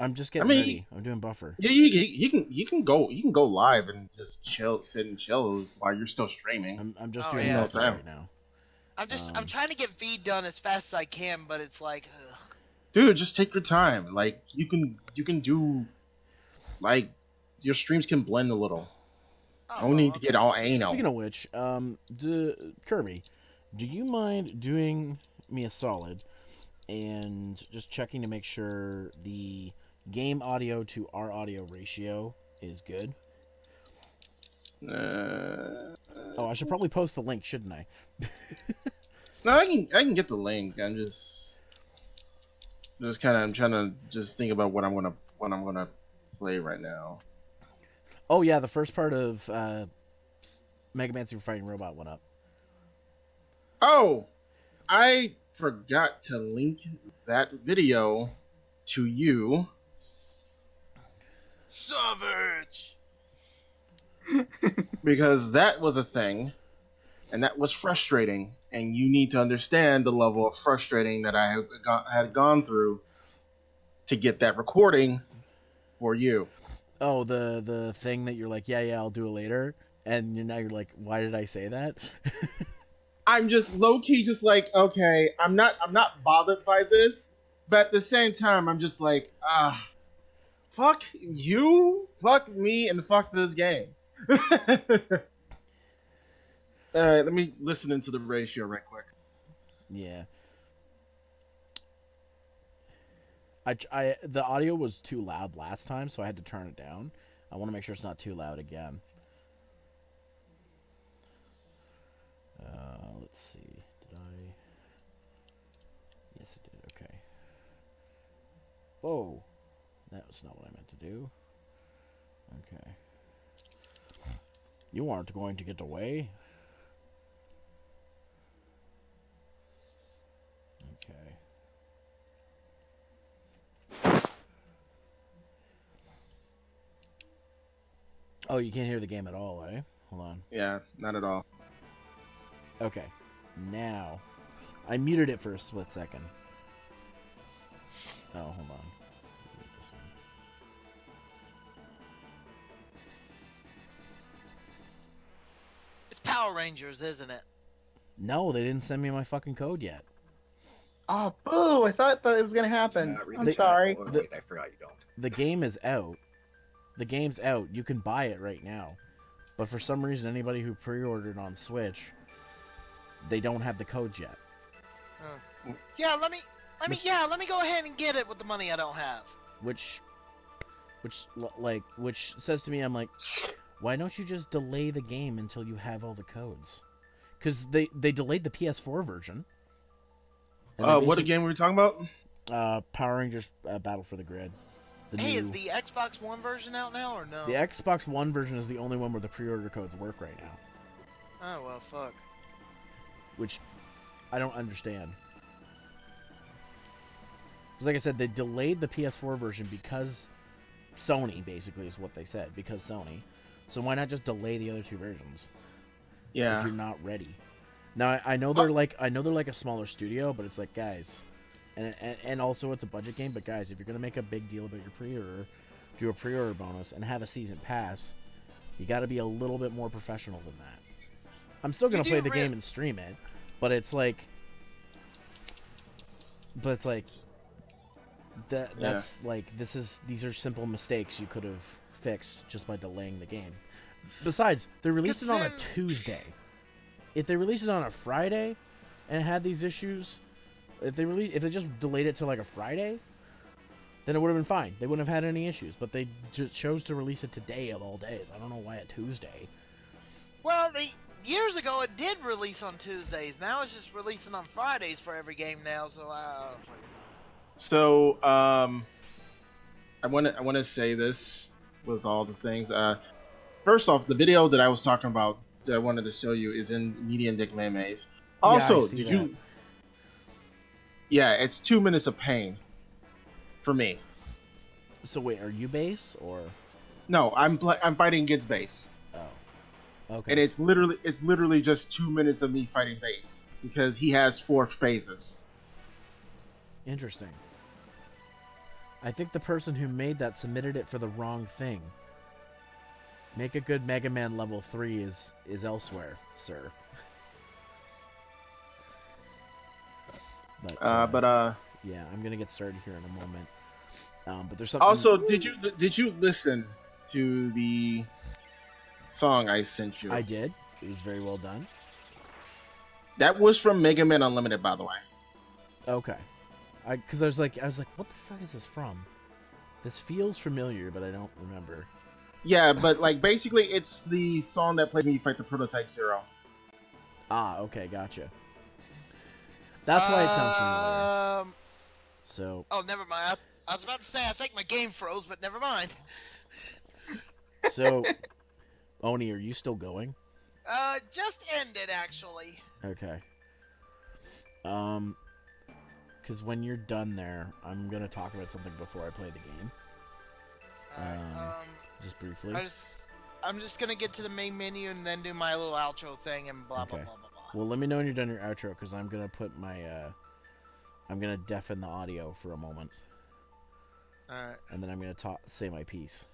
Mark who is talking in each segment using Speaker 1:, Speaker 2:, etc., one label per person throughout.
Speaker 1: I'm just getting ready. I'm doing buffer.
Speaker 2: Yeah, you can go live and just sit and chill while you're still streaming.
Speaker 1: I'm just doing buffer right now.
Speaker 3: I'm trying to get feed done as fast as I can, but it's like, ugh.
Speaker 2: Dude, just take your time. Like you can do, like your streams can blend a little. Don't need to get all anal.
Speaker 1: Speaking of which, Kirby, do you mind doing me a solid and just checking to make sure the game audio to our audio ratio is good? Oh, I should probably post the link, shouldn't I?
Speaker 2: No, I can get the link. I'm just kind of I'm trying to just think about what I'm gonna play right now.
Speaker 1: Oh yeah, the first part of Mega Man Super Fighting Robot went up.
Speaker 2: Oh, I forgot to link that video to you.
Speaker 3: Savage.
Speaker 2: Because that was a thing, and that was frustrating, and you need to understand the level of frustrating that I had gone through to get that recording for you.
Speaker 1: Oh, the thing that you're like, yeah, I'll do it later, and now you're like, why did I say that?
Speaker 2: I'm just low-key just like, okay, I'm not bothered by this, but at the same time, I'm just like, fuck you, fuck me, and fuck this game. Alright, let me listen into the ratio right quick.
Speaker 1: Yeah. The audio was too loud last time, so I had to turn it down. I want to make sure it's not too loud again. Let's see. Did I? Yes, I did. Okay. Whoa. That was not what I meant to do. Okay. You aren't going to get away. Okay. Oh, you can't hear the game at all, eh? Hold on.
Speaker 2: Yeah, not at all.
Speaker 1: Okay. Now, I muted it for a split second. Oh, hold on. This one.
Speaker 3: It's Power Rangers, isn't it?
Speaker 1: No, they didn't send me my fucking code yet.
Speaker 4: Oh, boo! I thought that it was gonna happen. I'm sorry.
Speaker 5: Wait, I forgot you don't.
Speaker 1: The game is out. The game's out. You can buy it right now. But for some reason, anybody who pre-ordered on Switch, they don't have the codes yet.
Speaker 3: Yeah, let me go ahead and get it with the money I don't have.
Speaker 1: Which says to me, I'm like, why don't you just delay the game until you have all the codes? Because they delayed the PS4 version.
Speaker 2: What game were we talking about?
Speaker 1: Power Rangers Battle for the Grid.
Speaker 3: Is the Xbox One version out now or no?
Speaker 1: The Xbox One version is the only one where the pre-order codes work right now.
Speaker 3: Oh, well, fuck.
Speaker 1: Which I don't understand. Because like I said, they delayed the PS4 version because Sony, basically, is what they said. Because Sony. So why not just delay the other two versions?
Speaker 2: Yeah.
Speaker 1: If you're not ready. Now, I know they're like a smaller studio, but it's like, guys... And also it's a budget game, but guys, if you're going to make a big deal about your pre-order, do a pre-order bonus and have a season pass, you got to be a little bit more professional than that. I'm still going to play the game and stream it, but it's like that's like these are simple mistakes you could have fixed just by delaying the game. Besides, they released it on a Tuesday. If they released it on a Friday and had these issues, if they just delayed it to like a Friday, then it would have been fine. They wouldn't have had any issues. But they just chose to release it today of all days. I don't know why a Tuesday.
Speaker 3: Well, years ago it did release on Tuesdays. Now it's just releasing on Fridays for every game now. So
Speaker 2: I want to say this with all the things. First off, the video that I was talking about that I wanted to show you is in Median Dick Maymays. Also, did you? Yeah, it's 2 minutes of pain for me.
Speaker 1: So wait, are you base or?
Speaker 2: No, I'm fighting Gid's base.
Speaker 1: Oh, okay.
Speaker 2: And it's literally just 2 minutes of me fighting base because he has 4 phases.
Speaker 1: Interesting. I think the person who made that submitted it for the wrong thing. Make a good Mega Man level 3 is elsewhere, sir. But yeah, I'm gonna get started here in a moment. But there's something.
Speaker 2: Also, did you listen to the song I sent you?
Speaker 1: I did. It was very well done.
Speaker 2: That was from Mega Man Unlimited, by the way.
Speaker 1: Okay. Because I was like, what the fuck is this from? This feels familiar, but I don't remember.
Speaker 2: Yeah, but like basically, it's the song that plays when you fight the Prototype Zero.
Speaker 1: Ah, okay, gotcha. That's why it sounds familiar. So.
Speaker 3: Oh, never mind. I was about to say I think my game froze, but never mind.
Speaker 1: So, Oni, are you still going?
Speaker 3: Just ended actually.
Speaker 1: Okay. Because when you're done there, I'm gonna talk about something before I play the game. Just briefly.
Speaker 3: I'm just gonna get to the main menu and then do my little outro thing and blah blah blah blah blah.
Speaker 1: Well, let me know when you're done your outro, because I'm gonna put my I'm gonna deafen the audio for a moment.
Speaker 3: Alright.
Speaker 1: And then I'm gonna say my piece.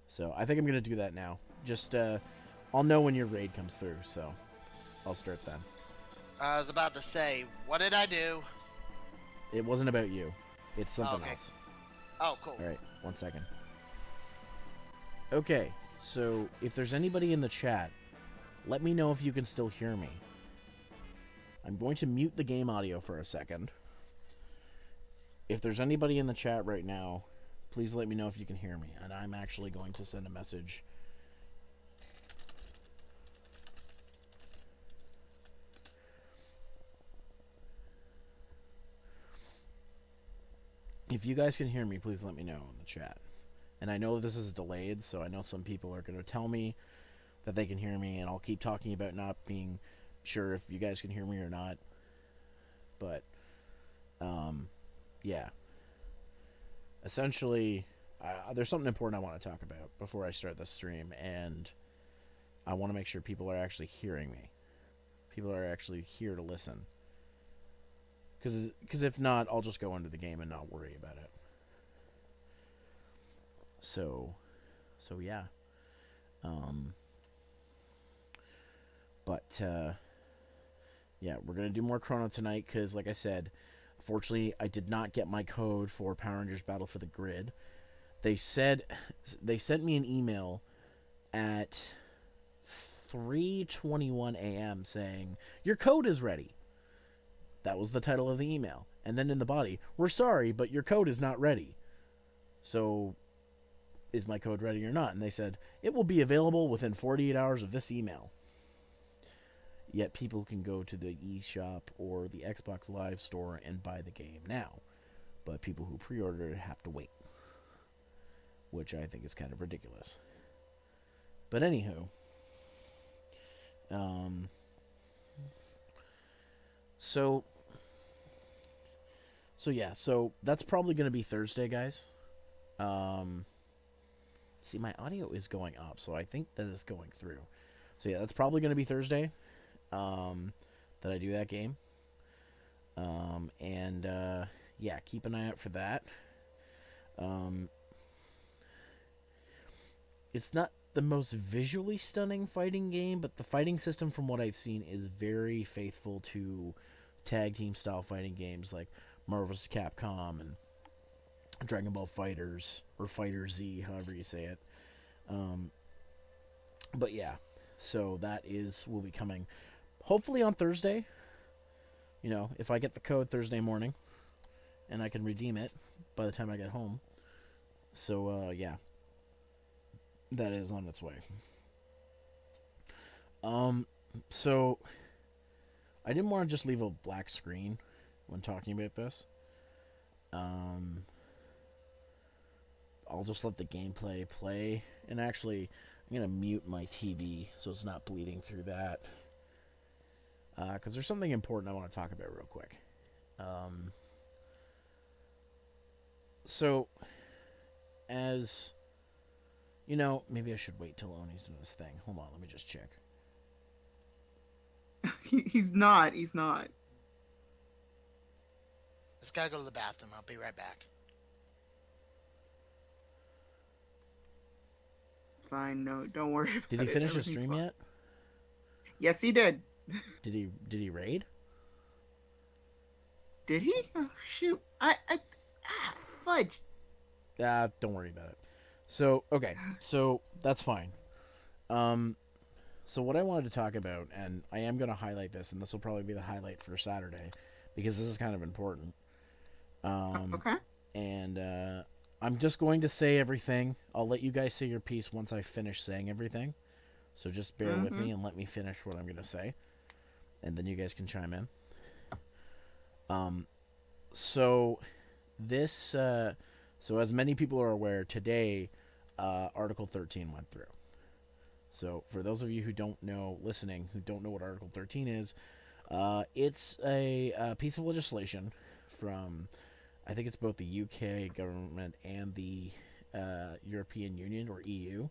Speaker 1: So I think I'm gonna do that now. Just I'll know when your raid comes through, so I'll start then.
Speaker 3: I was about to say, what did I do?
Speaker 1: It wasn't about you. It's something else.
Speaker 3: Oh, cool.
Speaker 1: Alright, 1 second. Okay, so if there's anybody in the chat, let me know if you can still hear me. I'm going to mute the game audio for a second. If there's anybody in the chat right now, please let me know if you can hear me. And I'm actually going to send a message. If you guys can hear me, please let me know in the chat. And I know this is delayed, so I know some people are going to tell me that they can hear me, and I'll keep talking about not being sure if you guys can hear me or not. But, yeah. Essentially, there's something important I want to talk about before I start this stream, and I want to make sure people are actually hearing me. People are actually here to listen. Because if not, I'll just go into the game and not worry about it. So yeah. Yeah, we're going to do more Chrono tonight because, like I said, unfortunately, I did not get my code for Power Rangers Battle for the Grid. They sent me an email at 3:21 a.m. saying, your code is ready. That was the title of the email. And then in the body, we're sorry, but your code is not ready. So, is my code ready or not? And they said, it will be available within 48 hours of this email. Yet people can go to the eShop or the Xbox Live store and buy the game now. But people who pre-ordered it have to wait. Which I think is kind of ridiculous. But anywho. So yeah, so that's probably going to be Thursday, guys. See, my audio is going up, so I think that it's going through. So yeah, that's probably going to be Thursday that I do that game. Yeah, keep an eye out for that. It's not the most visually stunning fighting game, but the fighting system, from what I've seen, is very faithful to tag team style fighting games like Marvel vs. Capcom and Dragon Ball Fighters, or Fighter Z, however you say it. But yeah, so that will be coming hopefully on Thursday. You know, if I get the code Thursday morning, and I can redeem it by the time I get home. So yeah, that is on its way. So I didn't want to just leave a black screen when talking about this. I'll just let the gameplay play, and actually I'm gonna mute my TV so it's not bleeding through that, because there's something important I want to talk about real quick. So, as you know, maybe I should wait till Oni's doing this thing. Hold on, let me just check.
Speaker 4: He's not.
Speaker 3: Just gotta go to the bathroom. I'll be right back.
Speaker 4: It's fine. No, don't worry about it.
Speaker 1: Did he finish his
Speaker 4: Everything's
Speaker 1: stream
Speaker 4: fine.
Speaker 1: yet?
Speaker 4: Yes, he did.
Speaker 1: Did he raid?
Speaker 4: Did he? Oh, shoot. Fudge.
Speaker 1: Don't worry about it. So, okay. So, that's fine. So what I wanted to talk about, and I am going to highlight this, and this will probably be the highlight for Saturday, because this is kind of important.
Speaker 4: Okay.
Speaker 1: And I'm just going to say everything. I'll let you guys say your piece once I finish saying everything. So just bear with me and let me finish what I'm going to say. And then you guys can chime in. So this, so as many people are aware, today, Article 13 went through. So for those of you who don't know, listening, who don't know what Article 13 is, it's a piece of legislation from, I think it's both the UK government and the European Union, or EU,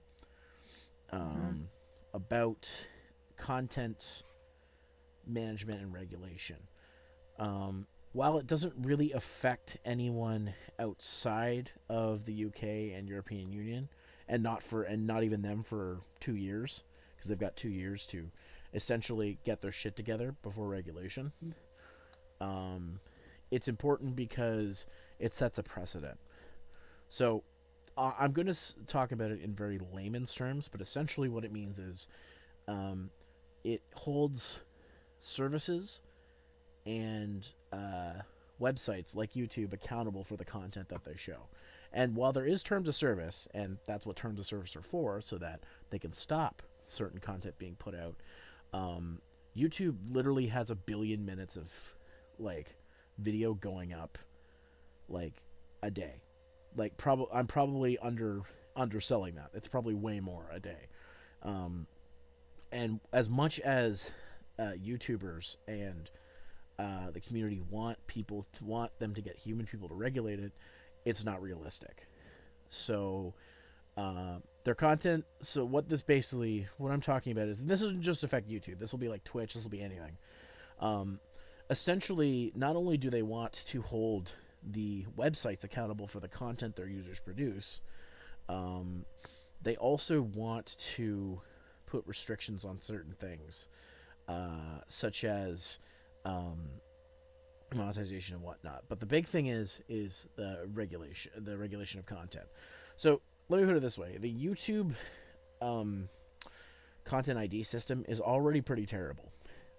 Speaker 1: about content management and regulation. While it doesn't really affect anyone outside of the UK and European Union, and not even them for 2 years, because they've got 2 years to essentially get their shit together before regulation. It's important because it sets a precedent. So I'm going to talk about it in very layman's terms, but essentially what it means is it holds services and websites like YouTube accountable for the content that they show. And while there is terms of service, and that's what terms of service are for, so that they can stop certain content being put out, YouTube literally has 1 billion minutes of video going up a day. I'm probably underselling that. It's probably way more a day. And as much as YouTubers and the community want them to get human people to regulate it, it's not realistic. So their content, so what I'm talking about is, and this doesn't just affect YouTube, this will be like Twitch, this will be anything. Essentially, not only do they want to hold the websites accountable for the content their users produce, they also want to put restrictions on certain things, such as monetization and whatnot. But the big thing is the regulation of content. So let me put it this way: the YouTube content ID system is already pretty terrible,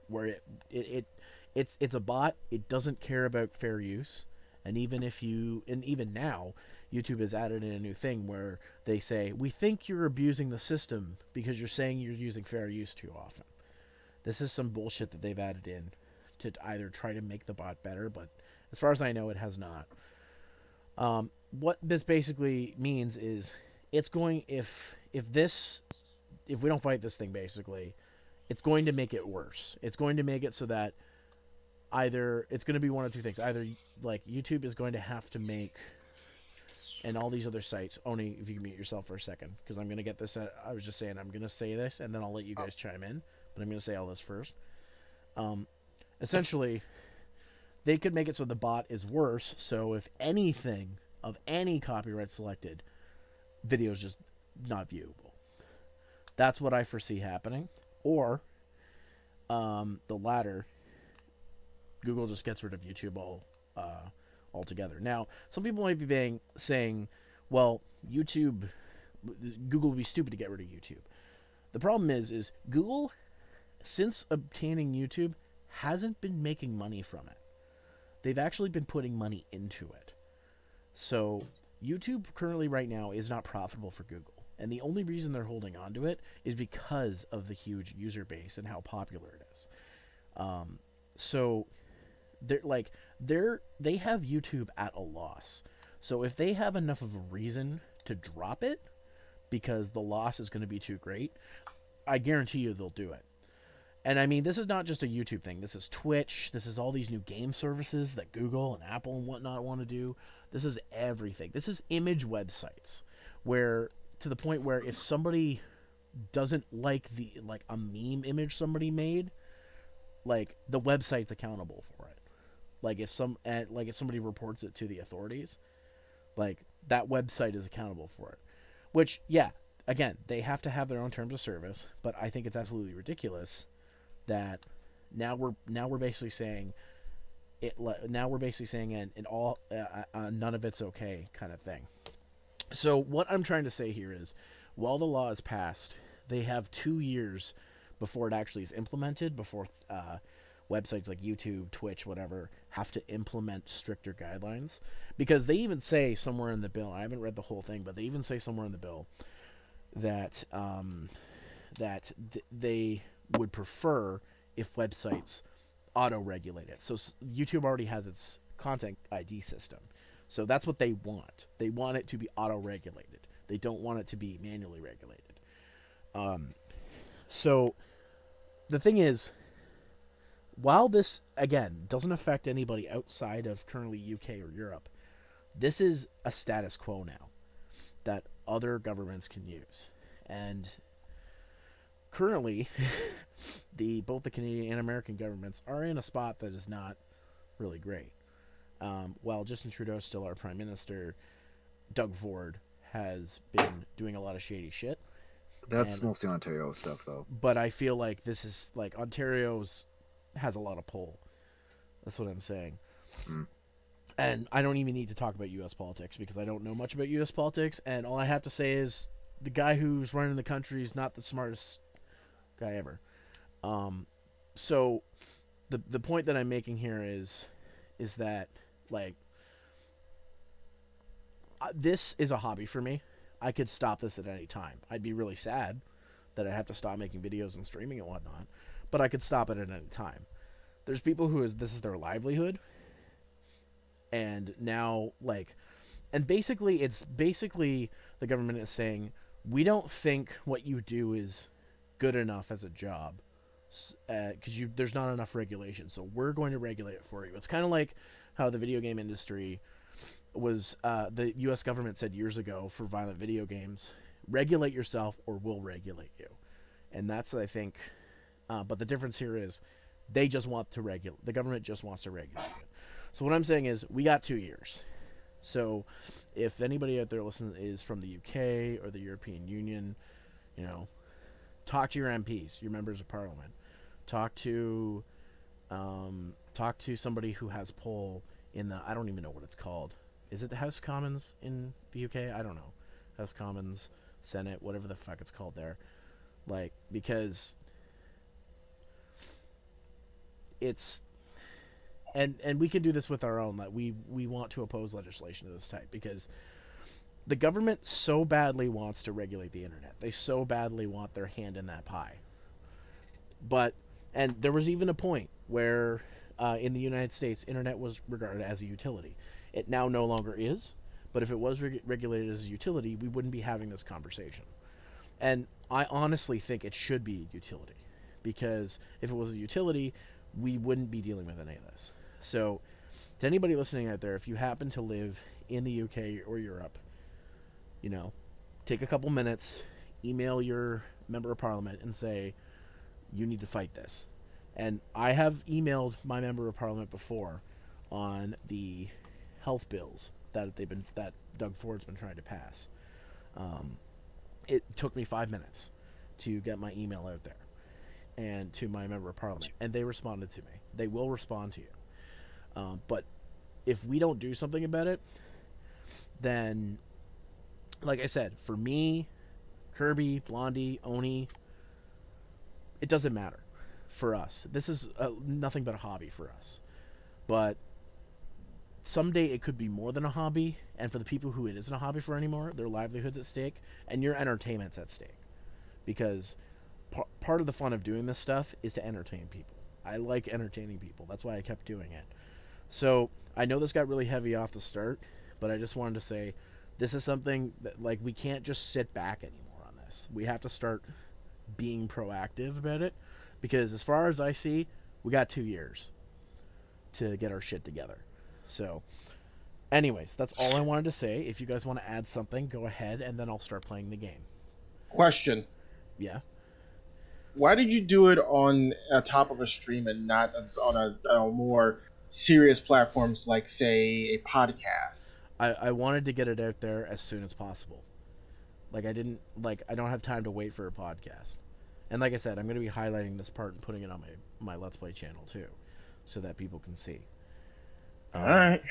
Speaker 1: where it's a bot. It doesn't care about fair use, and even now, YouTube has added in a new thing where they say, we think you're abusing the system because you're saying you're using fair use too often. This is some bullshit that they've added in to either try to make the bot better, but as far as I know, it has not. What this basically means is it's going, if we don't fight this thing, basically, it's going to make it worse. It's going to make it so that either it's going to be one of two things. Either YouTube is going to have to make, and all these other sites, only if you can mute yourself for a second, because I'm going to get this. I was just saying I'm going to say this, and then I'll let you guys chime in. But I'm going to say all this first. Essentially, they could make it so the bot is worse. So if anything of any copyright selected, video is just not viewable. That's what I foresee happening. Or the latter, Google just gets rid of YouTube altogether. Now, some people might be saying, well, Google would be stupid to get rid of YouTube. The problem is Google, since obtaining YouTube, hasn't been making money from it. They've actually been putting money into it. So YouTube currently right now is not profitable for Google. And the only reason they're holding on to it is because of the huge user base and how popular it is. So they have YouTube at a loss. So if they have enough of a reason to drop it because the loss is going to be too great, I guarantee you they'll do it. And I mean, this is not just a YouTube thing. This is Twitch. This is all these new game services that Google and Apple and whatnot want to do. This is everything. This is image websites, where to the point where if somebody doesn't like a meme image somebody made, the website's accountable for it. Like if somebody reports it to the authorities, like that website is accountable for it. Which, yeah, again, they have to have their own terms of service, but I think it's absolutely ridiculous that now we're basically saying it. Now we're basically saying none of it's okay kind of thing. So what I'm trying to say here is, while the law is passed, they have 2 years before it actually is implemented, before websites like YouTube, Twitch, whatever, have to implement stricter guidelines. Because they even say somewhere in the bill, I haven't read the whole thing, but they even say somewhere in the bill that they would prefer if websites auto-regulate it. So YouTube already has its content ID system. So that's what they want. They want it to be auto-regulated. They don't want it to be manually regulated. So the thing is, while this, again, doesn't affect anybody outside of currently UK or Europe, this is a status quo now that other governments can use. And currently, both the Canadian and American governments are in a spot that is not really great. While Justin Trudeau is still our prime minister, Doug Ford has been doing a lot of shady shit.
Speaker 5: That's mostly Ontario stuff, though.
Speaker 1: But I feel like this is, like, Ontario's has a lot of pull. That's what I'm saying. And I don't even need to talk about U.S. politics, because I don't know much about U.S. politics, and all I have to say is the guy who's running the country is not the smartest guy ever. So the point that I'm making here is that, like, this is a hobby for me. I could stop this at any time. I'd be really sad that I have to stop making videos and streaming and whatnot, but I could stop it at any time. There's people who this is their livelihood, and now, like, and basically the government is saying, we don't think what you do is good enough as a job, because there's not enough regulation, so we're going to regulate it for you. It's kind of like how the video game industry was, the U.S. government said years ago for violent video games, regulate yourself or we'll regulate you. And that's, I think, but the difference here is they just want to regulate. The government just wants to regulate it. So what I'm saying is, we got 2 years. So if anybody out there listening is from the UK or the European Union, you know, talk to your MPs, your members of parliament. Talk to somebody who has pull in the, I don't even know what it's called. Is it the House of Commons in the UK? I don't know. House Commons, Senate, whatever the fuck it's called there. Like, because it's, and we can do this with our own, that we want to oppose legislation of this type, because the government so badly wants to regulate the internet. They so badly want their hand in that pie. But, and there was even a point where in the United States, internet was regarded as a utility. It now no longer is, but if it was regulated as a utility, we wouldn't be having this conversation. And I honestly think it should be a utility, because if it was a utility, we wouldn't be dealing with any of this. So, to anybody listening out there, if you happen to live in the UK or Europe, you know, take a couple minutes, email your member of parliament and say, you need to fight this. And I have emailed my member of parliament before on the health bills that Doug Ford's been trying to pass. It took me 5 minutes to get my email out there and to my member of parliament, and they responded to me. They will respond to you. But if we don't do something about it, then, like I said, for me, Kirby, Blondie, Oni, it doesn't matter for us. This is nothing but a hobby for us. But someday it could be more than a hobby, and for the people who it isn't a hobby for anymore, their livelihood's at stake, and your entertainment's at stake. Because part of the fun of doing this stuff is to entertain people. I like entertaining people. That's why I kept doing it. So, I know this got really heavy off the start, but I just wanted to say, this is something that, like, we can't just sit back anymore on this. We have to start being proactive about it, because as far as I see, we got 2 years to get our shit together. So, anyways, that's all I wanted to say. If you guys want to add something, go ahead, and then I'll start playing the game.
Speaker 2: Question.
Speaker 1: Yeah?
Speaker 2: Why did you do it on top of a stream and not on a more serious platforms like, say, a podcast.
Speaker 1: I wanted to get it out there as soon as possible. Like I don't have time to wait for a podcast. And like I said, I'm going to be highlighting this part and putting it on my Let's Play channel too, so that people can see.
Speaker 2: All right.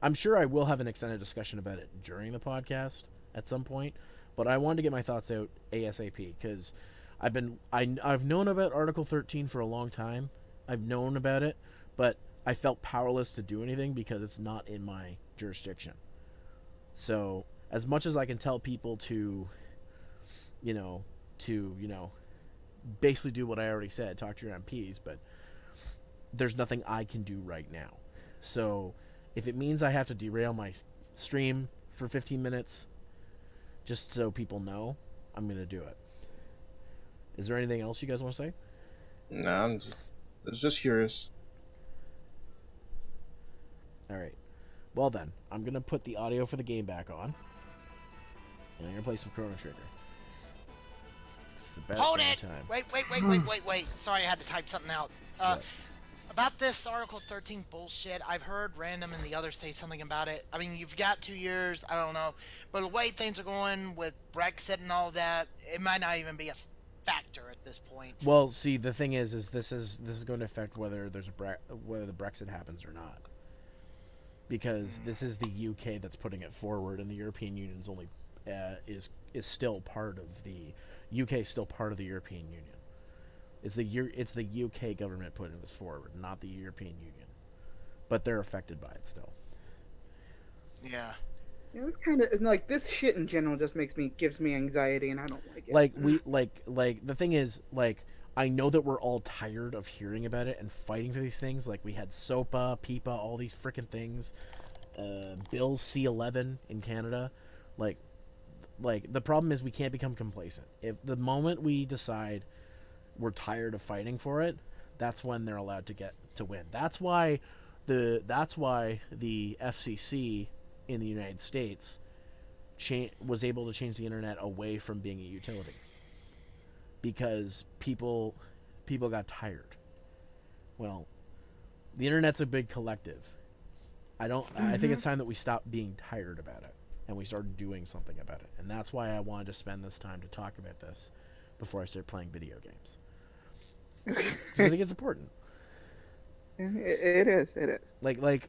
Speaker 1: I'm sure I will have an extended discussion about it during the podcast at some point, but I wanted to get my thoughts out ASAP because I've known about Article 13 for a long time. I've known about it, but I felt powerless to do anything because it's not in my jurisdiction. So as much as I can tell people to basically do what I already said, talk to your MPs, but there's nothing I can do right now. So if it means I have to derail my stream for 15 minutes just so people know, I'm going to do it. Is there anything else you guys want to say?
Speaker 2: No, I was just curious.
Speaker 1: All right. Well then, I'm going to put the audio for the game back on. And I'm going to play some Chrono Trigger. It's about
Speaker 3: Hold
Speaker 1: damn
Speaker 3: it!
Speaker 1: time.
Speaker 3: Wait. Sorry, I had to type something out. About this Article 13 bullshit, I've heard Random and the others say something about it. I mean, you've got 2 years, I don't know. But the way things are going with Brexit and all that, it might not even be a factor at this point.
Speaker 1: Well, see, the thing is this is going to affect whether whether the Brexit happens or not. Because this is the UK that's putting it forward, and the European Union's only is still part of the UK is still part of the European Union. It's the UK government putting this forward, not the European Union. But they're affected by it still.
Speaker 3: Yeah.
Speaker 4: Yeah, it's kind of like this shit in general just gives me anxiety, and I don't like it.
Speaker 1: Like the thing is, like, I know that we're all tired of hearing about it and fighting for these things. Like we had SOPA, PIPA, all these freaking things. Bill C-11 in Canada. Like the problem is we can't become complacent. If the moment we decide we're tired of fighting for it, that's when they're allowed to win. That's why the FCC in the United States was able to change the internet away from being a utility because people got tired. Well, the internet's a big collective. I think it's time that we stop being tired about it and we start doing something about it. And that's why I wanted to spend this time to talk about this before I start playing video games. Because I think it's important.
Speaker 4: It is.
Speaker 1: Like I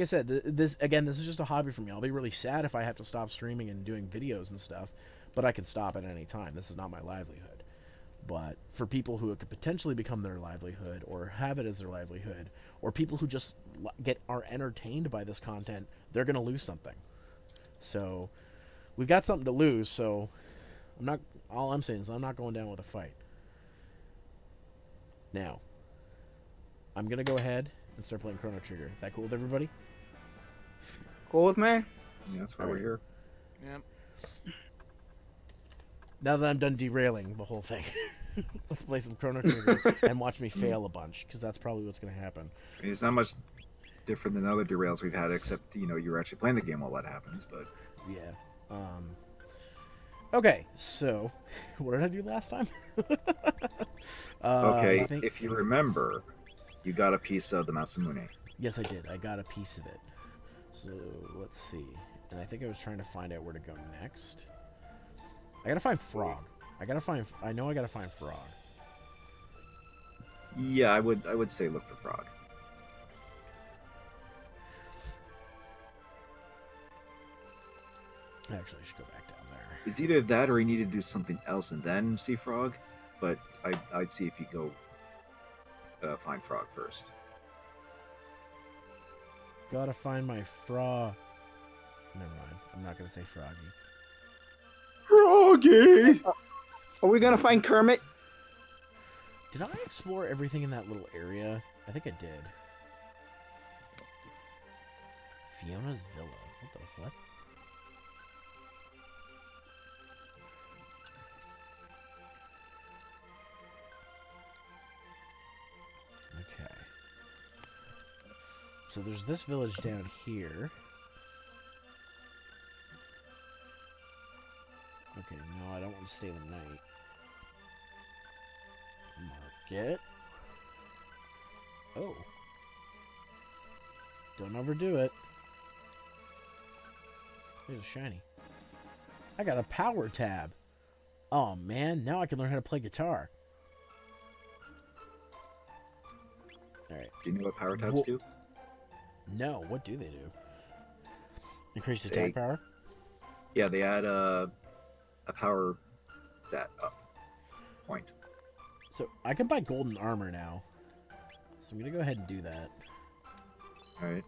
Speaker 1: said, this is just a hobby for me. I'll be really sad if I have to stop streaming and doing videos and stuff, but I can stop at any time. This is not my livelihood. But for people who it could potentially become their livelihood or have it as their livelihood, or people who just are entertained by this content, they're going to lose something. So we've got something to lose, so all I'm saying is I'm not going down with a fight. Now, I'm going to go ahead and start playing Chrono Trigger. That cool with everybody?
Speaker 4: Cool with me?
Speaker 5: Yeah, that's why we're here.
Speaker 3: Yep.
Speaker 1: Now that I'm done derailing the whole thing, let's play some Chrono Trigger and watch me fail a bunch, because that's probably what's going to happen.
Speaker 5: I mean, it's not much different than other derails we've had, except, you're actually playing the game while that happens, but...
Speaker 1: Yeah. Okay, so, what did I do last time?
Speaker 5: Okay, if you remember, you got a piece of the Masamune.
Speaker 1: Yes, I did. I got a piece of it. So, let's see. And I think I was trying to find out where to go next. I gotta find Frog. I know I gotta find Frog.
Speaker 5: Yeah, I would say look for Frog.
Speaker 1: Actually, I should go back down there.
Speaker 5: It's either that or you need to do something else and then see Frog, but I'd see if you go find Frog first.
Speaker 1: Gotta find my Frog. Never mind. I'm not gonna say Froggy.
Speaker 2: Froggy!
Speaker 4: Are we gonna find Kermit?
Speaker 1: Did I explore everything in that little area? I think I did. Fiona's Villa. What the fuck? Okay. So there's this village down here. Okay, no, I don't want to stay the night. Market. Oh. Don't overdo it. There's a shiny. I got a power tab. Oh, man. Now I can learn how to play guitar. Alright.
Speaker 5: Do you know what power tabs do?
Speaker 1: No. What do they do? Increase attack power?
Speaker 5: Yeah, they add a power stat point.
Speaker 1: So, I can buy golden armor now. So, I'm going to go ahead and do that.
Speaker 5: Alright.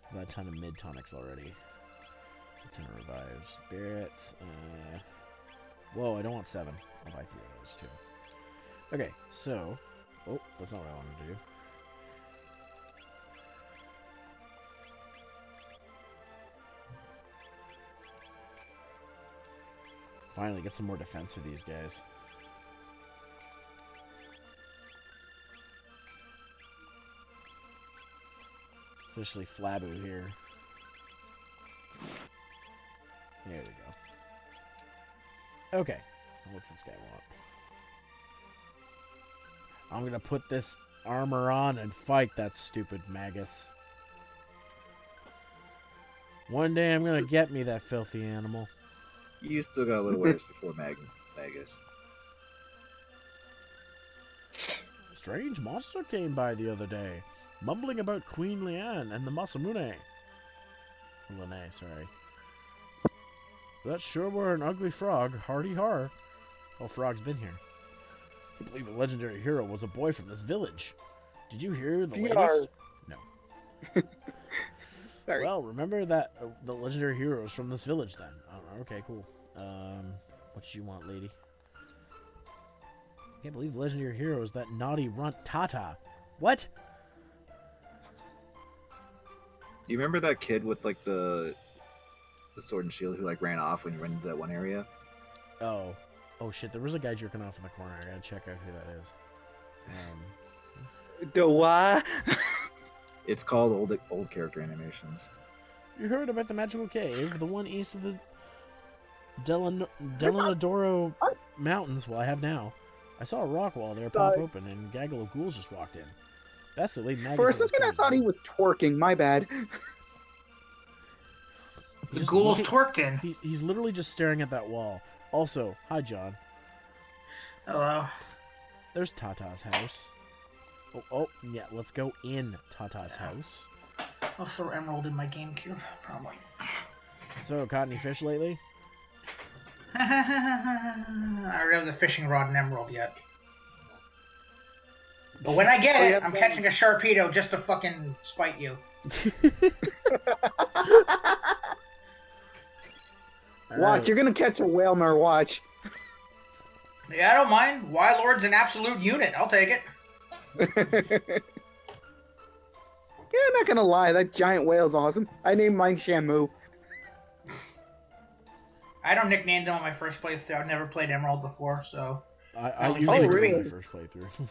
Speaker 1: I've got a ton of mid-tonics already. A ton of revives. Spirits. Whoa, I don't want 7. I'll buy 3 of those, too. Okay, so... Oh, that's not what I wanted to do. Finally, get some more defense for these guys. Especially Flabu here. There we go. Okay. What's this guy want? I'm gonna put this armor on and fight that stupid Magus. One day I'm gonna get me that filthy animal.
Speaker 5: You still got a little ways before Magus.
Speaker 1: A strange monster came by the other day, mumbling about Queen Leanne and the Masamune. Lene, sorry. That sure were an ugly frog, hardy har. All frogs been here. I believe the legendary hero was a boy from this village. Did you hear the latest? No.
Speaker 4: Sorry.
Speaker 1: Well, remember that the legendary hero is from this village then. Oh, okay, cool. What you want, lady? I can't believe the legendary hero is that naughty runt Tata. What?
Speaker 5: Do you remember that kid with like the sword and shield who like ran off when you went into that one area?
Speaker 1: Oh shit! There was a guy jerking off in the corner. I gotta check out who that is.
Speaker 4: The what?
Speaker 5: It's called old character animations.
Speaker 1: You heard about the magical cave, the one east of the Delanadoro Mountains? Well, I have now. I saw a rock wall there pop open, and a gaggle of ghouls just walked in. That's the lead.
Speaker 4: For a second, I thought he was twerking. My bad.
Speaker 6: The ghouls twerked in.
Speaker 1: He's literally just staring at that wall. Also, hi, John.
Speaker 6: Hello.
Speaker 1: There's Tata's house. Oh, yeah, let's go in Tata's house.
Speaker 6: I'll throw Emerald in my GameCube, probably.
Speaker 1: So, caught any fish lately?
Speaker 6: I don't have the fishing rod and Emerald yet. But when I get it, I'm catching a Sharpedo just to fucking spite you.
Speaker 4: Watch, you're gonna catch a whale, Mer, watch.
Speaker 6: Yeah, I don't mind. Wylord's an absolute unit. I'll take it.
Speaker 4: Yeah, I'm not gonna lie, that giant whale's awesome. I named mine Shamu.
Speaker 6: I don't nickname them on my first playthrough. I've never played Emerald before, so...
Speaker 1: I usually
Speaker 4: really?
Speaker 1: do my first playthrough.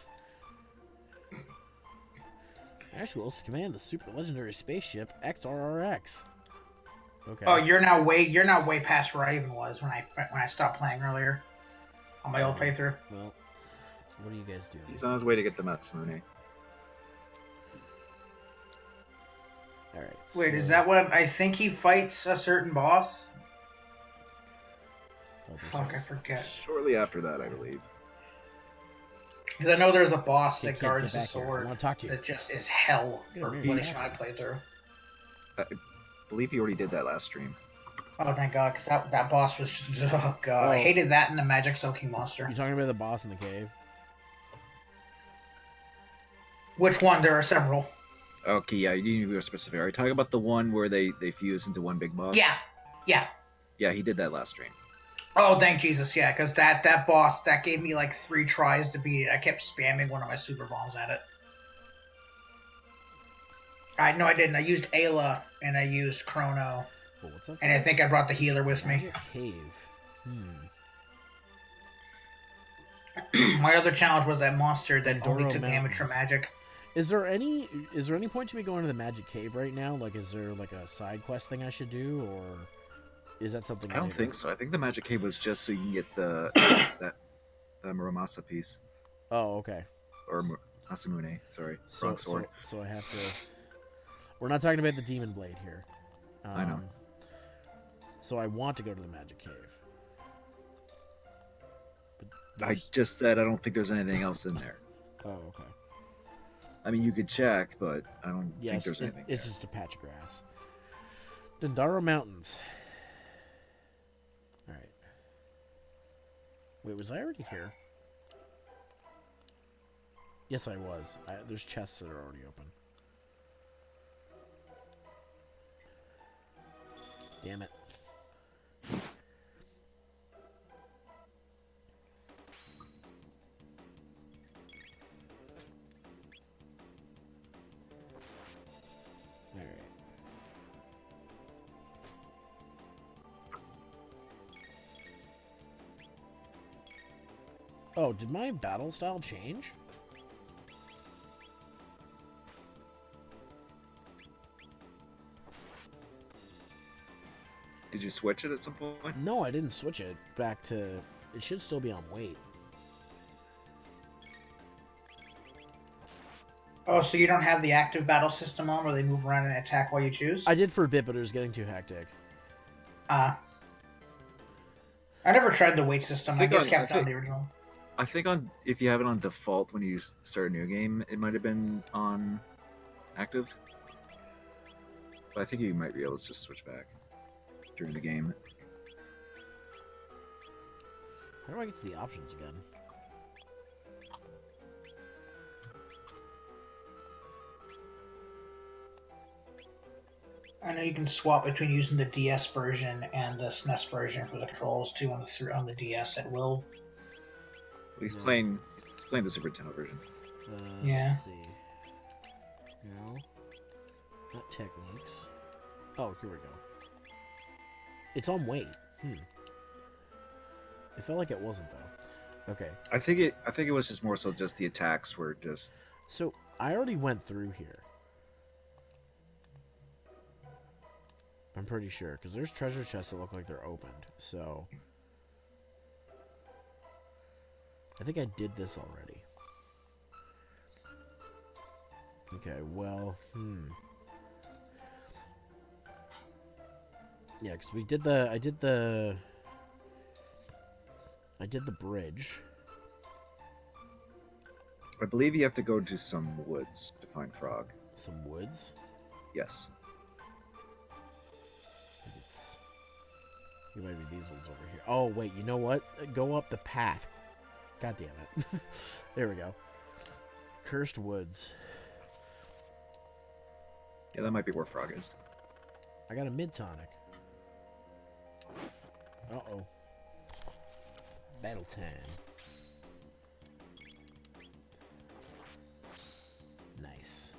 Speaker 1: Ash wills to command the super legendary spaceship XRRX. Okay.
Speaker 6: Oh, you're now way past where I even was when I stopped playing earlier on my old playthrough.
Speaker 1: Well, so what are you guys doing?
Speaker 5: He's on his way to get the Matsumune.
Speaker 1: Alright.
Speaker 6: Wait, is that what I think he fights a certain boss? Fuck, I forget.
Speaker 5: Shortly after that, I believe.
Speaker 6: Because I know there's a boss
Speaker 1: Kid,
Speaker 6: that guards
Speaker 1: get
Speaker 6: the
Speaker 1: back here. I
Speaker 6: sword
Speaker 1: want to talk to you.
Speaker 6: that just is hell for
Speaker 1: Get
Speaker 6: finishing
Speaker 1: here.
Speaker 6: my playthrough.
Speaker 5: I believe he already did that last stream.
Speaker 6: Oh, thank God, because that boss was just... Oh, God.
Speaker 1: Oh.
Speaker 6: I hated that and the magic soaking monster.
Speaker 1: You talking about the boss in the cave?
Speaker 6: Which one? There are several.
Speaker 5: Okay, yeah, you need to be specific. Are you talking about the one where they fuse into one big boss?
Speaker 6: Yeah.
Speaker 5: Yeah, he did that last stream.
Speaker 6: Oh, thank Jesus, yeah, because that boss, that gave me like 3 tries to beat it. I kept spamming one of my super bombs at it. No, I didn't. I used Ayla, and I used Chrono,
Speaker 1: Oh, what's that?
Speaker 6: and I think I brought the healer with me.
Speaker 1: Magic cave.
Speaker 6: My other challenge was that monster that
Speaker 1: Doro
Speaker 6: only took
Speaker 1: Mountains.
Speaker 6: amateur magic.
Speaker 1: Is there any point to me going to the magic cave right now? Like, is there like a side quest thing I should do, or is that something?
Speaker 5: I don't
Speaker 1: later?
Speaker 5: think so. I think the Magic Cave was just so you can get the Muramasa piece.
Speaker 1: Oh, okay.
Speaker 5: Or Masamune, sorry.
Speaker 1: So,
Speaker 5: Wrong sword.
Speaker 1: so I have to We're not talking about the Demon Blade here.
Speaker 5: I know.
Speaker 1: So I want to go to the Magic Cave. But
Speaker 5: I just said I don't think there's anything else in there.
Speaker 1: Oh, okay.
Speaker 5: I mean, you could check, but I don't think there's anything.
Speaker 1: It's just a patch of grass. Dendaro Mountains. All right. Wait, was I already here? Yes, I was. There's chests that are already open. Damn it. Alright. Oh, did my battle style change?
Speaker 5: Did you switch it at some point?
Speaker 1: No, I didn't switch it back to... It should still be on wait.
Speaker 6: Oh, so you don't have the active battle system on where they move around and attack while you choose?
Speaker 1: I did for a bit, but it was getting too hectic.
Speaker 6: I never tried the wait system. I just kept on the original.
Speaker 5: I think if you have it on default when you start a new game, it might have been on active. But I think you might be able to just switch back during the game.
Speaker 1: How do I get to the options again?
Speaker 6: I know you can swap between using the DS version and the SNES version for the controls too on the DS at will.
Speaker 5: He's playing the Super Nintendo version.
Speaker 6: Yeah.
Speaker 1: Let's see. No. Not techniques. Oh, here we go. It's on wait. It felt like it wasn't though. Okay.
Speaker 5: I think it was just more so just the attacks were just.
Speaker 1: So I already went through here. I'm pretty sure because there's treasure chests that look like they're opened. So I think I did this already. Okay. Well. Yeah, because we did the... I did the bridge.
Speaker 5: I believe you have to go to some woods to find Frog.
Speaker 1: Some woods?
Speaker 5: Yes.
Speaker 1: I think it might be these ones over here. Oh, wait, you know what? Go up the path. God damn it. There we go. Cursed Woods.
Speaker 5: Yeah, that might be where Frog is.
Speaker 1: I got a mid-tonic. Uh-oh. Battle time. Nice.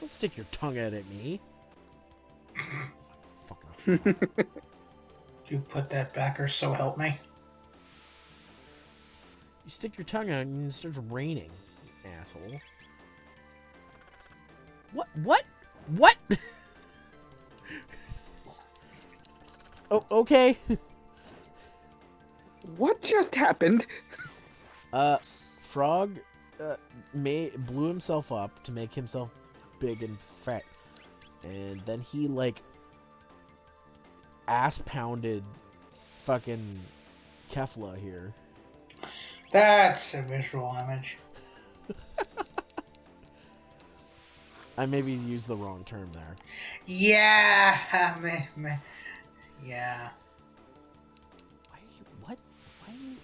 Speaker 1: Don't stick your tongue out at me. Fucking.
Speaker 6: You put that back or so help me.
Speaker 1: You stick your tongue out and it starts raining, asshole. What? Oh, okay.
Speaker 4: What just happened?
Speaker 1: Frog blew himself up to make himself big and fat. And then he, like, ass-pounded fucking Kefla here.
Speaker 6: That's a visual image.
Speaker 1: I maybe used the wrong term there.
Speaker 6: Yeah, yeah.
Speaker 1: What? Why are you...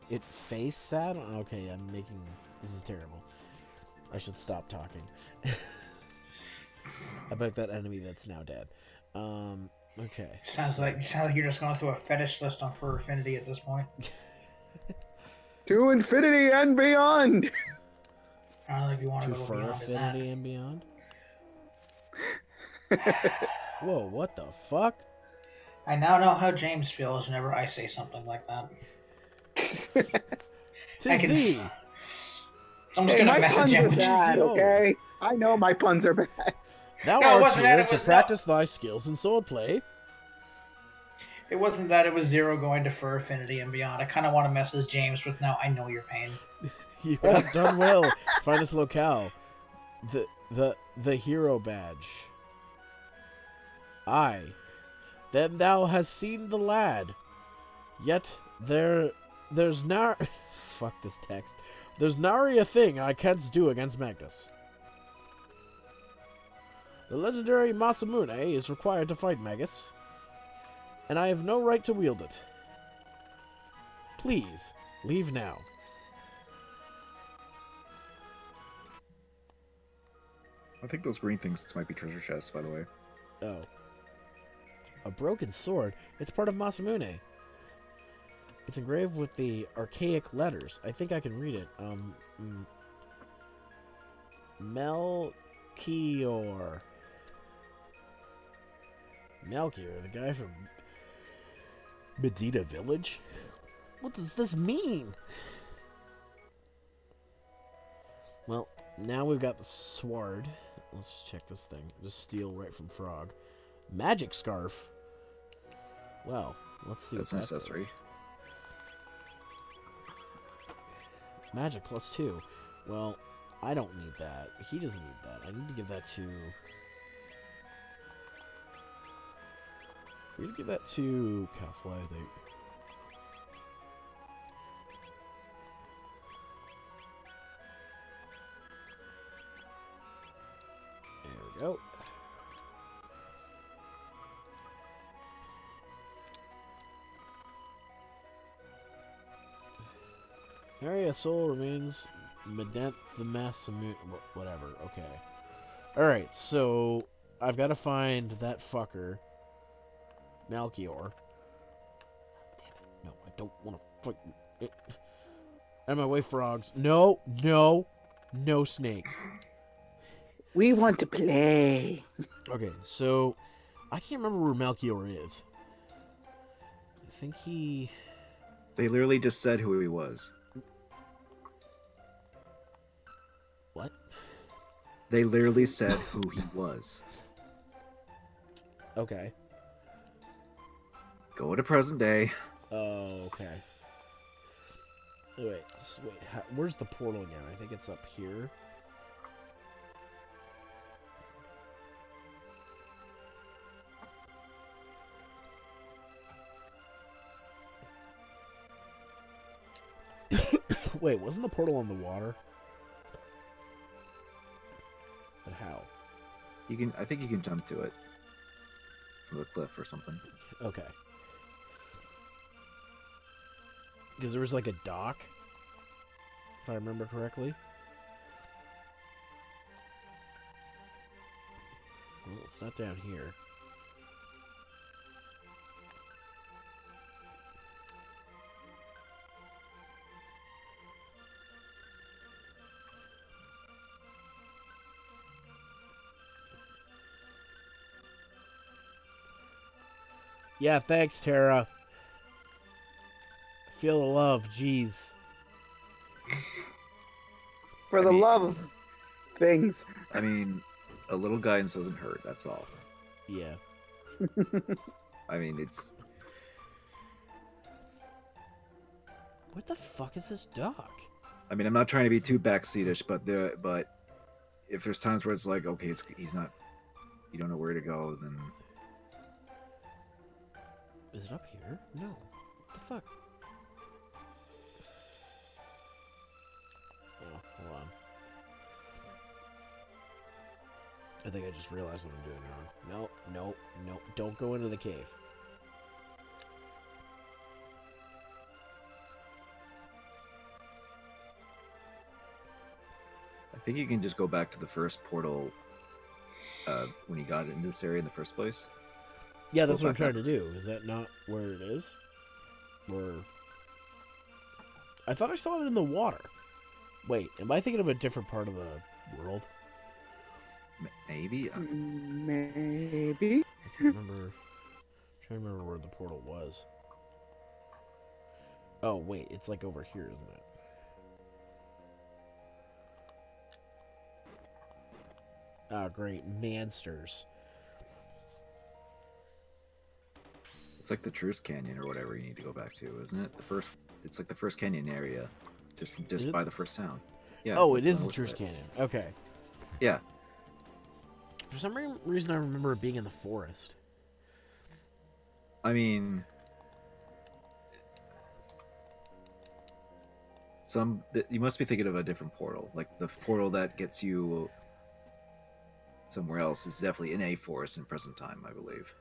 Speaker 1: It face sad? Okay, I'm making... This is terrible. I should stop talking. About that enemy that's now dead. Okay.
Speaker 6: Sounds like you're just going through a fetish list on Fur Affinity at this point.
Speaker 4: To infinity and beyond!
Speaker 6: I don't know if you want to go
Speaker 1: Fur
Speaker 6: beyond
Speaker 1: Affinity
Speaker 6: that.
Speaker 1: and beyond? Whoa, what the fuck?
Speaker 6: I now know how James feels whenever I say something like that.
Speaker 1: Tis thee!
Speaker 6: I'm just
Speaker 4: Hey,
Speaker 6: gonna
Speaker 4: my
Speaker 6: message
Speaker 4: puns
Speaker 6: him.
Speaker 4: are bad, okay? I know my puns are bad.
Speaker 1: Thou
Speaker 6: No, it
Speaker 1: art
Speaker 6: wasn't that,
Speaker 1: here
Speaker 6: it
Speaker 1: to
Speaker 6: was-
Speaker 1: practice thy skills in swordplay.
Speaker 6: It wasn't that. It was Zero going to Fur Affinity and beyond. I kind of want to message James with now. I know your pain.
Speaker 1: You have done well. Find this locale. The hero badge. Aye. Then thou hast seen the lad. Yet there's fuck this text. There's nary a thing I can't do against Magnus. The legendary Masamune is required to fight Magus, and I have no right to wield it. Please, leave now.
Speaker 5: I think those green things might be treasure chests, by the way.
Speaker 1: Oh. A broken sword? It's part of Masamune. It's engraved with the archaic letters. I think I can read it. Melchior. Melchior, the guy from Medina Village? What does this mean? Well, now we've got the sword. Let's check this thing. Just steal right from Frog. Magic scarf. Well, let's see.
Speaker 5: That's
Speaker 1: what
Speaker 5: an
Speaker 1: that
Speaker 5: accessory.
Speaker 1: does. Magic +2. Well, I don't need that. He doesn't need that. I need to give that to... We're going to give that to Cowfly, I think. There we go. Area soul remains Medent the Masamune. Whatever, okay. Alright, so I've got to find that fucker, Melchior. Damn it. No, I don't want to fight it. Out of my way, frogs. No, no, no snake.
Speaker 4: We want to play.
Speaker 1: Okay, so I can't remember where Melchior is. I think he...
Speaker 5: They literally just said who he was.
Speaker 1: What?
Speaker 5: They literally said who he was.
Speaker 1: Okay.
Speaker 5: Go to present day.
Speaker 1: Oh, okay. Wait, where's the portal again? I think it's up here. Wait, wasn't the portal on the water? But how?
Speaker 5: You can. I think you can jump to it from the cliff or something.
Speaker 1: Okay. Because there was like a dock, if I remember correctly. Well, it's not down here. Yeah, thanks, Tara. Feel the love, jeez.
Speaker 4: For the love of things.
Speaker 5: I mean, a little guidance doesn't hurt. That's all.
Speaker 1: Yeah.
Speaker 5: I mean, it's.
Speaker 1: What the fuck is this dock?
Speaker 5: I mean, I'm not trying to be too backseatish, but if there's times where it's like, okay, he's not, you don't know where to go, then.
Speaker 1: Is it up here? No. What the fuck? Oh, hold on. I think I just realized what I'm doing wrong. No, no, no. Don't go into the cave.
Speaker 5: I think you can just go back to the first portal when you got into this area in the first place.
Speaker 1: Yeah, that's what I'm trying to do. Is that not where it is? Or... I thought I saw it in the water. Wait, am I thinking of a different part of the world?
Speaker 5: Maybe?
Speaker 4: Maybe.
Speaker 1: I can't remember. I'm trying to remember where the portal was. Oh, wait, it's like over here, isn't it? Oh, great. Mansters.
Speaker 5: It's like the Truce Canyon or whatever you need to go back to, isn't it? It's like the first canyon area, just by the first town. Yeah.
Speaker 1: Oh, it is the Truce Canyon. Okay.
Speaker 5: Yeah.
Speaker 1: For some reason, I remember it being in the forest.
Speaker 5: I mean, you must be thinking of a different portal. Like the portal that gets you somewhere else is definitely in a forest in present time, I believe.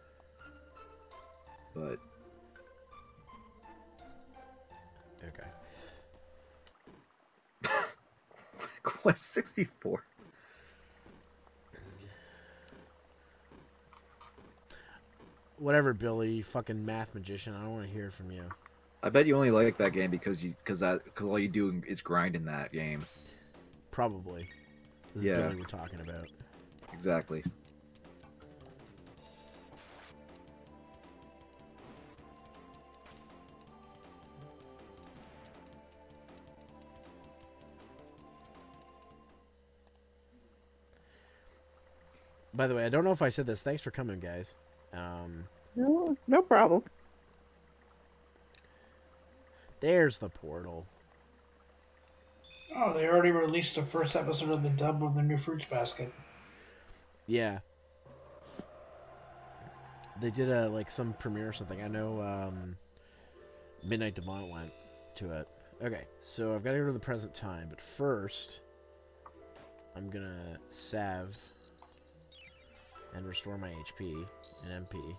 Speaker 5: But
Speaker 1: okay.
Speaker 5: Quest 64.
Speaker 1: Whatever, Billy, you fucking math magician. I don't want to hear from you.
Speaker 5: I bet you only like that game because all you do is grind in that game.
Speaker 1: Probably. This is Billy we're talking about.
Speaker 5: Exactly.
Speaker 1: By the way, I don't know if I said this. Thanks for coming, guys.
Speaker 4: No problem.
Speaker 1: There's the portal.
Speaker 6: Oh, they already released the first episode of the dub of the new Fruits Basket.
Speaker 1: Yeah. They did some premiere or something. I know Midnight Devon went to it. Okay, so I've got to go to the present time, but first I'm gonna salve and restore my HP and MP.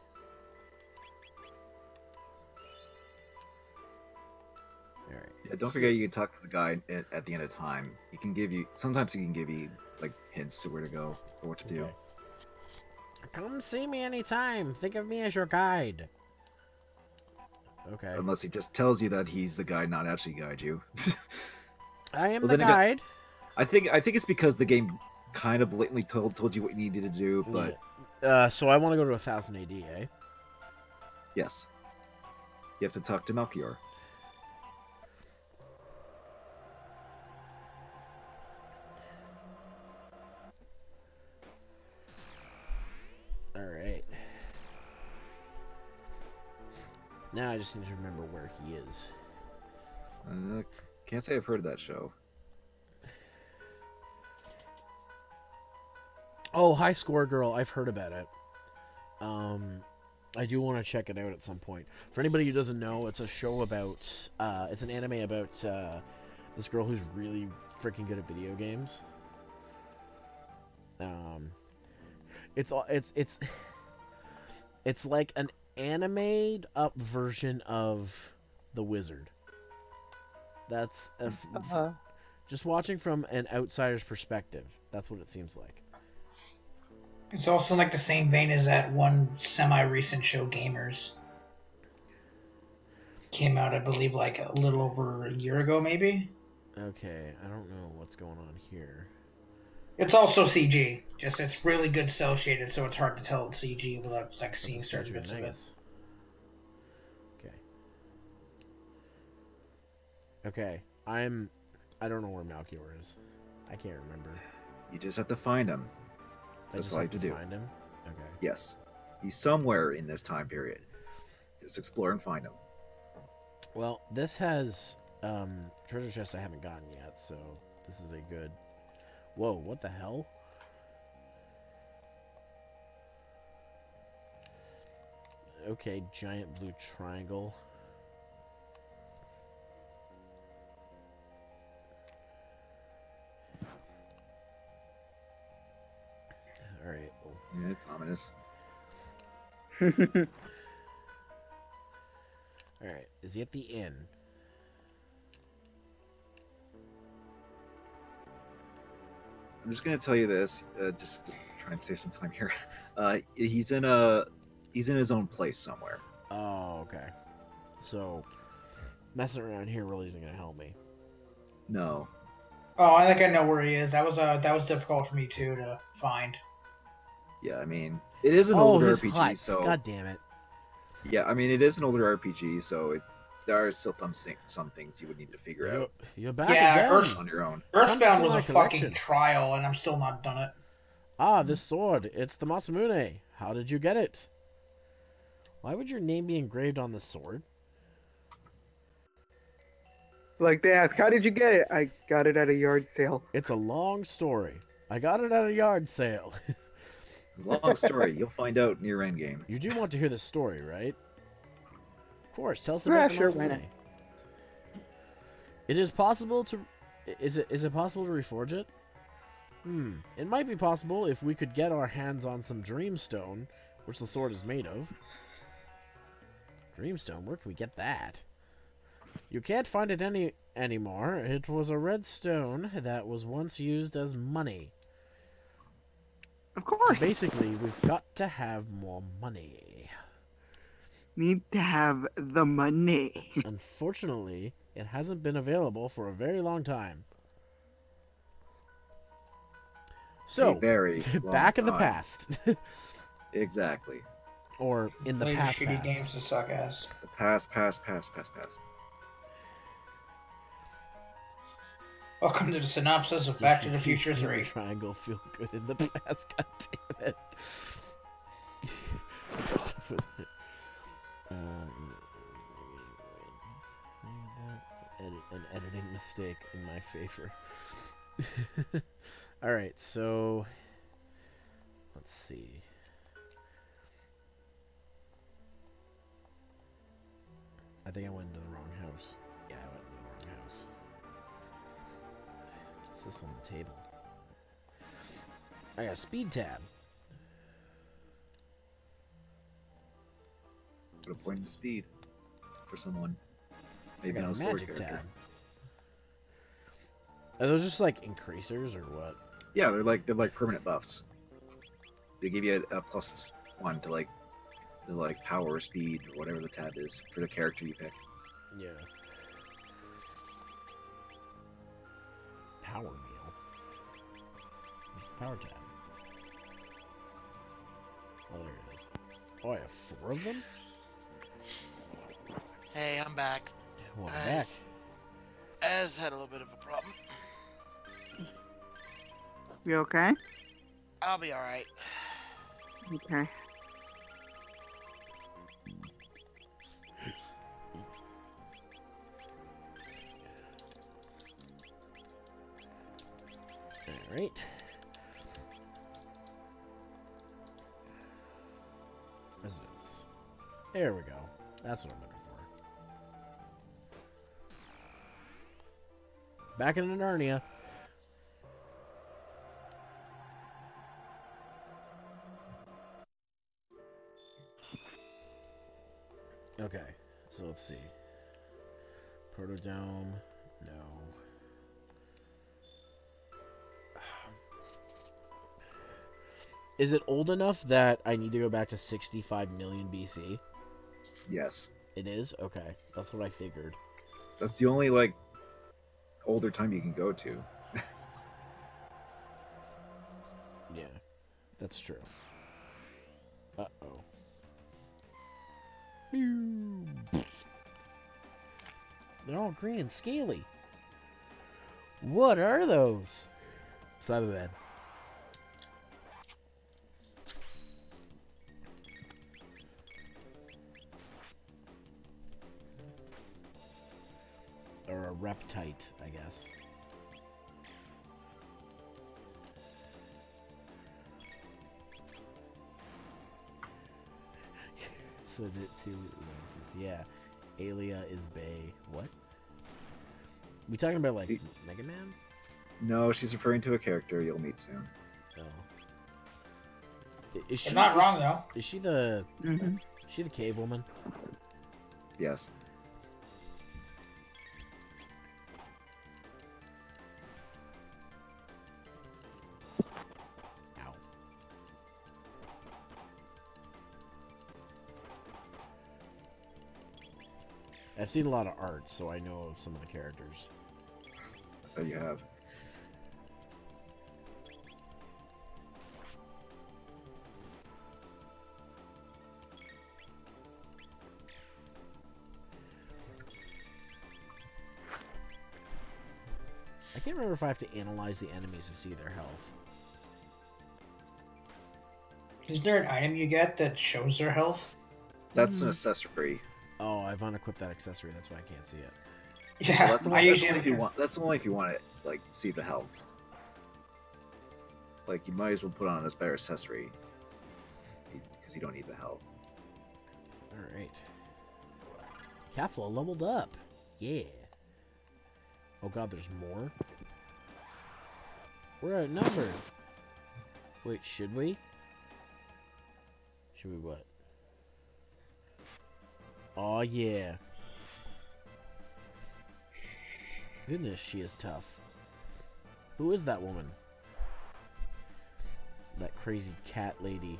Speaker 1: Alright.
Speaker 5: Yeah, don't forget you can talk to the guy at the end of time. Sometimes he can give you like hints to where to go or what to do.
Speaker 1: Come see me anytime. Think of me as your guide. Okay.
Speaker 5: Unless he just tells you that he's the guide, not actually guide you.
Speaker 1: I am the guide.
Speaker 5: I think it's because the game kind of blatantly told you what you needed to do, but
Speaker 1: so I want to go to 1000 AD, eh?
Speaker 5: Yes. You have to talk to Melchior.
Speaker 1: Alright. Now I just need to remember where he is.
Speaker 5: Can't say I've heard of that show.
Speaker 1: Oh, High Score Girl. I've heard about it. I do want to check it out at some point. For anybody who doesn't know, it's a show about... it's an anime about this girl who's really freaking good at video games. It's like an animated up version of The Wizard. That's just watching from an outsider's perspective. That's what it seems like.
Speaker 6: It's also like the same vein as that one semi-recent show, Gamers. Came out, I believe, like a little over a year ago, maybe?
Speaker 1: Okay, I don't know what's going on here.
Speaker 6: It's also CG. Just it's really good cel shaded, so it's hard to tell it's CG without like seeing certain bits of it.
Speaker 1: Okay. Okay, I don't know where Melchior is. I can't remember.
Speaker 5: You just have to find him. That's all you have to do.
Speaker 1: Find him? Okay.
Speaker 5: Yes. He's somewhere in this time period. Just explore and find him.
Speaker 1: Well, this has treasure chest I haven't gotten yet, so this is a good... Whoa, what the hell? Okay, giant blue triangle. Alright.
Speaker 5: Yeah, it's ominous.
Speaker 1: Alright, is he at the inn?
Speaker 5: I'm just gonna tell you this. Just try and save some time here. He's in his own place somewhere.
Speaker 1: Oh, okay. So messing around here really isn't gonna help me.
Speaker 5: No.
Speaker 6: Oh, I think I know where he is. That was difficult for me too to find.
Speaker 5: Yeah, I mean, it is an older RPG,
Speaker 1: hut.
Speaker 5: so
Speaker 1: God damn it.
Speaker 5: Yeah, I mean, it is an older RPG, so there are still some things you would need to figure out.
Speaker 1: You're back
Speaker 6: again.
Speaker 5: On your own.
Speaker 6: Earthbound was a fucking trial, and I'm still not done it.
Speaker 1: Ah, this sword. It's the Masamune. How did you get it? Why would your name be engraved on the sword?
Speaker 4: Like they ask, how did you get it? I got it at a yard sale.
Speaker 1: It's a long story. I got it at a yard sale.
Speaker 5: Long story. You'll find out near endgame.
Speaker 1: You do want to hear the story, right? Of course. Tell us about the Masamune. It is possible to... Is it possible to reforge it? It might be possible if we could get our hands on some dreamstone, which the sword is made of. Dreamstone? Where can we get that? You can't find it anymore. It was a red stone that was once used as money.
Speaker 4: Of course.
Speaker 1: So basically, we've got to have more money.
Speaker 4: Need to have the money.
Speaker 1: Unfortunately, it hasn't been available for a very long time. So, back in the past.
Speaker 5: Exactly.
Speaker 1: Or in the past.
Speaker 6: Shitty games to suck ass.
Speaker 5: The past.
Speaker 6: Welcome to the synopsis of Back to the Future 3.
Speaker 1: Triangle feel good in the past. God damn it. An editing mistake in my favor. Alright, so let's see. I think I went into the wrong house. Yeah, I went into the wrong house. What's this on the table? I got a speed tab.
Speaker 5: Put a point to speed for someone. Maybe
Speaker 1: I got
Speaker 5: not
Speaker 1: a
Speaker 5: a story
Speaker 1: magic
Speaker 5: character.
Speaker 1: tab. Are those just like increasers or what?
Speaker 5: Yeah, they're like permanent buffs. They give you a +1 to like power or speed or whatever the tab is for the character you pick.
Speaker 1: Yeah. Power meal. Power tab. Oh, there it is. Oh, I have 4 of them?
Speaker 3: Hey, I'm back.
Speaker 1: Well, I'm back.
Speaker 3: Ez had a little bit of a problem.
Speaker 4: You okay?
Speaker 3: I'll be alright.
Speaker 4: Okay.
Speaker 1: Alright. Residence. There we go. That's what I'm looking for. Back in Narnia. Okay, so let's see. Protodome, no. Is it old enough that I need to go back to 65 million BC?
Speaker 5: Yes.
Speaker 1: It is? Okay, that's what I figured.
Speaker 5: That's the only like older time you can go to.
Speaker 1: Yeah, that's true. Uh-oh. They're all green and scaly. What are those? Cyberbed. Or a reptite, I guess. So did two. Yeah, Alia is Bay. What? We talking about like Mega Man?
Speaker 5: No, she's referring to a character you'll meet soon.
Speaker 1: Oh. Is she
Speaker 6: You're not wrong though.
Speaker 1: Is she the? Is she the cave woman?
Speaker 5: Yes.
Speaker 1: Ow. I've seen a lot of art, so I know of some of the characters.
Speaker 5: That you have.
Speaker 1: I can't remember if I have to analyze the enemies to see their health.
Speaker 6: Is there an item you get that shows their health?
Speaker 5: That's an accessory.
Speaker 1: Oh, I've unequipped that accessory. That's why I can't see it.
Speaker 6: Yeah,
Speaker 5: Well, that's only if you want. That's only if you want to like see the health. Like you might as well put on a better accessory because you don't need the health.
Speaker 1: All right. Cafla leveled up. Yeah. Oh god, there's more. We're outnumbered. Wait, should we? Should we what? Oh yeah. Goodness, she is tough. Who is that woman? That crazy cat lady.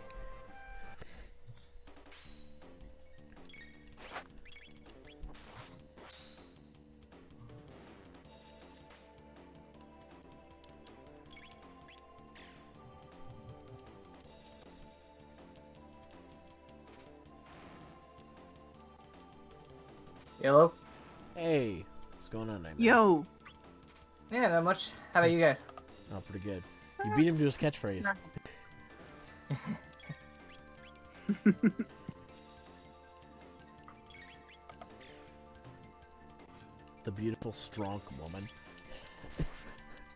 Speaker 7: Hello?
Speaker 1: Hey, what's going on, Nightmare?
Speaker 4: Yo.
Speaker 7: Yeah, not much. How about you guys?
Speaker 1: Oh, pretty good. You beat him to his catchphrase. The beautiful, strong woman.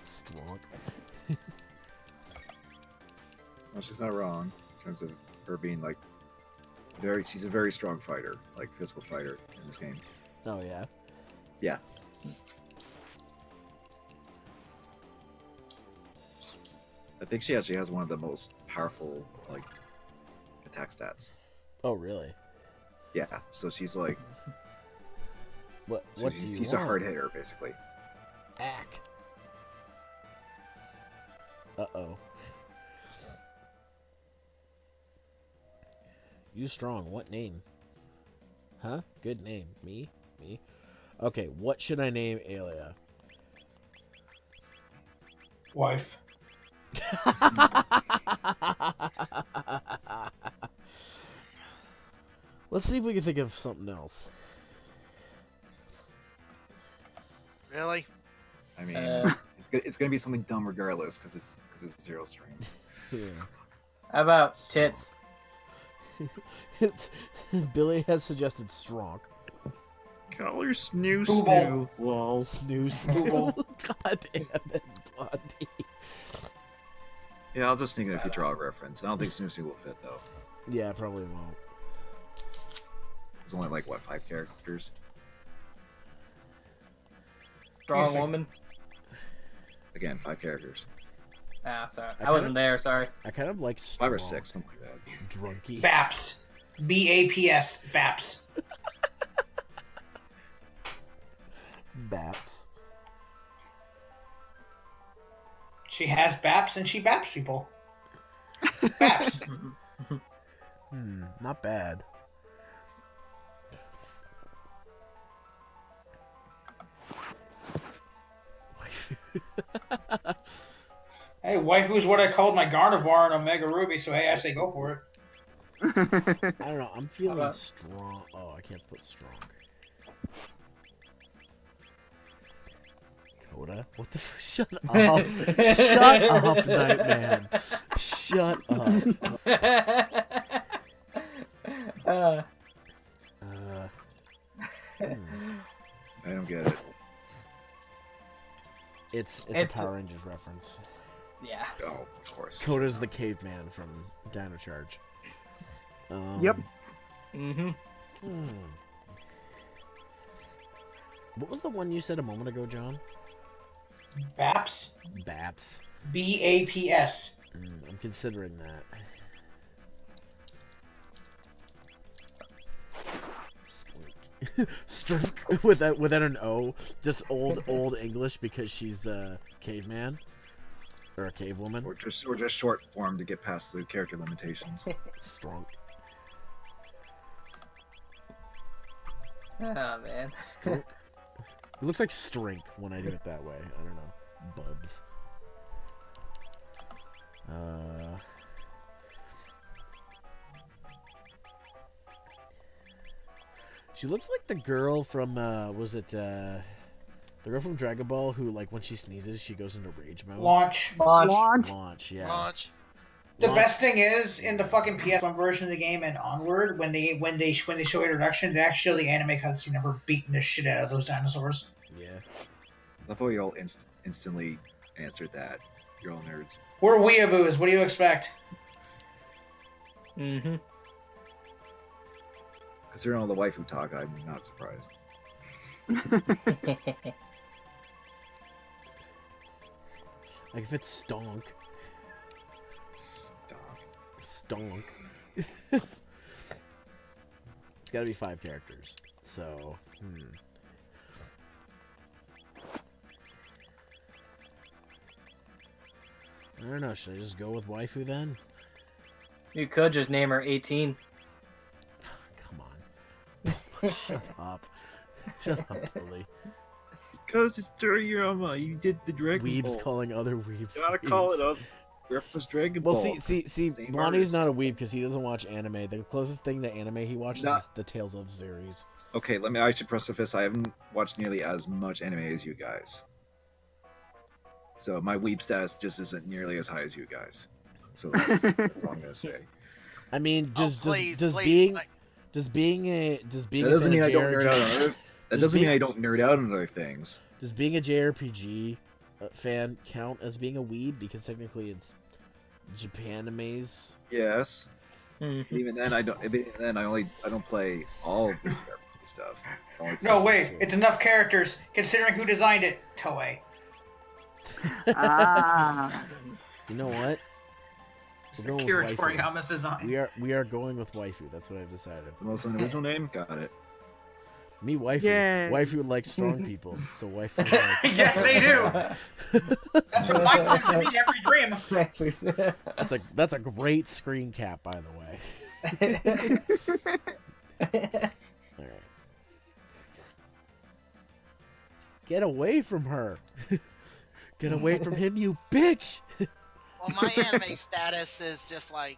Speaker 1: Strong.
Speaker 5: Well, she's not wrong in terms of her being like she's a very strong fighter, like physical fighter in this game.
Speaker 1: Oh yeah.
Speaker 5: Yeah. I think she actually has one of the most powerful like attack stats.
Speaker 1: Oh really?
Speaker 5: Yeah. So she's like
Speaker 1: What?
Speaker 5: so
Speaker 1: What do you
Speaker 5: she's
Speaker 1: want?
Speaker 5: a hard hitter basically.
Speaker 1: Ack. Uh-oh. You strong. What name? Huh? Good name. Me? Me? Okay, what should I name Alia?
Speaker 6: Wife.
Speaker 1: Let's see if we can think of something else.
Speaker 3: Really?
Speaker 5: I mean, it's gonna be something dumb regardless because it's zero streams.
Speaker 1: Yeah.
Speaker 7: How about tits?
Speaker 1: Billy has suggested Stronk.
Speaker 5: Call her Snoo
Speaker 6: Snoo.
Speaker 5: Lol.
Speaker 1: Snooze.
Speaker 6: Google.
Speaker 1: God damn it, buddy.
Speaker 5: Yeah, I'll just think if you draw a reference. I don't think Snoo will fit though.
Speaker 1: Yeah, probably won't.
Speaker 5: It's only like what 5 characters.
Speaker 7: Strong woman?
Speaker 5: Again, 5 characters.
Speaker 7: Ah, sorry. I wasn't there, sorry.
Speaker 1: I kind of like
Speaker 5: 5 or
Speaker 1: Stronk.
Speaker 5: 6, something like that.
Speaker 1: Drunky.
Speaker 6: Baps. BAPS. Baps.
Speaker 1: Baps.
Speaker 6: She has baps and she baps people. Baps.
Speaker 1: Not bad.
Speaker 6: Hey, waifu is what I called my Gardevoir and Omega Ruby, so hey, I say go for it.
Speaker 1: I don't know. I'm feeling
Speaker 7: about-
Speaker 1: strong. Oh, I can't put strong. Coda? What the? Shut up! Shut up, Nightman! Shut up!
Speaker 5: I don't get it.
Speaker 1: It's a Power Rangers reference.
Speaker 7: Yeah.
Speaker 5: Oh, of course.
Speaker 1: Coda's the caveman from Dino Charge.
Speaker 4: Yep.
Speaker 7: Mm-hmm.
Speaker 1: What was the one you said a moment ago, John?
Speaker 6: Baps.
Speaker 1: Baps.
Speaker 6: BAPS.
Speaker 1: I'm considering that. Strink without an O, just old English because she's a caveman or a cave woman.
Speaker 5: Or just short form to get past the character limitations.
Speaker 1: Strong.
Speaker 7: Oh man.
Speaker 1: Strink. It looks like strink when I do it that way. I don't know. Bubs. She looks like the girl from was it the girl from Dragon Ball who, like, when she sneezes she goes into rage mode?
Speaker 6: Launch.
Speaker 7: Launch.
Speaker 4: Launch.
Speaker 1: Launch, yeah.
Speaker 3: Launch.
Speaker 6: The best thing is in the fucking PS1 version of the game and onward, when they show introduction, they actually show the anime cutscene of her beating the shit out of those dinosaurs.
Speaker 1: Yeah.
Speaker 5: I thought you all instantly answered that. You're all nerds.
Speaker 6: We're weeaboos. What do you expect?
Speaker 7: Mm-hmm.
Speaker 5: Considering all the waifu talk, I'm not surprised.
Speaker 1: Like if it's stonk. Stonk. It's gotta be 5 characters. So, I don't know, should I just go with waifu then?
Speaker 7: You could just name her 18.
Speaker 1: Come on. Shut up. Shut up, Billy.
Speaker 5: Because it's Toriyama, you did the Dragon Ball.
Speaker 1: Weebs calling other weebs.
Speaker 5: You gotta call it up. Reference Dragon Ball.
Speaker 1: Well, see, Lonnie's not a weeb because he doesn't watch anime. The closest thing to anime he watches is the Tales of series.
Speaker 5: Okay, I should preface, I haven't watched nearly as much anime as you guys. So my weeb status just isn't nearly as high as you guys. So that's all I'm gonna say.
Speaker 1: I mean, does being
Speaker 5: That doesn't mean I don't nerd out on other. That doesn't mean I don't nerd out on other things.
Speaker 1: Does being a JRPG fan count as being a weeb? Because technically it's Japan animes.
Speaker 5: Yes.
Speaker 7: Mm-hmm.
Speaker 5: Even then, I don't play all of the JRPG stuff.
Speaker 6: No, wait. It's enough characters, considering who designed it. Toei.
Speaker 1: You know what? We're going
Speaker 6: Akira
Speaker 1: with waifu.
Speaker 6: Toriyama's design.
Speaker 1: We are going with waifu. That's what I've decided.
Speaker 5: The most original name? Got it.
Speaker 1: Me, waifu.
Speaker 4: Yay.
Speaker 1: Waifu likes strong people, so waifu. Like...
Speaker 6: Yes, they do. That's what my plan to be every dream.
Speaker 1: That's a great screen cap, by the way. All right. Get away from her. Get away from him, you bitch.
Speaker 3: Well, my anime status is just like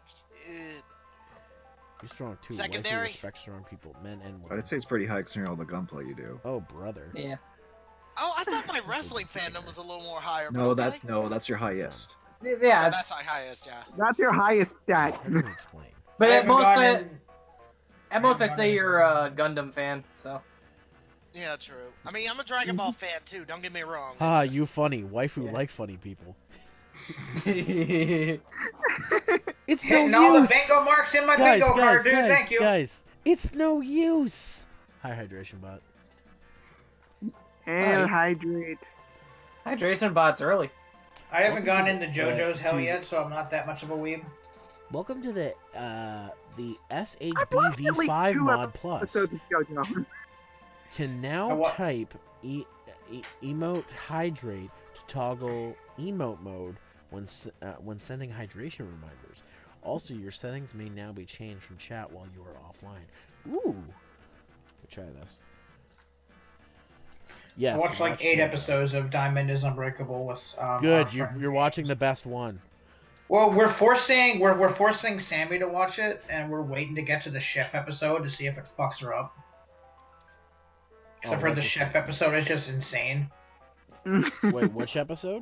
Speaker 1: You're strong too.
Speaker 3: secondary.
Speaker 1: Waifu respects strong people, men and women.
Speaker 5: I'd say it's pretty high considering all the gunplay you do.
Speaker 1: Oh, brother.
Speaker 7: Yeah.
Speaker 3: Oh, I thought my wrestling fandom was a little more higher.
Speaker 5: No,
Speaker 3: but okay.
Speaker 5: that's your highest.
Speaker 7: Yeah.
Speaker 3: Oh, that's my highest, yeah.
Speaker 4: That's your highest stat.
Speaker 1: I can explain.
Speaker 7: But
Speaker 6: I
Speaker 7: at
Speaker 6: haven't
Speaker 7: most, I'd say you're a Gundam fan. So.
Speaker 3: Yeah, true. I mean, I'm a Dragon Ball fan too. Don't get me wrong.
Speaker 1: Ah,
Speaker 3: It's just-
Speaker 1: you funny. Waifu like funny people.
Speaker 7: Yeah.
Speaker 1: It's
Speaker 6: Hitting
Speaker 1: no
Speaker 6: all
Speaker 1: use.
Speaker 6: the bingo marks in my bingo card, dude. Thank you.
Speaker 1: Guys, it's no use. Hi, hydration bot.
Speaker 4: And hydrate.
Speaker 7: Hydration bot's early.
Speaker 6: I haven't gone into JoJo's hell
Speaker 1: to-
Speaker 6: yet, so I'm not that much of a weeb.
Speaker 1: Welcome to the
Speaker 4: I've watched at least
Speaker 1: SHBV5
Speaker 4: 2
Speaker 1: mod plus.
Speaker 4: episodes of JoJo.
Speaker 1: Can now type emote hydrate to toggle emote mode when sending hydration reminders. Also, your settings may now be changed from chat while you are offline. Ooh, try this. Yes,
Speaker 6: I watched like 8
Speaker 1: JoJo.
Speaker 6: episodes of Diamond is Unbreakable with.
Speaker 1: Good,
Speaker 6: our
Speaker 1: you're
Speaker 6: friend
Speaker 1: watching
Speaker 6: James.
Speaker 1: the best one.
Speaker 6: Well, we're forcing Sammy to watch it, and we're waiting to get to the chef episode to see if it fucks her up. Except for the chef episode is just insane.
Speaker 1: Wait, which episode?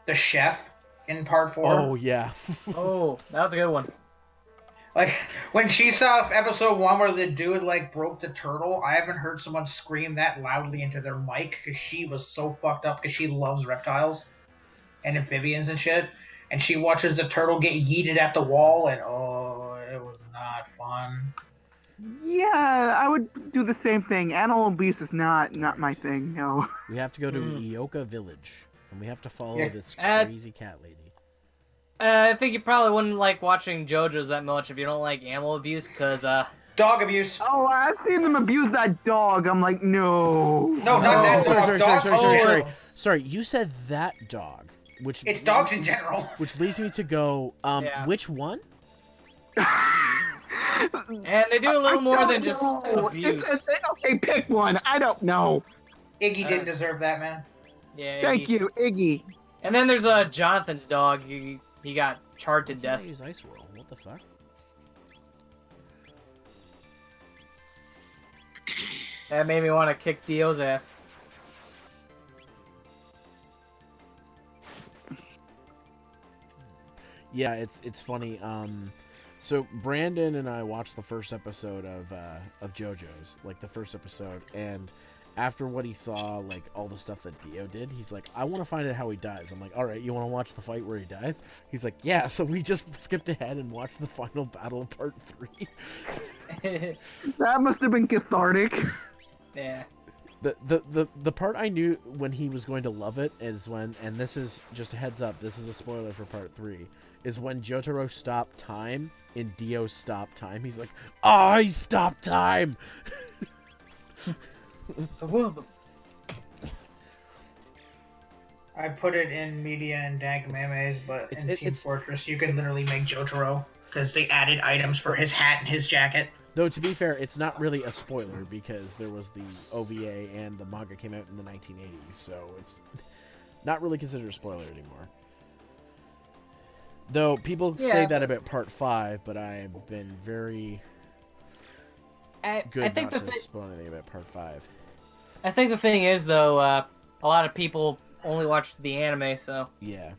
Speaker 6: The chef in part 4.
Speaker 1: Oh yeah.
Speaker 7: Oh, that was a good one.
Speaker 6: Like when she saw episode 1 where the dude like broke the turtle, I haven't heard someone scream that loudly into their mic because she was so fucked up because she loves reptiles and amphibians and shit. And she watches the turtle get yeeted at the wall, and oh, it was not fun.
Speaker 4: Yeah, I would do the same thing. Animal abuse is not my thing. No.
Speaker 1: We have to go to Ioka Village, and we have to follow
Speaker 6: Yeah.
Speaker 1: this crazy cat lady.
Speaker 7: I think you probably wouldn't like watching JoJo's that much if you don't like animal abuse, because
Speaker 6: Dog abuse.
Speaker 4: Oh, I've seen them abuse that dog. I'm like, no.
Speaker 6: No, not that dog.
Speaker 1: Sorry. You said that dog, which
Speaker 6: It's dogs in general.
Speaker 1: Which leads me to go.
Speaker 7: Yeah.
Speaker 1: Which one?
Speaker 7: and they do a little more than just abuse.
Speaker 4: Okay, pick one. I don't know.
Speaker 6: Iggy didn't deserve that, man.
Speaker 7: Yeah.
Speaker 4: Thank you, Iggy.
Speaker 7: And then there's Jonathan's dog. He got charred to death.
Speaker 1: I use Ice Whirl. What the fuck?
Speaker 7: That made me want to kick Dio's ass.
Speaker 1: Yeah, it's funny. So Brandon and I watched the first episode of JoJo's, like the first episode, and after what he saw, like all the stuff that Dio did, he's like, I want to find out how he dies. I'm like, all right, you want to watch the fight where he dies? He's like, yeah. So we just skipped ahead and watched the final battle of part 3.
Speaker 4: That must have been cathartic.
Speaker 7: Yeah.
Speaker 1: The part I knew when he was going to love it is when, and this is just a heads up, this is a spoiler for part 3, is when Jotaro stopped time in Dio stopped time. He's like, I stopped time.
Speaker 6: I put it in media and dank memes, but in Team Fortress you can literally make Jotaro because they added items for his hat and his jacket.
Speaker 1: Though to be fair, it's not really a spoiler because there was the OVA and the manga came out in the 1980s, so it's not really considered a spoiler anymore. Though people say that about part 5, but I've been very good not to spoil anything about part 5.
Speaker 7: I think the thing is, though, a lot of people only watched the anime, so...
Speaker 1: Yeah.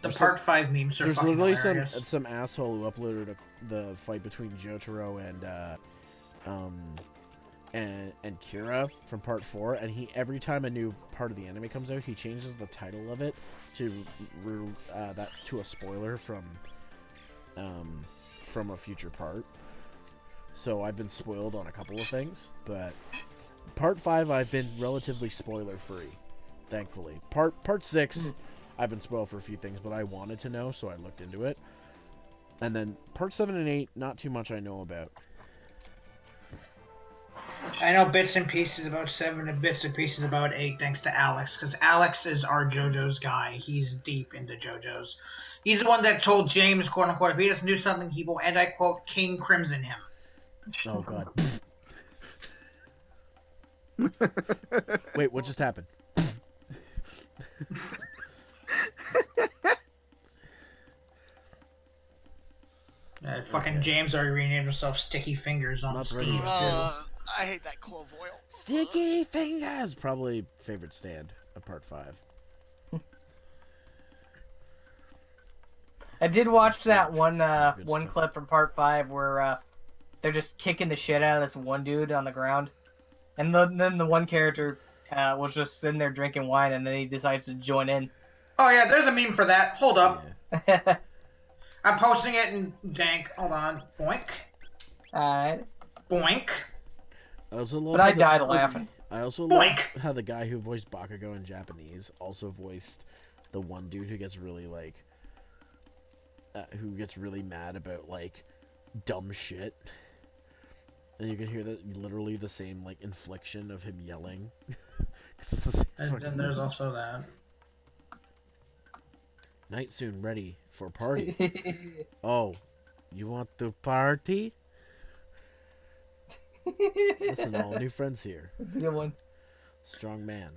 Speaker 6: The part 5 memes are fucking hilarious.
Speaker 1: There's literally some asshole who uploaded the fight between Jotaro and Kira from part 4, and every time a new part of the anime comes out, he changes the title of it to a spoiler from a future part. So I've been spoiled on a couple of things, but part 5 I've been relatively spoiler free, thankfully. Part 6 I've been spoiled for a few things, but I wanted to know, so I looked into it. And then part 7 and 8, not too much I know about.
Speaker 6: I know bits and pieces about 7 and bits and pieces about 8 thanks to Alex, because Alex is our JoJo's guy. He's deep into JoJo's. He's the one that told James, quote unquote, if he doesn't do something, he will, and I quote, King Crimson him.
Speaker 1: Oh, God. Wait, what just happened?
Speaker 6: Fucking James already renamed himself Sticky Fingers on Steam, too.
Speaker 3: I hate that clove oil.
Speaker 1: Sticky Fingers! Probably favorite stand of part 5.
Speaker 7: I did watch that one clip from part 5 where they're just kicking the shit out of this one dude on the ground. And then the one character was just sitting there drinking wine, and then he decides to join in.
Speaker 6: Oh yeah, there's a meme for that. Hold up.
Speaker 7: Yeah.
Speaker 6: I'm posting it in dank. Hold on. Boink.
Speaker 7: Alright.
Speaker 6: Boink.
Speaker 7: I died laughing.
Speaker 1: I also love how the guy who voiced Bakugo in Japanese also voiced the one dude who gets really mad about dumb shit. And you can hear literally the same inflection of him yelling.
Speaker 6: And then there's also that.
Speaker 1: Night soon ready for party. Oh, you want to party? Listen, all new friends here.
Speaker 7: That's a good one.
Speaker 1: Strong man.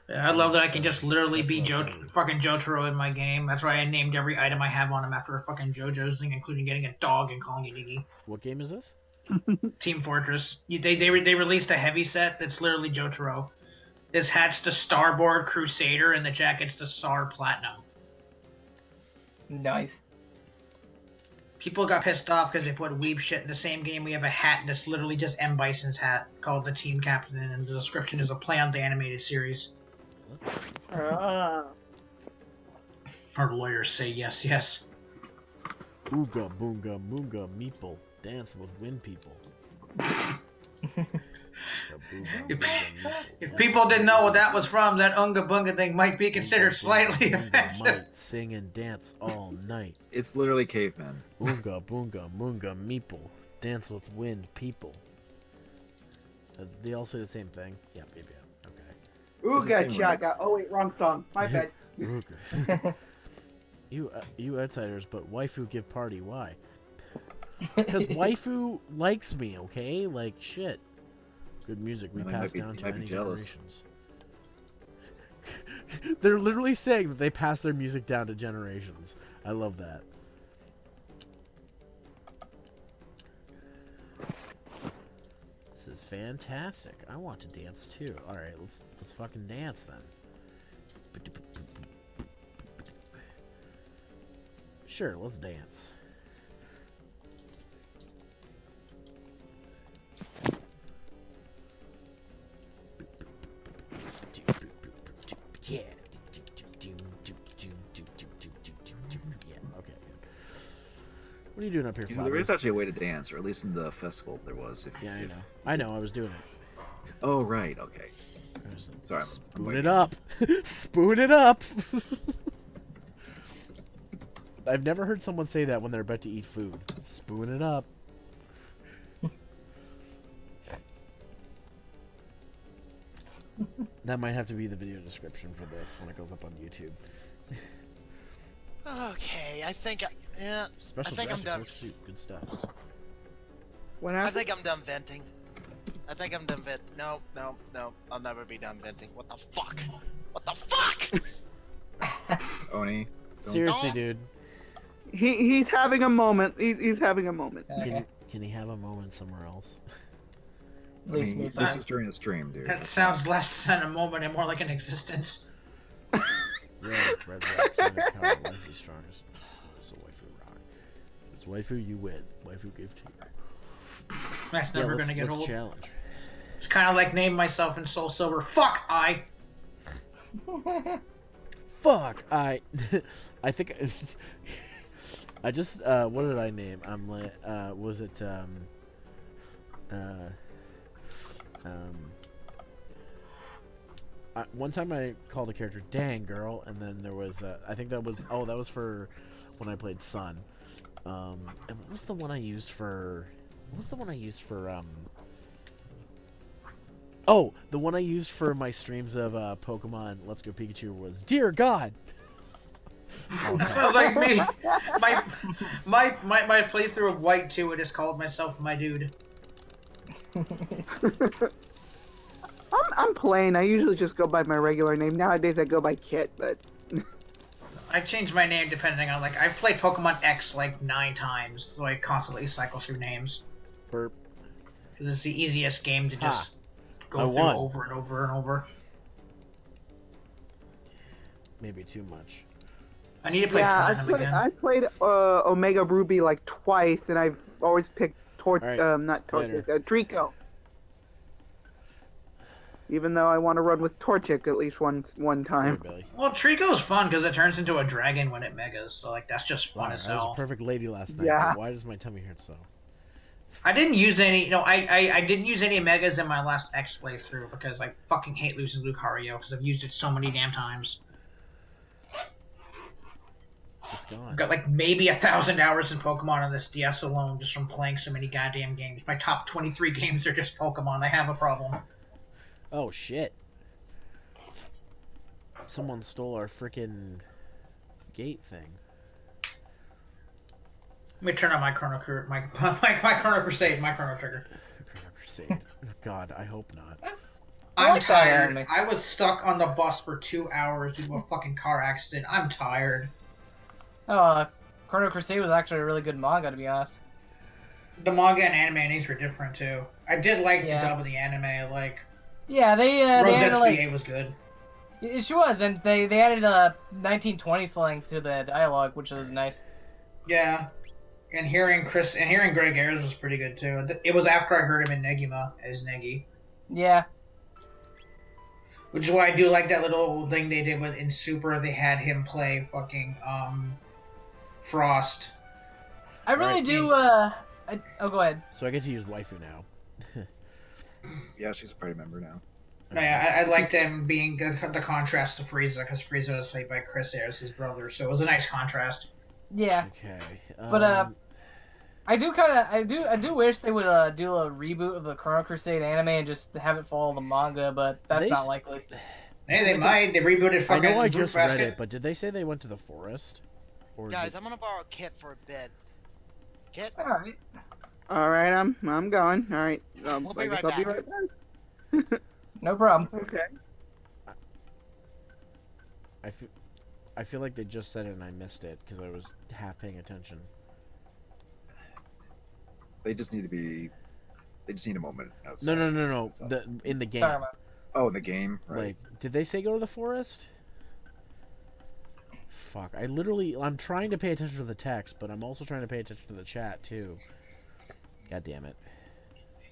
Speaker 6: Yeah, I love that I can just literally be fucking Jotaro in my game. That's why I named every item I have on him after a fucking JoJo's thing, including getting a dog and calling it Iggy.
Speaker 1: What game is this?
Speaker 6: Team Fortress. They released a heavy set that's literally Jotaro. His hat's the Starboard Crusader, and the jacket's the SAR Platinum.
Speaker 7: Nice.
Speaker 6: People got pissed off because they put weeb shit in the same game. We have a hat that's literally just M. Bison's hat called the Team Captain, and the description is a play on the animated series. Our lawyers say yes, yes.
Speaker 1: Ooga boonga moonga meeple. Dance with wind people.
Speaker 6: If people didn't know what that was from, that Unga Bunga thing might be considered slightly offensive.
Speaker 1: Might sing and dance all night.
Speaker 5: It's literally cavemen.
Speaker 1: Oonga boonga moonga meeple. Dance with wind people. They all say the same thing. Yeah. Okay.
Speaker 4: Ooga chaga. Oh wait, wrong song. My bad.
Speaker 1: You outsiders, but waifu give party. Why? Because waifu likes me, okay? Shit. Good music we pass down to many generations. They're literally saying that they pass their music down to generations. I love that. This is fantastic. I want to dance too. All right, let's fucking dance then. Sure, let's dance. Yeah. Yeah. Okay. Good. What are you doing up here, Flavio?
Speaker 5: There is actually a way to dance, or at least in the festival there was.
Speaker 1: Yeah, I know. I know. I was doing it.
Speaker 5: Oh right. Okay. Sorry.
Speaker 1: Spoon it up. Spoon it up. I've never heard someone say that when they're about to eat food. Spoon it up. That might have to be the video description for this when it goes up on YouTube.
Speaker 3: Okay, I think yeah.
Speaker 1: Special
Speaker 3: I think I'm done.
Speaker 1: Soup. Good stuff.
Speaker 4: What happened?
Speaker 3: I think I'm done venting. I think I'm done vent. No. I'll never be done venting. What the fuck? What the fuck?
Speaker 5: Oni.
Speaker 1: Seriously, dude.
Speaker 4: He's having a moment. He's having a moment.
Speaker 1: Can he have a moment somewhere else?
Speaker 5: I mean, this is during a stream, dude.
Speaker 6: That sounds less than a moment and more like an existence.
Speaker 1: Yeah, red rock, Sonic power, waifu strongest. It's a waifu rock. It's waifu you win. Waifu give to you.
Speaker 6: That's never gonna get old.
Speaker 1: Challenge.
Speaker 6: It's kind of like name myself in Soul Silver. Fuck I.
Speaker 1: Fuck I. I think I just what did I name? I'm like was it one time I called a character "Dang Girl," and then there was I think that was that was for when I played Sun. And what was the one I used for? The one I used for my streams of Pokemon Let's Go Pikachu was "Dear God."
Speaker 6: That sounds like me. My playthrough of White 2, I just called myself my dude.
Speaker 4: I'm plain. I usually just go by my regular name. Nowadays I go by Kit, but
Speaker 6: I change my name depending on I've played Pokemon X like 9 times, so I constantly cycle through names.
Speaker 1: Burp.
Speaker 6: Because it's the easiest game to just go through over and over and over.
Speaker 1: Maybe too much.
Speaker 6: I need to play Platinum again.
Speaker 4: I played Omega Ruby like twice, and I've always picked Trico. Even though I want to run with Torchic at least one time.
Speaker 6: Well, Trico's fun because it turns into a dragon when it megas, so that's just fun as hell.
Speaker 1: I was a perfect lady last night.
Speaker 4: Yeah.
Speaker 1: Why does my tummy hurt so?
Speaker 6: I didn't use any. I didn't use any megas in my last X playthrough because I fucking hate losing Lucario because I've used it so many damn times.
Speaker 1: It's gone.
Speaker 6: I've got maybe 1,000 hours in Pokemon on this DS alone just from playing so many goddamn games. My top 23 games are just Pokemon. I have a problem.
Speaker 1: Oh shit! Someone stole our freaking gate thing.
Speaker 6: Let me turn on my Chrono Crusade, my Chrono Crusade, my Chrono Trigger.
Speaker 1: Chrono Crusade. God, I hope not.
Speaker 6: I'm tired. I was stuck on the bus for 2 hours due to a fucking car accident. I'm tired.
Speaker 7: Chrono Crusade was actually a really good manga, to be honest.
Speaker 6: The manga and anime were different too. I did like the dub of the anime.
Speaker 7: Yeah,
Speaker 6: Rosette's VA was good.
Speaker 7: She was, and they added 1920 slang to the dialogue, which was nice.
Speaker 6: Yeah, and hearing Greg Ayres was pretty good too. It was after I heard him in Negima as Negi.
Speaker 7: Yeah.
Speaker 6: Which is why I do like that little thing they did in Super. They had him play fucking Frost.
Speaker 7: I really do. Go ahead.
Speaker 1: So I get to use waifu now.
Speaker 5: Yeah, she's a party member now.
Speaker 6: Yeah, I liked him being the contrast to Frieza, because Frieza was played by Chris Ayres, his brother, so it was a nice contrast.
Speaker 7: Yeah.
Speaker 1: Okay.
Speaker 7: But I do wish they would do a reboot of the Chrono Crusade anime and just have it follow the manga, but that's not likely.
Speaker 6: Hey, they might. They rebooted fucking.
Speaker 1: I know I just read it, but did they say they went to the forest? Or
Speaker 3: guys, I'm gonna borrow Kit for a bit. Kit.
Speaker 4: All right, I'm going. All right.
Speaker 3: We'll be right back.
Speaker 7: No problem.
Speaker 4: Okay.
Speaker 1: I feel like they just said it and I missed it because I was half paying attention.
Speaker 5: They just need a moment outside.
Speaker 1: No. In the game.
Speaker 5: Oh, in the game, right?
Speaker 1: Did they say go to the forest? Fuck. I'm trying to pay attention to the text, but I'm also trying to pay attention to the chat, too. God damn it.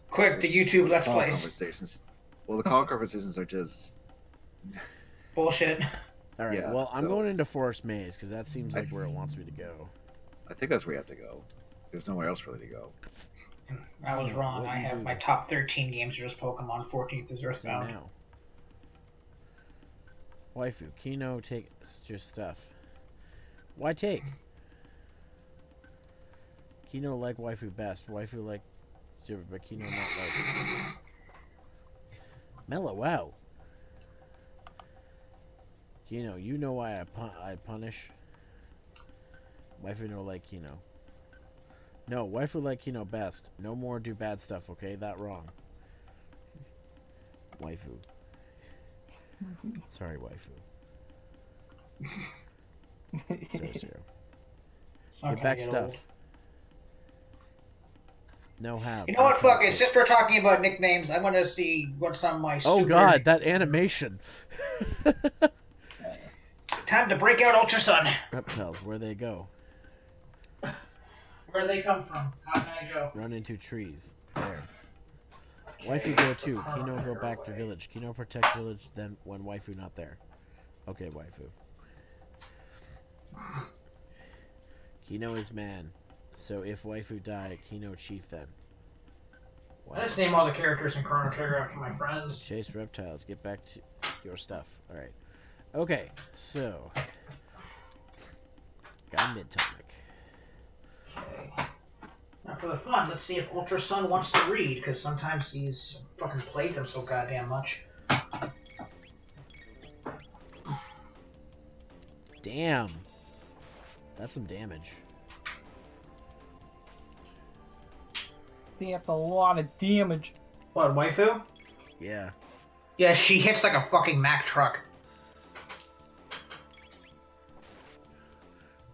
Speaker 6: Quick, the YouTube Let's Plays.
Speaker 5: Conversations. Well, the call conversations are just...
Speaker 6: bullshit.
Speaker 1: Alright, yeah, well, I'm going into Forest Maze, because that seems like where it wants me to go.
Speaker 5: I think that's where you have to go. There's nowhere else really to go.
Speaker 6: I was wrong. I have my top 13 games are just Pokemon. 14th is Earthbound.
Speaker 1: Now. Waifu, Kino, take your stuff. Why take? Kino like Waifu best. Waifu like Zero, but Kino not like. Mellow, wow. Kino, you know why I punish? Waifu no like Kino. No, Waifu like Kino best. No more do bad stuff, okay? That wrong. Waifu. Sorry, Waifu. 0-0. Get back stuff. Old. No have.
Speaker 6: You know what? Fuck it. Since we're talking about nicknames, I want to see what's on my.
Speaker 1: Oh God, that animation.
Speaker 6: Time to break out Ultra Sun.
Speaker 1: Reptiles, where they go?
Speaker 6: Where they come from? How can I go?
Speaker 1: Run into trees. There. Waifu go too. Kino go back to village. Kino protect village. Then when Waifu not there. Okay, Waifu. Kino is man. So if Waifu die, Kino chief then.
Speaker 6: Wow. I just name all the characters in Chrono Trigger after my friends.
Speaker 1: Chase reptiles. Get back to your stuff. Alright. Okay, so. Got mid-topic.
Speaker 6: Okay. Now for the fun, let's see if Ultra Sun wants to read, because sometimes he's fucking played them so goddamn much.
Speaker 1: Damn. That's some damage.
Speaker 7: I think that's a lot of damage.
Speaker 6: What, Waifu?
Speaker 1: Yeah.
Speaker 6: Yeah, she hits like a fucking Mack truck.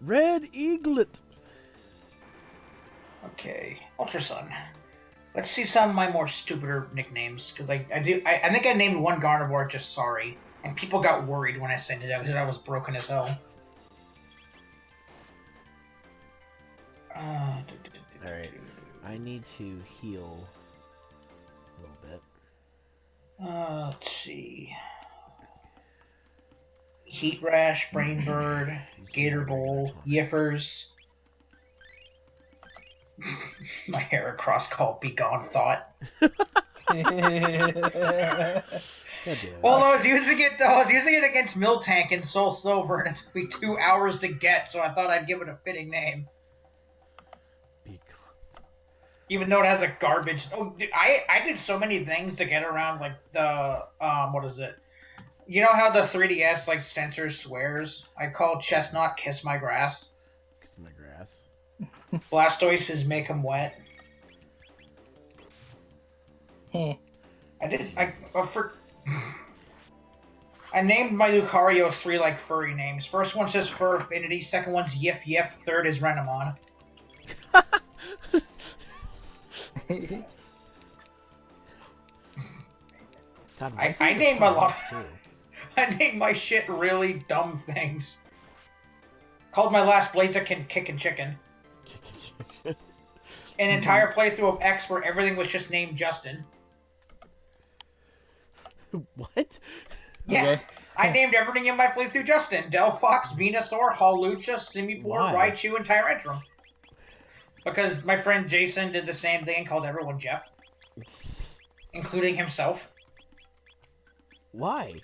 Speaker 1: Red Eaglet.
Speaker 6: Okay, Ultra Sun. Let's see some of my more stupider nicknames, because I think I named one Gardevoir just Sorry, and people got worried when I said it because I was broken as hell.
Speaker 1: Alright, I need to heal a little bit.
Speaker 6: Let's see. Heat Rash, Brain Bird, Gator Bowl, Yiffers. My Heracross called Be Gone Thought. Well, I was using it against Miltank and Soul Silver, and it took me 2 hours to get, so I thought I'd give it a fitting name. Even though it has a garbage. Oh, dude, I did so many things to get around like the what is it? You know how the 3DS like censors swears? I called Chestnut Kiss My Grass.
Speaker 1: Kiss My Grass.
Speaker 6: Blastoise is Make 'em Wet. I named my Lucario 3 like furry names. First one says Fur Affinity, second one's Yif Yif, third is Renamon.
Speaker 1: God,
Speaker 6: I named a lot. I named my shit really dumb things. Called my last Blaziken Kickin' Chicken. An entire playthrough of X where everything was just named Justin.
Speaker 1: What?
Speaker 6: Yeah. Okay. I named everything in my playthrough Justin. Delphox, Venusaur, Hawlucha, Simipour, Raichu, and Tyrantrum. Because my friend Jason did the same thing and called everyone Jeff. Including himself.
Speaker 1: Why?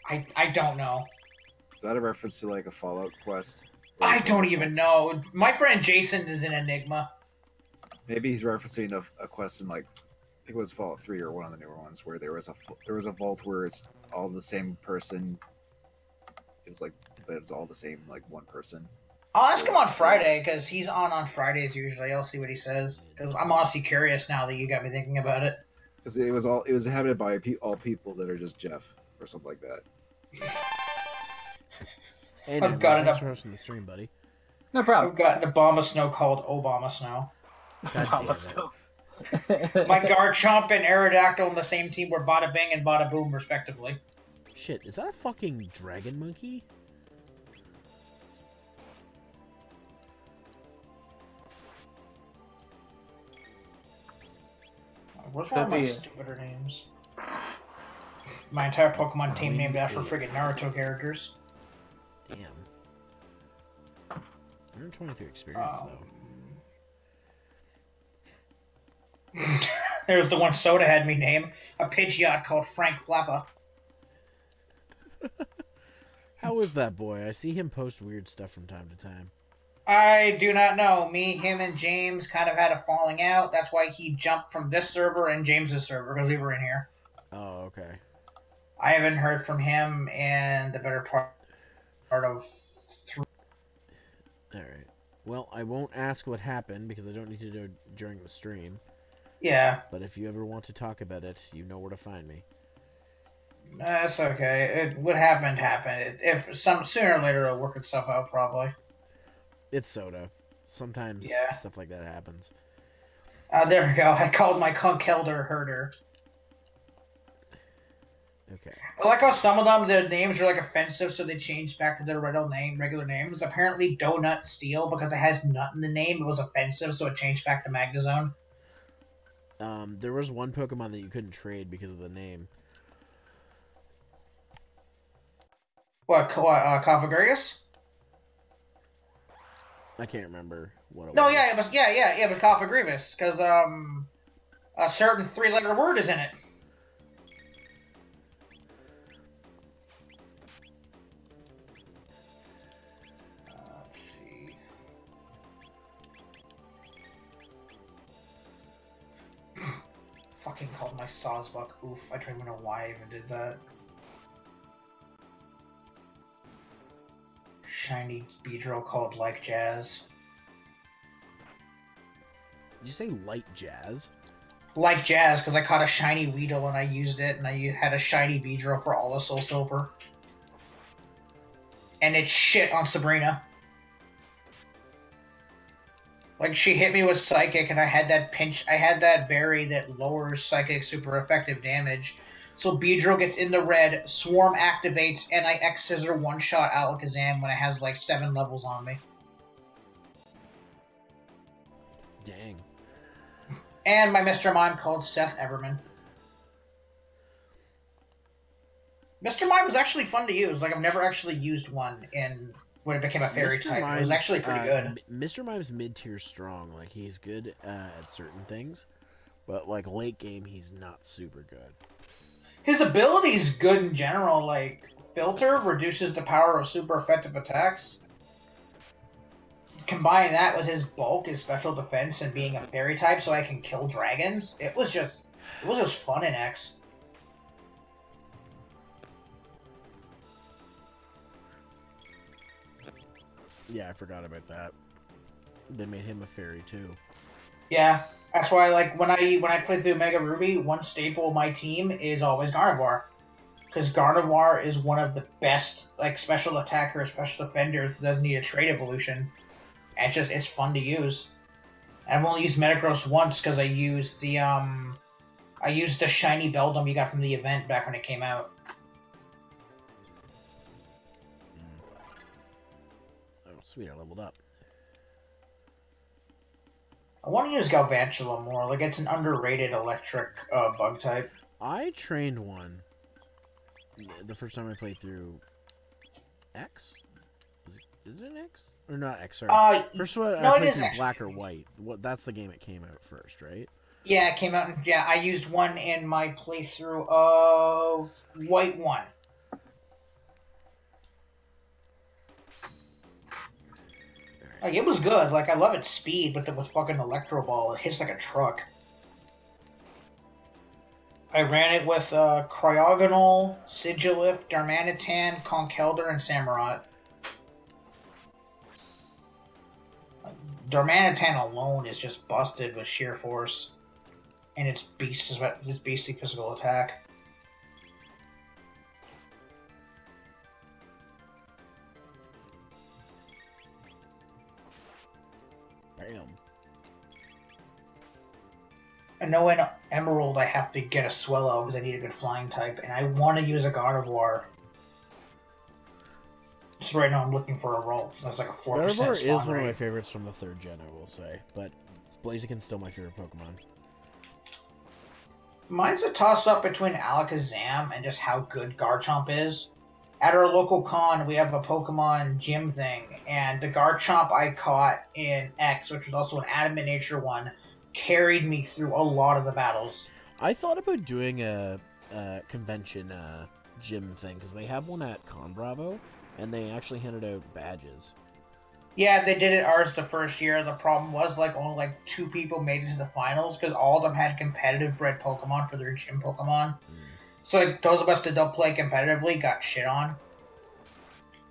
Speaker 6: I don't know.
Speaker 5: Is that a reference to like a Fallout quest?
Speaker 6: I don't even know. My friend Jason is an enigma.
Speaker 5: Maybe he's referencing a quest in like, I think it was Fallout 3 or one of the newer ones where there was a vault where it's all the same person. It was like, but it's all the same like one person.
Speaker 6: I'll ask him on Friday because he's on Fridays usually. I'll see what he says because I'm honestly curious now that you got me thinking about it.
Speaker 5: Because it was inhabited by all people that are just Jeff or something like that.
Speaker 1: Hey, I've gotten up in the stream, buddy.
Speaker 6: No problem. I've got an Obama Snow called Obama Snow.
Speaker 7: Obama Snow.
Speaker 6: My Garchomp and Aerodactyl on the same team were Bada Bing and Bada Boom, respectively.
Speaker 1: Shit, is that a fucking dragon monkey?
Speaker 6: Where's one of my stupider names? My entire Pokemon team named after friggin' Naruto characters.
Speaker 1: Damn. 123 experience, though.
Speaker 6: There's the one Soda had me name. A Pidgeot called Frank Flappa.
Speaker 1: How is that boy? I see him post weird stuff from time to time.
Speaker 6: I do not know. Me, him, and James kind of had a falling out. That's why he jumped from this server and James's server, because we were in here.
Speaker 1: Oh, okay.
Speaker 6: I haven't heard from him in the better part of 3.
Speaker 1: Alright. Well, I won't ask what happened, because I don't need to do it during the stream.
Speaker 6: Yeah.
Speaker 1: But if you ever want to talk about it, you know where to find me.
Speaker 6: That's okay. What happened happened. If sooner or later it'll work itself out, probably.
Speaker 1: It's Soda. Sometimes stuff like that happens.
Speaker 6: There we go. I called my Conkelder Herder.
Speaker 1: Okay.
Speaker 6: I like how some of them, their names are like offensive, so they changed back to their regular names. Apparently, Donut Steel, because it has nut in the name, it was offensive, so it changed back to Magnezone.
Speaker 1: There was one Pokemon that you couldn't trade because of the name.
Speaker 6: What, Configurious?
Speaker 1: I can't remember what it was.
Speaker 6: No, it was Configurious, because a certain 3-letter word is in it. Let's see. Fucking called my Sawsbuck. Oof, I don't even know why I even did that. Shiny Beedrill called Like Jazz.
Speaker 1: Did you say Light Jazz?
Speaker 6: Like Jazz, because I caught a shiny Weedle and I used it, and I had a shiny Beedrill for all of Soul Silver. And it shit on Sabrina. Like, she hit me with Psychic, and I had that berry that lowers Psychic super effective damage. So Beedrill gets in the red, Swarm activates, and I X-Scissor one-shot Alakazam when it has like 7 levels on me.
Speaker 1: Dang.
Speaker 6: And my Mr. Mime called Seth Everman. Mr. Mime was actually fun to use. Like, I've never actually used one when it became a fairy type. It was actually pretty good.
Speaker 1: Mr. Mime's mid-tier strong. Like, he's good at certain things. But, like, late game, he's not super good.
Speaker 6: His ability's good in general, like, Filter reduces the power of super effective attacks. Combine that with his bulk, his special defense, and being a fairy type so I can kill dragons. It was just fun in X.
Speaker 1: Yeah, I forgot about that. They made him a fairy, too.
Speaker 6: Yeah. That's why, like, when I play through Mega Ruby, one staple of my team is always Gardevoir. Because Gardevoir is one of the best, like, special attacker, special defenders that doesn't need a trait evolution. And it's fun to use. And I've only used Metagross once because I used the shiny Beldum you got from the event back when it came out.
Speaker 1: Oh, sweet, I leveled up.
Speaker 6: I want to use Galvantula more. Like, it's an underrated electric bug type.
Speaker 1: I trained one the first time I played through X. Is it an X? Or not X, sorry. First one I played through Black or White. That's the game it came out first, right?
Speaker 6: Yeah, it came out. I used one in my playthrough of White 1. Like, it was good. Like, I love its speed, but with fucking Electro Ball, it hits like a truck. I ran it with Cryogonal, Sigilyph, Darmanitan, Conkeldurr, and Samurott. Darmanitan alone is just busted with sheer force, and its beastly physical attack.
Speaker 1: Damn.
Speaker 6: I know in Emerald I have to get a Swellow because I need a good flying type, and I want to use a Gardevoir. So right now I'm looking for a Ralts. That's like a 4%
Speaker 1: Gardevoir is
Speaker 6: spawn
Speaker 1: one of
Speaker 6: rate.
Speaker 1: my favorites from the 3rd gen, I will say. But Blaziken's still my favorite Pokemon.
Speaker 6: Mine's a toss-up between Alakazam and just how good Garchomp is. At our local con, we have a Pokemon gym thing, and the Garchomp I caught in X, which was also an Adamant Nature one, carried me through a lot of the battles.
Speaker 1: I thought about doing a convention gym thing, because they have one at Con Bravo, and they actually handed out badges.
Speaker 6: Yeah, they did it ours the first year. The problem was, like, only, like, 2 people made it to the finals, because all of them had competitive bred Pokemon for their gym Pokemon. So, like, those of us that don't play competitively got shit on.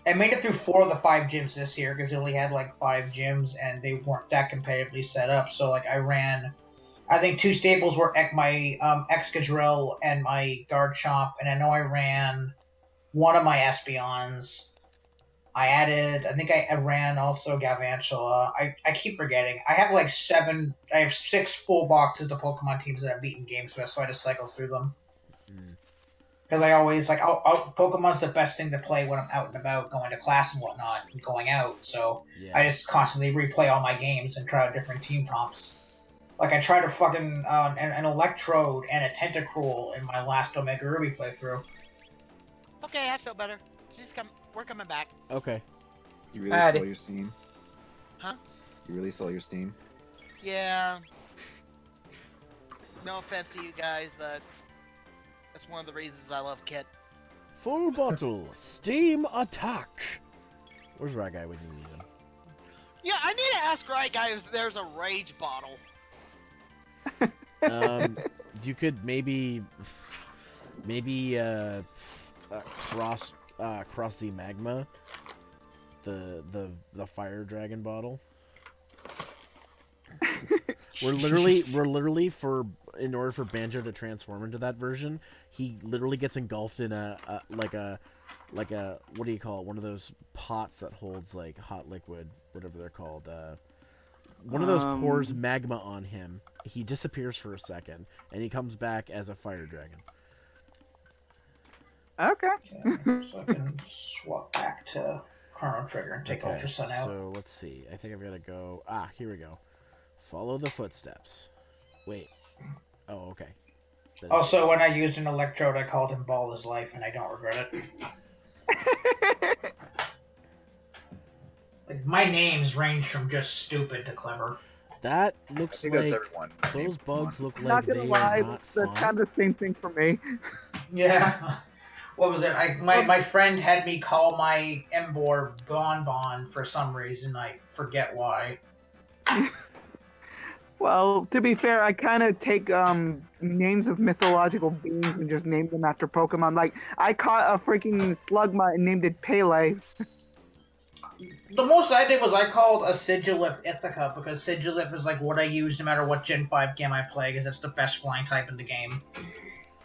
Speaker 6: I made it through 4 of the 5 gyms this year, because they only had, like, 5 gyms, and they weren't that competitively set up. So, like, I ran... I think 2 staples were my Excadrill and my Garchomp, and I know I ran one of my Espeons. I think I ran also Galvantula. I keep forgetting. I have like 6 full boxes of Pokemon teams that I've beaten games with, so I just cycle through them. Because I always, like, Pokemon's the best thing to play when I'm out and about, going to class and whatnot, and going out, so yeah. I just constantly replay all my games and try out different team comps. Like, I tried a fucking, an Electrode and a Tentacruel in my last Omega Ruby playthrough.
Speaker 3: Okay, I feel better. We're coming back.
Speaker 1: Okay.
Speaker 5: You really saw your Steam?
Speaker 3: Huh?
Speaker 5: You really saw your Steam?
Speaker 3: Yeah. No offense to you guys, but that's one of the reasons I love Kit.
Speaker 1: Full bottle, Steam attack. Where's Right Guy when you need him?
Speaker 3: Yeah, I need to ask Right Guy if there's a rage bottle.
Speaker 1: You could maybe cross the magma, the fire dragon bottle. We're literally in order for Banjo to transform into that version, he literally gets engulfed in a what do you call it? One of those pots that holds like hot liquid, whatever they're called. One of those pours magma on him. He disappears for a second, and he comes back as a fire dragon.
Speaker 4: Okay.
Speaker 6: So I can swap back to Chrono Trigger and take Ultra Sun out.
Speaker 1: So let's see. I think I've got to go. Here we go. Follow the footsteps. Wait. Oh, okay.
Speaker 6: Also, when I used an Electrode, I called him Ball His Life, and I don't regret it. Like, my names range from just stupid to clever.
Speaker 1: That looks like
Speaker 5: everyone.
Speaker 1: Those bugs look like
Speaker 4: not
Speaker 1: they
Speaker 4: gonna lie,
Speaker 1: are not
Speaker 4: that's
Speaker 1: fun.
Speaker 4: kind of the same thing for me.
Speaker 6: Yeah. What was it? My friend had me call my Embor Bonbon for some reason. I forget why.
Speaker 4: Well, to be fair, I kind of take names of mythological beings and just name them after Pokemon. Like, I caught a freaking Slugma and named it Pele.
Speaker 6: The most I did was I called a Sigilip Ithaca, because Sigilip is like what I use no matter what Gen 5 game I play, because it's the best flying type in the game.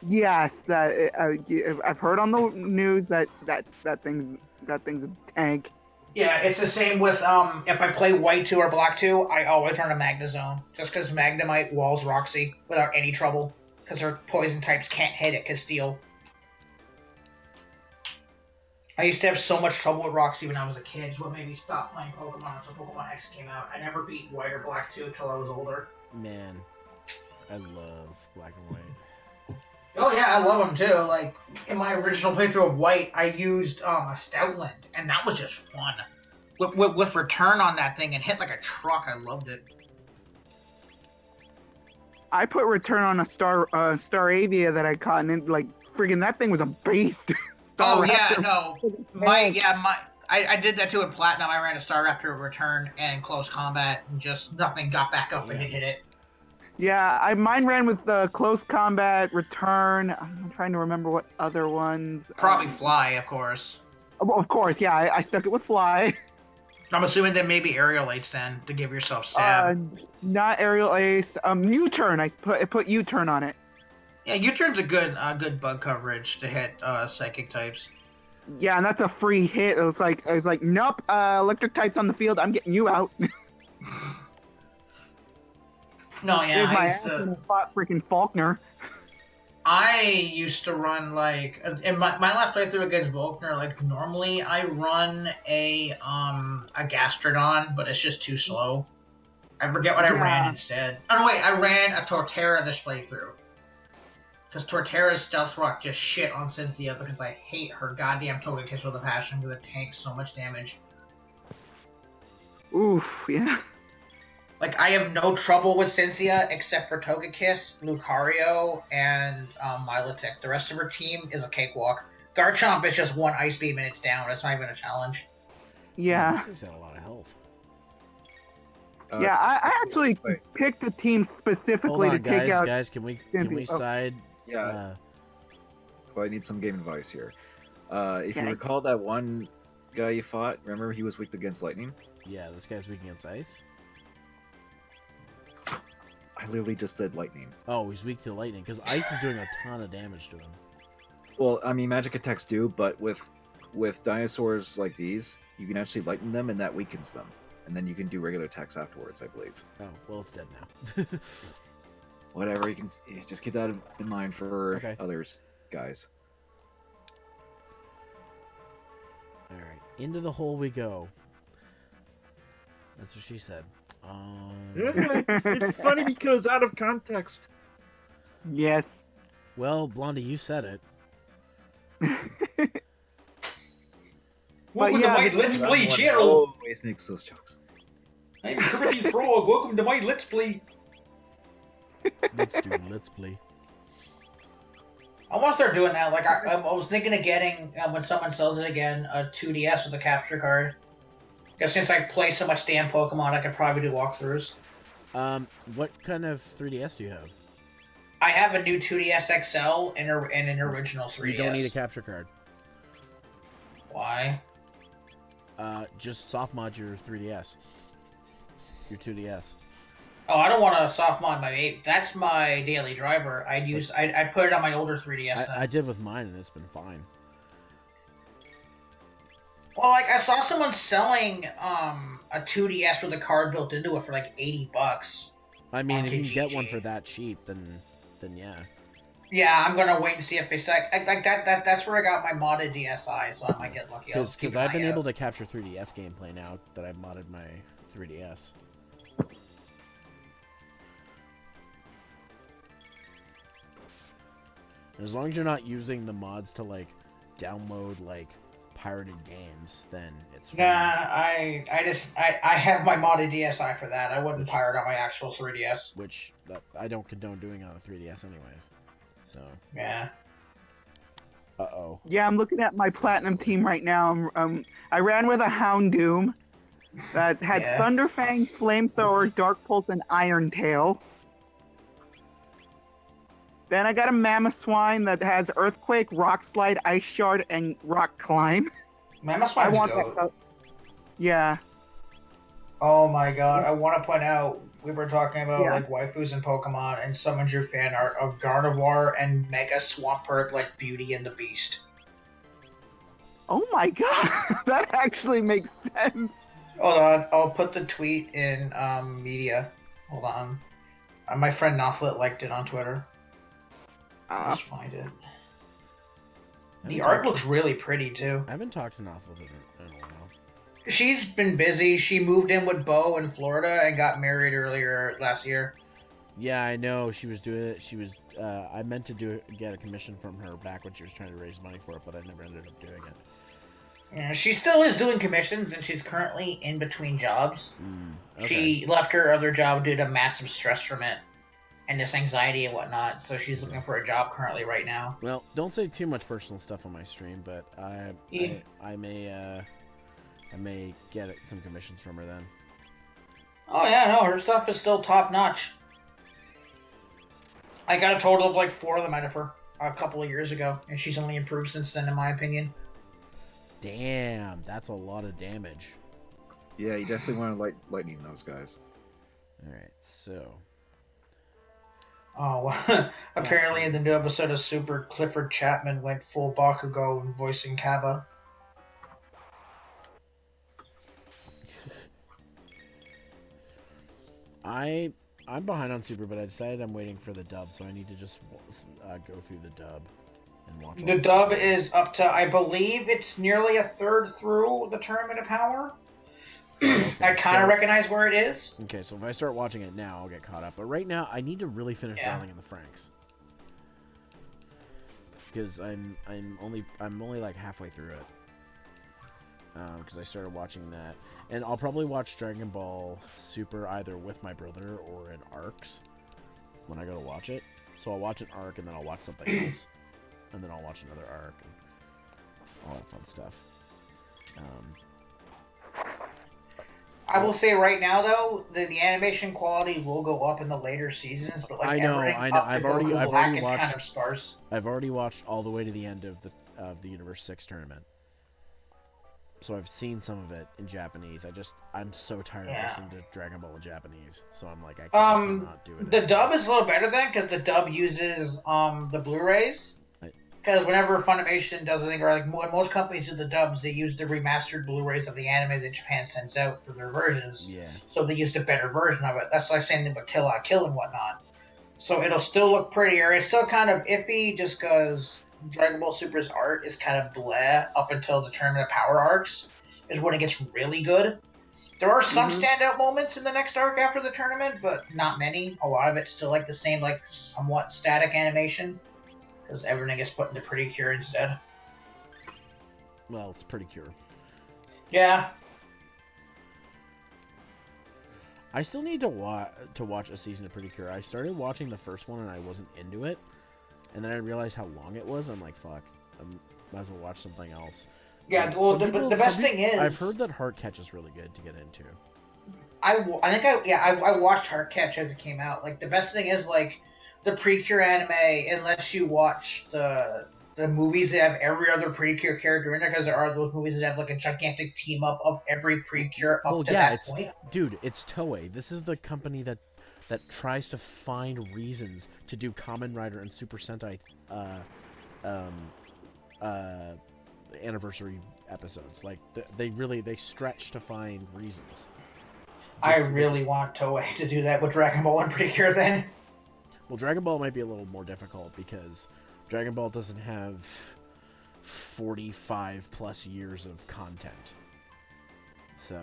Speaker 4: Yes, I've heard on the news that thing's a tank.
Speaker 6: Yeah, it's the same with if I play White 2 or Black 2, I always run a Magnezone, just because Magnemite walls Roxy without any trouble, because her poison types can't hit it, because Steel. I used to have so much trouble with Roxy when I was a kid. It's what made me stop playing Pokemon until Pokemon X came out. I never beat White or Black 2 until I was older.
Speaker 1: Man, I love Black and White.
Speaker 6: Oh yeah, I love them too. Like, in my original playthrough of White, I used a Stoutland, and that was just fun. With return on that thing and hit like a truck, I loved it.
Speaker 4: I put return on a Staravia that I caught, and like friggin' that thing was a beast.
Speaker 6: Oh yeah, no, I did that too in Platinum. I ran a Staraptor return and close combat, and just nothing got back up and hit it.
Speaker 4: Yeah, mine ran with the close combat return. I'm trying to remember what other ones.
Speaker 6: Probably Fly, of course.
Speaker 4: Of course, yeah, I stuck it with Fly.
Speaker 6: I'm assuming that maybe Aerial Ace then, to give yourself stab.
Speaker 4: Not Aerial Ace. U-turn. I put U-turn on it.
Speaker 6: Yeah, U-turn's a good bug coverage to hit psychic types.
Speaker 4: Yeah, and that's a free hit. I was like, nope. Electric types on the field. I'm getting you out.
Speaker 6: No, yeah,
Speaker 4: I used to fought freaking Faulkner.
Speaker 6: I used to run, like, in my last playthrough against Volkner, like, normally I run a Gastrodon, but it's just too slow. I forget what I ran instead. Oh, no, wait, I ran a Torterra this playthrough. Because Torterra's Stealth Rock just shit on Cynthia because I hate her goddamn Togekiss with a passion because it tanks so much damage.
Speaker 4: Oof, yeah.
Speaker 6: Like, I have no trouble with Cynthia except for Togekiss, Lucario, and Milotic. The rest of her team is a cakewalk. Garchomp is just one Ice Beam and it's down. It's not even a challenge.
Speaker 4: Yeah.
Speaker 1: This thing's got a lot of health.
Speaker 4: Yeah, I actually picked a team specifically to take out.
Speaker 1: Guys, can we side?
Speaker 5: Yeah. Well, I need some game advice here. If you recall that one guy you fought, remember he was weak against lightning?
Speaker 1: Yeah, this guy's weak against ice.
Speaker 5: I literally just said lightning.
Speaker 1: Oh, he's weak to lightning because ice is doing a ton of damage to him.
Speaker 5: Well, I mean, magic attacks do, but with dinosaurs like these, you can actually lighten them, and that weakens them. And then you can do regular attacks afterwards, I believe.
Speaker 1: Oh, well, it's dead now.
Speaker 5: Whatever, you can just keep that in mind for others, guys.
Speaker 1: Alright, into the hole we go. That's what she said.
Speaker 5: It's funny because out of context.
Speaker 4: Yes.
Speaker 1: Well, Blondie, you said it.
Speaker 6: Welcome to my Let's Play channel.
Speaker 5: Always makes those jokes.
Speaker 6: I'm Kermit Frog. Welcome to my Let's Play.
Speaker 1: Let's play.
Speaker 6: I want to start doing that. Like I was thinking of getting when someone sells it again a 2DS with a capture card. Because since I play so much damn Pokemon, I could probably do walkthroughs.
Speaker 1: What kind of 3DS do you have?
Speaker 6: I have a new 2DS XL and an original 3DS.
Speaker 1: You don't need a capture card.
Speaker 6: Why?
Speaker 1: Just soft mod your 3DS. Your 2DS.
Speaker 6: Oh, I don't want to soft mod my 8. That's my daily driver. I'd put it on my older 3DS.
Speaker 1: I did with mine, and it's been fine.
Speaker 6: Well, like, I saw someone selling a 2DS with a card built into it for like $80.
Speaker 1: I mean, if you can get one for that cheap, then yeah.
Speaker 6: Yeah, I'm gonna wait and see if they sell. Like that's where I got my modded DSi, so I might get lucky.
Speaker 1: Because I've been able to capture 3DS gameplay now that I've modded my 3DS. As long as you're not using the mods to like download like pirated games, then it's fine.
Speaker 6: Nah, I have my modded DSi for that. I wouldn't pirate on my actual 3DS.
Speaker 1: Which I don't condone doing on a 3DS anyways. So
Speaker 6: yeah.
Speaker 1: Uh-oh.
Speaker 4: Yeah, I'm looking at my platinum team right now. I ran with a Houndoom that had Thunderfang, Flamethrower, Dark Pulse, and Iron Tail. Then I got a Mamoswine that has Earthquake, Rock Slide, Ice Shard, and Rock Climb.
Speaker 6: Mamoswine's good.
Speaker 4: Yeah.
Speaker 6: Oh my god, I want to point out, we were talking about like waifus and Pokemon, and someone drew fan art of Gardevoir and Mega Swampert like Beauty and the Beast.
Speaker 4: Oh my god, that actually makes sense.
Speaker 6: Hold on, I'll put the tweet in media. Hold on. My friend Nothlet liked it on Twitter. Let's find it. The art looks really pretty too.
Speaker 1: I haven't talked to Nothlet in a while.
Speaker 6: She's been busy. She moved in with Bo in Florida and got married earlier last year.
Speaker 1: Yeah, I know. She was doing it. She was. I meant to get a commission from her back when she was trying to raise money for it, but I never ended up doing it.
Speaker 6: Yeah, she still is doing commissions, and she's currently in between jobs.
Speaker 1: Okay.
Speaker 6: She left her other job due to massive stress from it and this anxiety and whatnot, so she's looking for a job currently right now.
Speaker 1: Well, don't say too much personal stuff on my stream, but I may get some commissions from her then.
Speaker 6: Oh yeah, no, her stuff is still top notch. I got a total of like 4 of them out of her a couple of years ago, and she's only improved since then, in my opinion.
Speaker 1: Damn, that's a lot of damage.
Speaker 5: Yeah, you definitely want to lightning those guys.
Speaker 1: Alright, so...
Speaker 6: Oh, well, apparently in the new episode of Super, Clifford Chapman went full Bakugo in voicing Kaba.
Speaker 1: I'm behind on Super, but I decided I'm waiting for the dub, so I need to just go through the dub and watch.
Speaker 6: The dub is up to, I believe, it's nearly a third through the Tournament of Power. Okay, I kind of recognize where it is.
Speaker 1: Okay, so if I start watching it now, I'll get caught up. But right now, I need to really finish Darling in the Franxx. because I'm only like halfway through it. Because I started watching that, and I'll probably watch Dragon Ball Super either with my brother or in arcs when I go to watch it. So I'll watch an arc, and then I'll watch something else, and then I'll watch another arc, and all that fun stuff.
Speaker 6: I will say right now, though, the animation quality will go up in the later seasons, but like
Speaker 1: I know. I've already watched.
Speaker 6: Kind of sparse.
Speaker 1: I've already watched all the way to the end of the Universe 6 tournament. So I've seen some of it in Japanese. I'm so tired of listening to Dragon Ball in Japanese. So I'm like, I cannot do it.
Speaker 6: The dub is a little better then, because the dub uses the Blu-rays. Because whenever Funimation does anything, or like when most companies do the dubs, they use the remastered Blu-rays of the anime that Japan sends out for their versions.
Speaker 1: Yeah.
Speaker 6: So they used a better version of it. That's like saying about Kill La Kill and whatnot. So it'll still look prettier. It's still kind of iffy just because Dragon Ball Super's art is kind of bleh up until the Tournament of Power arcs, is when it gets really good. There are some standout moments in the next arc after the tournament, but not many. A lot of it's still like the same, like somewhat static animation, because everything gets put into Pretty Cure instead.
Speaker 1: Well, it's Pretty Cure.
Speaker 6: Yeah.
Speaker 1: I still need to watch a season of Pretty Cure. I started watching the first one and I wasn't into it, and then I realized how long it was. I'm like, fuck, I might as well watch something else.
Speaker 6: Yeah, well, the best thing is,
Speaker 1: I've heard that Heart Catch is really good to get into.
Speaker 6: I watched Heart Catch as it came out. Like, the best thing is, like, the Precure anime, unless you watch the movies that have every other Precure character in there, because there are those movies that have, like, a gigantic team-up of every Precure up to that point.
Speaker 1: Dude, it's Toei. This is the company that tries to find reasons to do Kamen Rider and Super Sentai anniversary episodes. Like, they stretch to find reasons.
Speaker 6: I really want Toei to do that with Dragon Ball and Precure then.
Speaker 1: Well, Dragon Ball might be a little more difficult because Dragon Ball doesn't have 45 plus years of content. So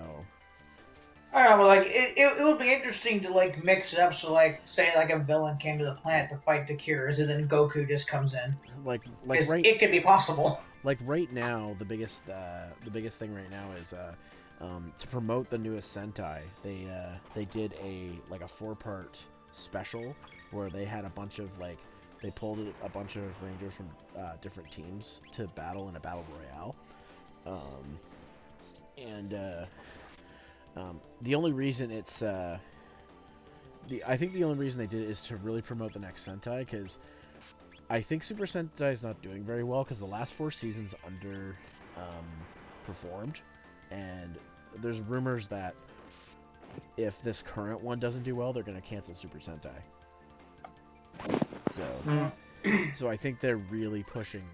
Speaker 6: I don't know, but like it would be interesting to like mix it up. So like, say like a villain came to the planet to fight the Cures, and then Goku just comes in.
Speaker 1: Like right,
Speaker 6: it could be possible.
Speaker 1: Like right now, the biggest thing right now is to promote the newest Sentai. They did a 4-part special where they had a bunch of they pulled a bunch of Rangers from different teams to battle in a battle royale. The only reason it's I think the only reason they did it is to really promote the next Sentai, because I think Super Sentai is not doing very well because the last 4 seasons performed, and there's rumors that if this current one doesn't do well, they're going to cancel Super Sentai. So I think they're really pushing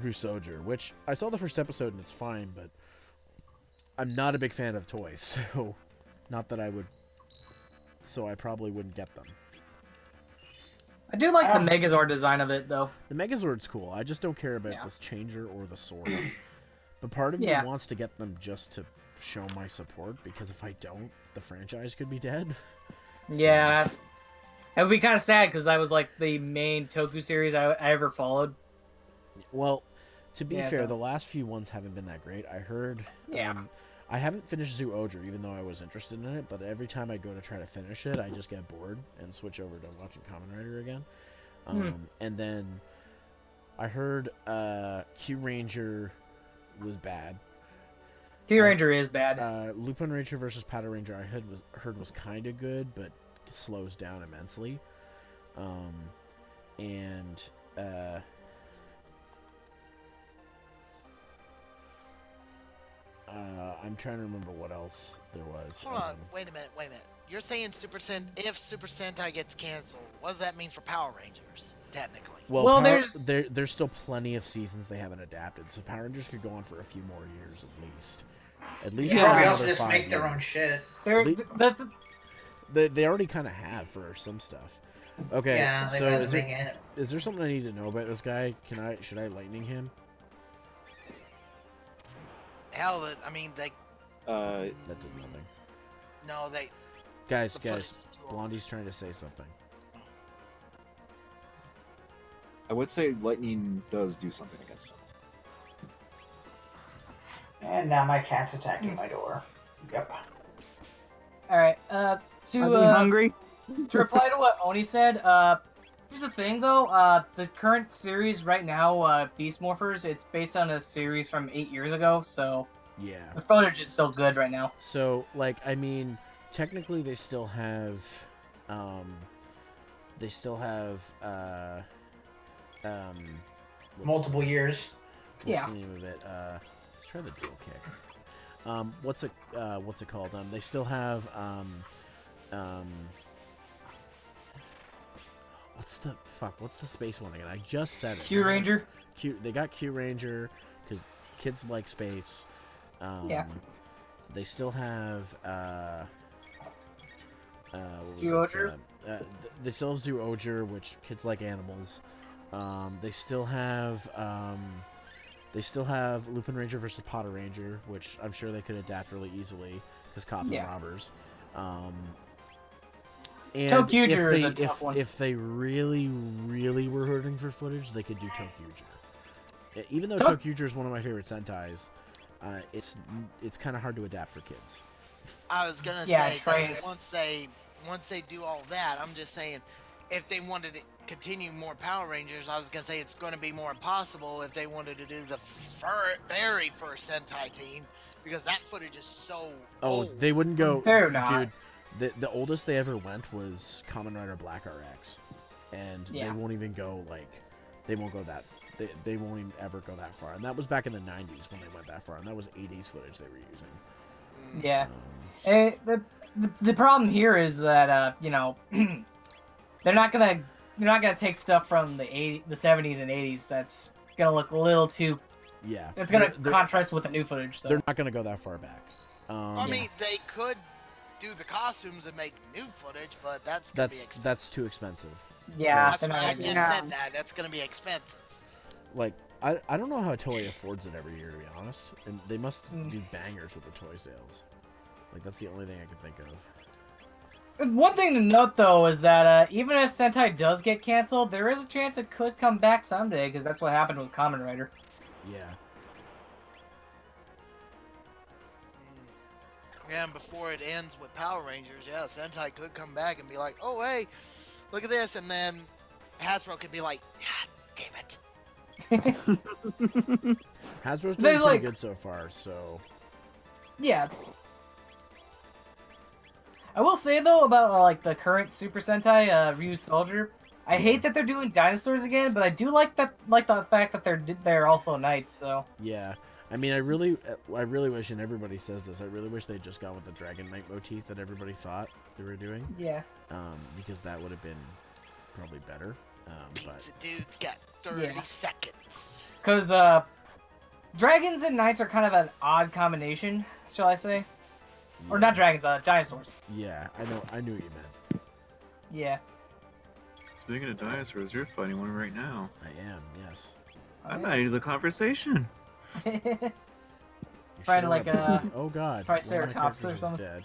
Speaker 1: Rusoger, which I saw the first episode and it's fine, but I'm not a big fan of toys, so not that I would. So I probably wouldn't get them.
Speaker 7: I do like the Megazord design of it, though.
Speaker 1: The Megazord's cool. I just don't care about this changer or the sword. But part of me wants to get them just to show my support, because if I don't, the franchise could be dead.
Speaker 7: Yeah. It would be kind of sad, because I was like the main Toku series I ever followed.
Speaker 1: Well, to be fair, the last few ones haven't been that great. I heard... I haven't finished Zoojr, even though I was interested in it, but every time I go to try to finish it, I just get bored and switch over to watching Kamen Rider again. And then I heard Q Ranger was bad.
Speaker 7: Q Ranger is bad.
Speaker 1: Lupin Ranger versus Powder Ranger I heard was kind of good, but slows down immensely. I'm trying to remember what else there was.
Speaker 3: Hold on, wait a minute. You're saying if Super Sentai gets canceled, what does that mean for Power Rangers, technically?
Speaker 1: Well, there's still plenty of seasons they haven't adapted, so Power Rangers could go on for a few more years at least.
Speaker 6: Probably also just make their own shit.
Speaker 1: They already kind of have for some stuff. Okay,
Speaker 6: yeah,
Speaker 1: so is there something I need to know about this guy? Should I lightning him?
Speaker 3: Hell, I mean, they...
Speaker 1: that did nothing.
Speaker 3: No, they...
Speaker 1: Guys, Blondie's trying to say something.
Speaker 5: I would say lightning does do something against them.
Speaker 6: And now my cat's attacking my door. Yep.
Speaker 7: Alright,
Speaker 4: Are they hungry?
Speaker 7: to reply to what Oni said, here's the thing though, the current series right now, Beast Morphers, it's based on a series from 8 years ago, so
Speaker 1: Yeah.
Speaker 7: the footage is still good right now.
Speaker 1: So, like, I mean, technically they still have,
Speaker 6: Multiple years.
Speaker 7: Yeah.
Speaker 1: What's the name of it? Let's try the drill kick. What's it called? They still have, what's the space one again? I just said it.
Speaker 7: Q Ranger?
Speaker 1: They got Q Ranger, because kids like space.
Speaker 7: Yeah.
Speaker 1: They still have,
Speaker 7: Zyuohger?
Speaker 1: They still have Zyuohger, which kids like animals. They still have Lupin Ranger versus Potter Ranger, which I'm sure they could adapt really easily because cops and robbers. And
Speaker 7: Tokyuger is a tough one.
Speaker 1: If they really, really were hurting for footage, they could do Tokyuger. Even though Tokyuger is one of my favorite Sentais, it's kind of hard to adapt for kids.
Speaker 3: I was gonna say that once they do all that, I'm just saying, if they wanted to continue more Power Rangers, I was gonna say it's going to be more impossible if they wanted to do the very first Sentai team, because that footage is so old.
Speaker 1: They wouldn't go.
Speaker 7: They're not.
Speaker 1: Dude, the oldest they ever went was Kamen Rider Black RX, and they won't even go they won't go that. They won't even ever go that far, and that was back in the 90s when they went that far, and that was 80s footage they were using.
Speaker 7: Yeah. The problem here is that they're not gonna take stuff from the 70s and 80s. That's gonna look a little too.
Speaker 1: Yeah.
Speaker 7: It's gonna contrast with the new footage. So.
Speaker 1: They're not gonna go that far back.
Speaker 3: I mean, they could do the costumes and make new footage, but that's
Speaker 1: too expensive.
Speaker 7: Yeah.
Speaker 3: That's why I just said that. That's gonna be expensive.
Speaker 1: Like, I don't know how Toei affords it every year, to be honest. And they must do bangers with the toy sales. Like, that's the only thing I can think of.
Speaker 7: One thing to note, though, is that even if Sentai does get canceled, there is a chance it could come back someday, because that's what happened with Kamen Rider.
Speaker 1: Yeah.
Speaker 3: Yeah, and before it ends with Power Rangers, Sentai could come back and be like, oh, hey, look at this, and then Hasbro could be like, God damn it.
Speaker 1: Hasbro's doing pretty good so far, so...
Speaker 7: Yeah. I will say, though, about the current Super Sentai, Ryu Soldier, I hate that they're doing dinosaurs again, but I do like the fact that they're also knights, so...
Speaker 1: Yeah. I mean, I really wish, and everybody says this, I really wish they'd just gone with the Dragon Knight motif that everybody thought they were doing.
Speaker 7: Yeah.
Speaker 1: Because that would have been probably better.
Speaker 3: Pizza Dude's got 30 seconds.
Speaker 7: Because, dragons and knights are kind of an odd combination, shall I say? Yeah. Or not dragons, dinosaurs.
Speaker 1: Yeah, I knew what you meant.
Speaker 7: Yeah.
Speaker 5: Speaking of dinosaurs, you're fighting one right now.
Speaker 1: I am, yes.
Speaker 5: I'm not into the conversation.
Speaker 7: Fighting like a...
Speaker 1: Oh god.
Speaker 7: Triceratops or something.
Speaker 1: Dead.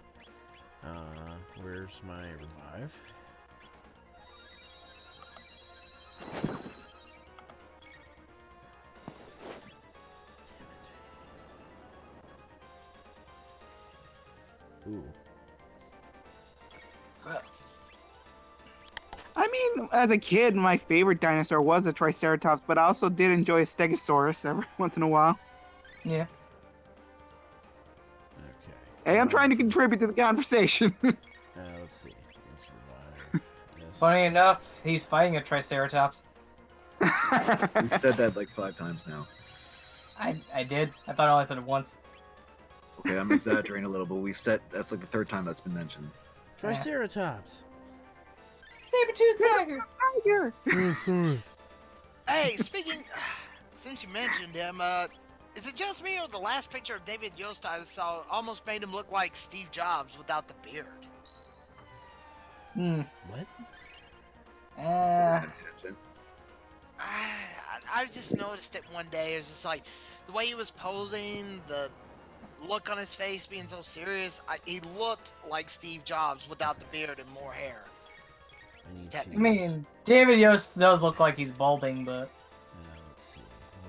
Speaker 1: Where's my revive? Ooh.
Speaker 4: I mean, as a kid, my favorite dinosaur was a Triceratops, but I also did enjoy a Stegosaurus every once in a while.
Speaker 7: Yeah.
Speaker 1: Okay.
Speaker 4: Hey, I'm trying to contribute to the conversation.
Speaker 1: Let's see. Let's revive this.
Speaker 7: Funny enough, he's fighting a Triceratops.
Speaker 5: We've said that like 5 times now.
Speaker 7: I did. I thought I only said it once.
Speaker 5: Okay, I'm exaggerating a little, but we've said that's like the 3rd time that's been mentioned.
Speaker 1: Triceratops.
Speaker 7: Saber-tooth tiger.
Speaker 3: Hey, speaking, since you mentioned him, is it just me or the last picture of David Yost I saw almost made him look like Steve Jobs without the beard?
Speaker 1: What?
Speaker 3: I just noticed it one day. It was just like the way he was posing, the look on his face being so serious. He looked like Steve Jobs without the beard and more hair.
Speaker 1: I need
Speaker 3: Yeah,
Speaker 1: to.
Speaker 7: I mean, David Yost does look like he's balding, but
Speaker 1: let's see.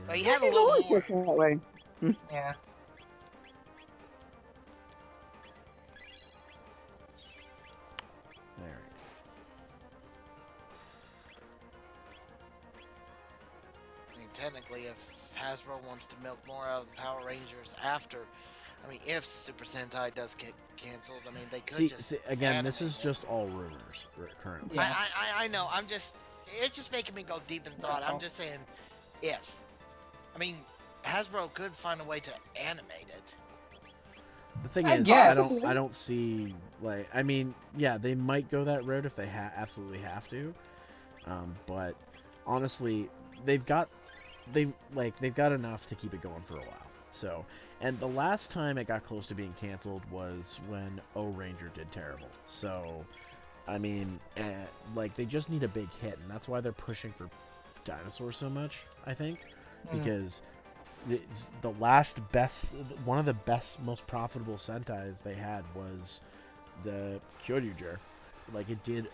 Speaker 3: But he had a
Speaker 4: He's
Speaker 3: little
Speaker 4: always
Speaker 3: more.
Speaker 4: looking that way.
Speaker 7: yeah.
Speaker 1: There.
Speaker 3: I mean, technically, if Hasbro wants to milk more out of the Power Rangers after, I mean, if Super Sentai does get canceled, I mean, they could
Speaker 1: See, again, this is
Speaker 3: animate it.
Speaker 1: just all rumors currently.
Speaker 7: Yeah.
Speaker 3: I know. It's just making me go deep in thought. I'm just saying, if. I mean, Hasbro could find a way to animate it.
Speaker 1: The thing
Speaker 7: I
Speaker 1: is,
Speaker 7: guess.
Speaker 1: I don't see like. I mean, yeah, they might go that road if they absolutely have to. But honestly, they've got enough to keep it going for a while. So, and the last time it got close to being canceled was when O Ranger did terrible. So, I mean, like they just need a big hit, and that's why they're pushing for Dinosaur so much. I think because the last best, one of the best, most profitable Sentais they had was the Kyoryuger. Like it did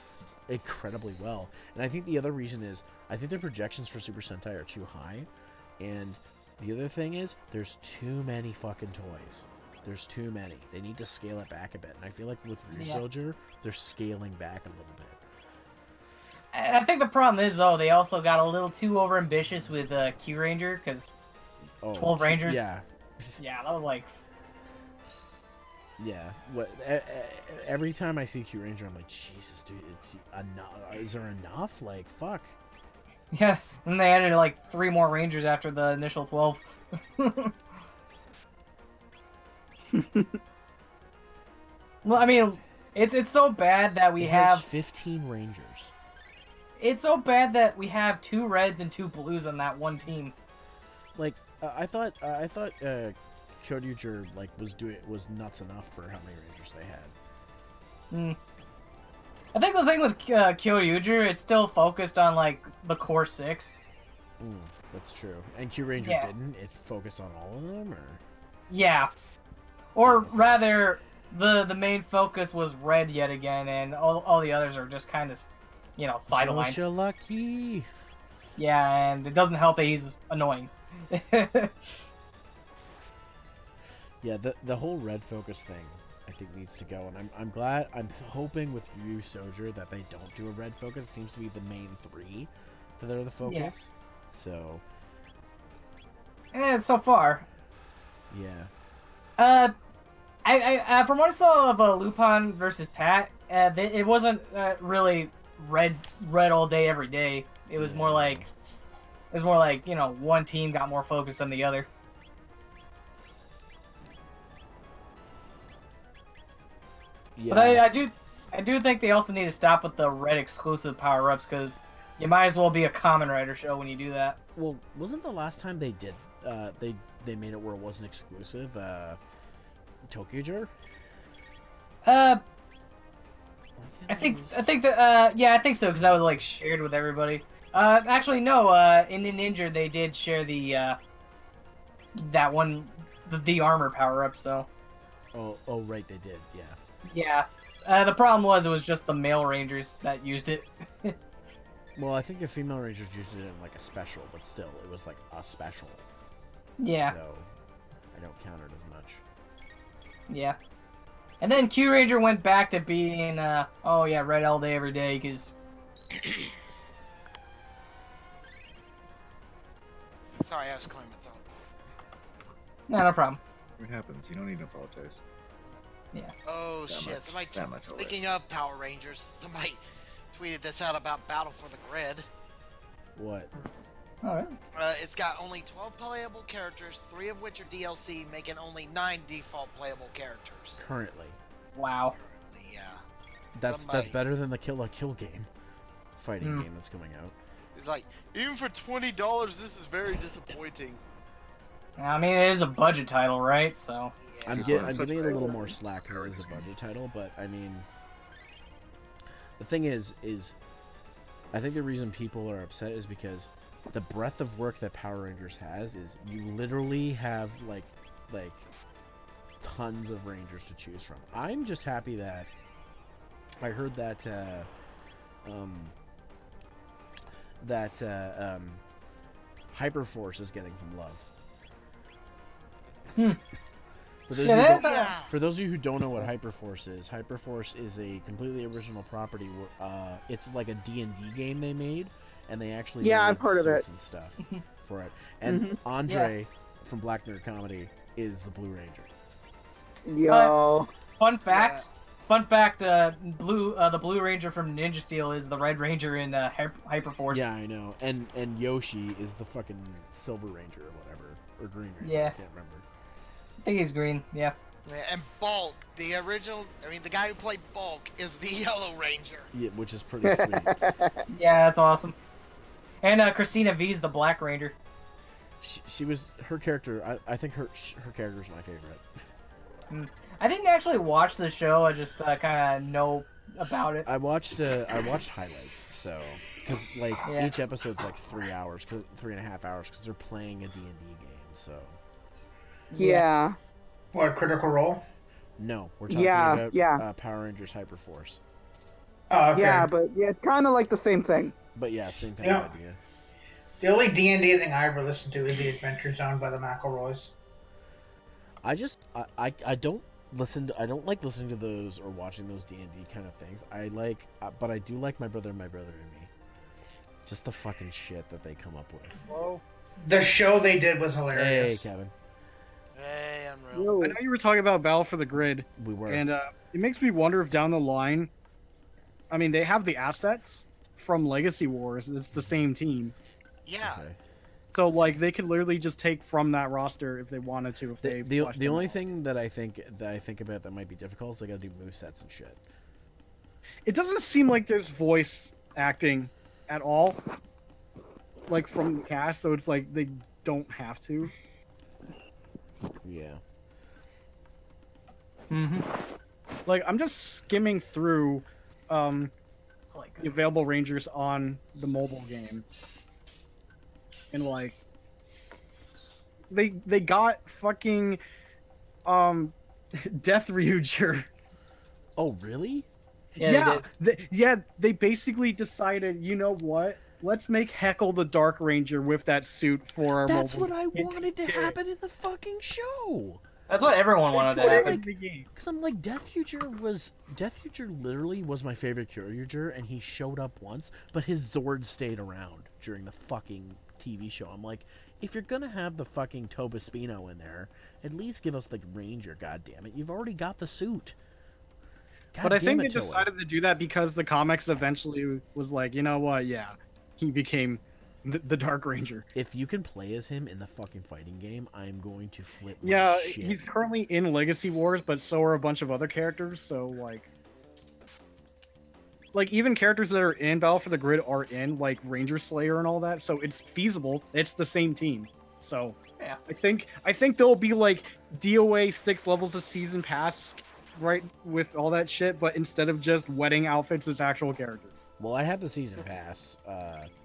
Speaker 1: incredibly well, and I think the other reason is I think their projections for Super Sentai are too high, and the other thing is there's too many fucking toys. There's too many. They need to scale it back a bit, and I feel like with Ryusoulger, they're scaling back a little bit.
Speaker 7: I think the problem is though they also got a little too overambitious with Q Ranger because 12 Rangers.
Speaker 1: Yeah,
Speaker 7: Yeah, that was like.
Speaker 1: yeah. What? Every time I see Q Ranger, I'm like, Jesus, dude, it's enough. Is there enough? Like, fuck.
Speaker 7: Yeah, and they added like 3 more Rangers after the initial 12. Well, I mean, it's so bad that we
Speaker 1: It has
Speaker 7: have
Speaker 1: 15 Rangers.
Speaker 7: It's so bad that we have 2 reds and 2 blues on that one team.
Speaker 1: Like, I thought Kyoryuger like was nuts enough for how many Rangers they had.
Speaker 7: I think the thing with Kyoryuger, it's still focused on like the core 6.
Speaker 1: That's true. And Q Ranger
Speaker 7: Yeah.
Speaker 1: didn't. It focused on all of them, or
Speaker 7: Yeah, or rather, the main focus was red yet again, and all the others are just kind of, sidelined.
Speaker 1: Joshua Lucky.
Speaker 7: Yeah, and it doesn't help that he's annoying.
Speaker 1: Yeah, the whole red focus thing, I think needs to go, and I'm glad. I'm hoping with Ryusoulger that they don't do a red focus. It seems to be the main 3 that are the focus.
Speaker 7: Yeah.
Speaker 1: So.
Speaker 7: So far.
Speaker 1: Yeah.
Speaker 7: I from what I saw of Lupin versus Pat, it wasn't really red all day every day. It was more like one team got more focus than the other.
Speaker 1: Yeah.
Speaker 7: But I do think they also need to stop with the red exclusive power ups because you might as well be a Kamen Rider show when you do that.
Speaker 1: Well, wasn't the last time they did they made it where it wasn't exclusive? Tokyo?
Speaker 7: I think that I think so because I was like shared with everybody. Actually no, in Ninja they did share the that one the armor power up. So.
Speaker 1: Oh right, they did. Yeah.
Speaker 7: Yeah. The problem was it was just the male rangers that used it.
Speaker 1: Well, I think the female rangers used it in like a special, but still, it was like a special.
Speaker 7: Yeah.
Speaker 1: So I don't count it as much.
Speaker 7: Yeah. And then Q Ranger went back to being, red all day, every day, because...
Speaker 3: Sorry, I was clearing my throat.
Speaker 7: No problem.
Speaker 5: It happens. You don't need to apologize.
Speaker 7: Yeah.
Speaker 3: Oh,
Speaker 5: That
Speaker 3: shit.
Speaker 5: much
Speaker 3: Speaking of Power Rangers, somebody tweeted this out about Battle for the Grid.
Speaker 1: What?
Speaker 7: Alright.
Speaker 3: It's got only 12 playable characters, 3 of which are DLC, making only 9 default playable characters.
Speaker 1: Currently.
Speaker 7: Wow.
Speaker 3: Yeah.
Speaker 1: That's better than the Kill la Kill game. Fighting
Speaker 7: Hmm.
Speaker 1: game that's coming out.
Speaker 3: It's like, even for $20, this is very disappointing.
Speaker 7: I mean, it is a budget title, right? So...
Speaker 3: Yeah.
Speaker 1: I'm
Speaker 5: such
Speaker 1: giving it a
Speaker 5: great
Speaker 1: little
Speaker 5: stuff.
Speaker 1: more slack here as a budget title, but I mean, the thing is I think the reason people are upset is because the breadth of work that Power Rangers has is you literally have like tons of Rangers to choose from. I'm just happy that I heard that Hyperforce is getting some love. For those of you who don't know what Hyperforce is a completely original property. It's like a D&D game they made, and they actually made
Speaker 4: I've heard of it
Speaker 1: and stuff for it. And Andre from Black Nerd Comedy is the Blue Ranger.
Speaker 4: Yo.
Speaker 7: Fun fact. The Blue Ranger from Ninja Steel is the Red Ranger in Hyperforce.
Speaker 1: Yeah, I know. And Yoshi is the fucking Silver Ranger or whatever, or Green Ranger.
Speaker 7: Yeah.
Speaker 1: I can't remember.
Speaker 7: I think he's green. Yeah.
Speaker 3: And Bulk, the original. I mean, the guy who played Bulk is the Yellow Ranger.
Speaker 1: Yeah, which is pretty sweet.
Speaker 7: Yeah, that's awesome. And Christina V's the Black Ranger.
Speaker 1: She was her character. I think her character is my favorite.
Speaker 7: I didn't actually watch the show. I just kind of know about it.
Speaker 1: I watched highlights, so because each episode's like 3 hours, 3.5 hours, because they're playing a D&D game. So
Speaker 4: yeah.
Speaker 6: What, Critical Role?
Speaker 1: No, we're talking about Power Rangers Hyperforce.
Speaker 6: Oh, okay.
Speaker 4: Yeah, but it's kind of like the same thing.
Speaker 1: But yeah, same kind of idea.
Speaker 6: The only D&D thing I ever listened to is the Adventure Zone by the McElroys.
Speaker 1: I don't like listening to those or watching those D&D kind of things. But I do like My Brother and Me. Just the fucking shit that they come up with.
Speaker 6: Whoa. The show they did was hilarious.
Speaker 1: Hey, Kevin.
Speaker 3: Hey, Unreal.
Speaker 8: I know you were talking about Battle for the Grid.
Speaker 1: We were.
Speaker 8: And it makes me wonder if down the line, I mean, they have the assets from Legacy Wars. It's the same team.
Speaker 3: Yeah.
Speaker 1: Okay.
Speaker 8: So they could literally just take from that roster if they wanted to. If
Speaker 1: the only thing that I think about that might be difficult is they got to do movesets and shit.
Speaker 8: It doesn't seem like there's voice acting at all, from the cast. So it's like they don't have to.
Speaker 1: Yeah.
Speaker 8: I'm just skimming through the available Rangers on the mobile game. And they got fucking Death Ryuger.
Speaker 1: Oh, really?
Speaker 7: Yeah.
Speaker 8: They basically decided, you know what? Let's make Heckle the Dark Ranger with that suit for our
Speaker 1: That's
Speaker 8: mobile
Speaker 1: what I wanted to happen in the fucking show.
Speaker 7: That's what everyone wanted to happen.
Speaker 1: Because I'm like, Death Ryuger literally was my favorite Kyuryuger, and he showed up once, but his Zord stayed around during the fucking TV show. I'm like, if you're gonna have the fucking Tobaspino in there, at least give us the Ranger, goddammit. You've already got the suit.
Speaker 8: But I think they decided to do that because the comics eventually was like, you know what, yeah. He became the Dark Ranger.
Speaker 1: If you can play as him in the fucking fighting game, I'm going to flip my shit.
Speaker 8: He's currently in Legacy Wars, but so are a bunch of other characters, so even characters that are in Battle for the Grid are in, Ranger Slayer and all that, so it's feasible. It's the same team. So, yeah. I think there'll be, DOA 6 levels of Season Pass, right, with all that shit, but instead of just wedding outfits as actual characters.
Speaker 1: Well, I have the Season Pass.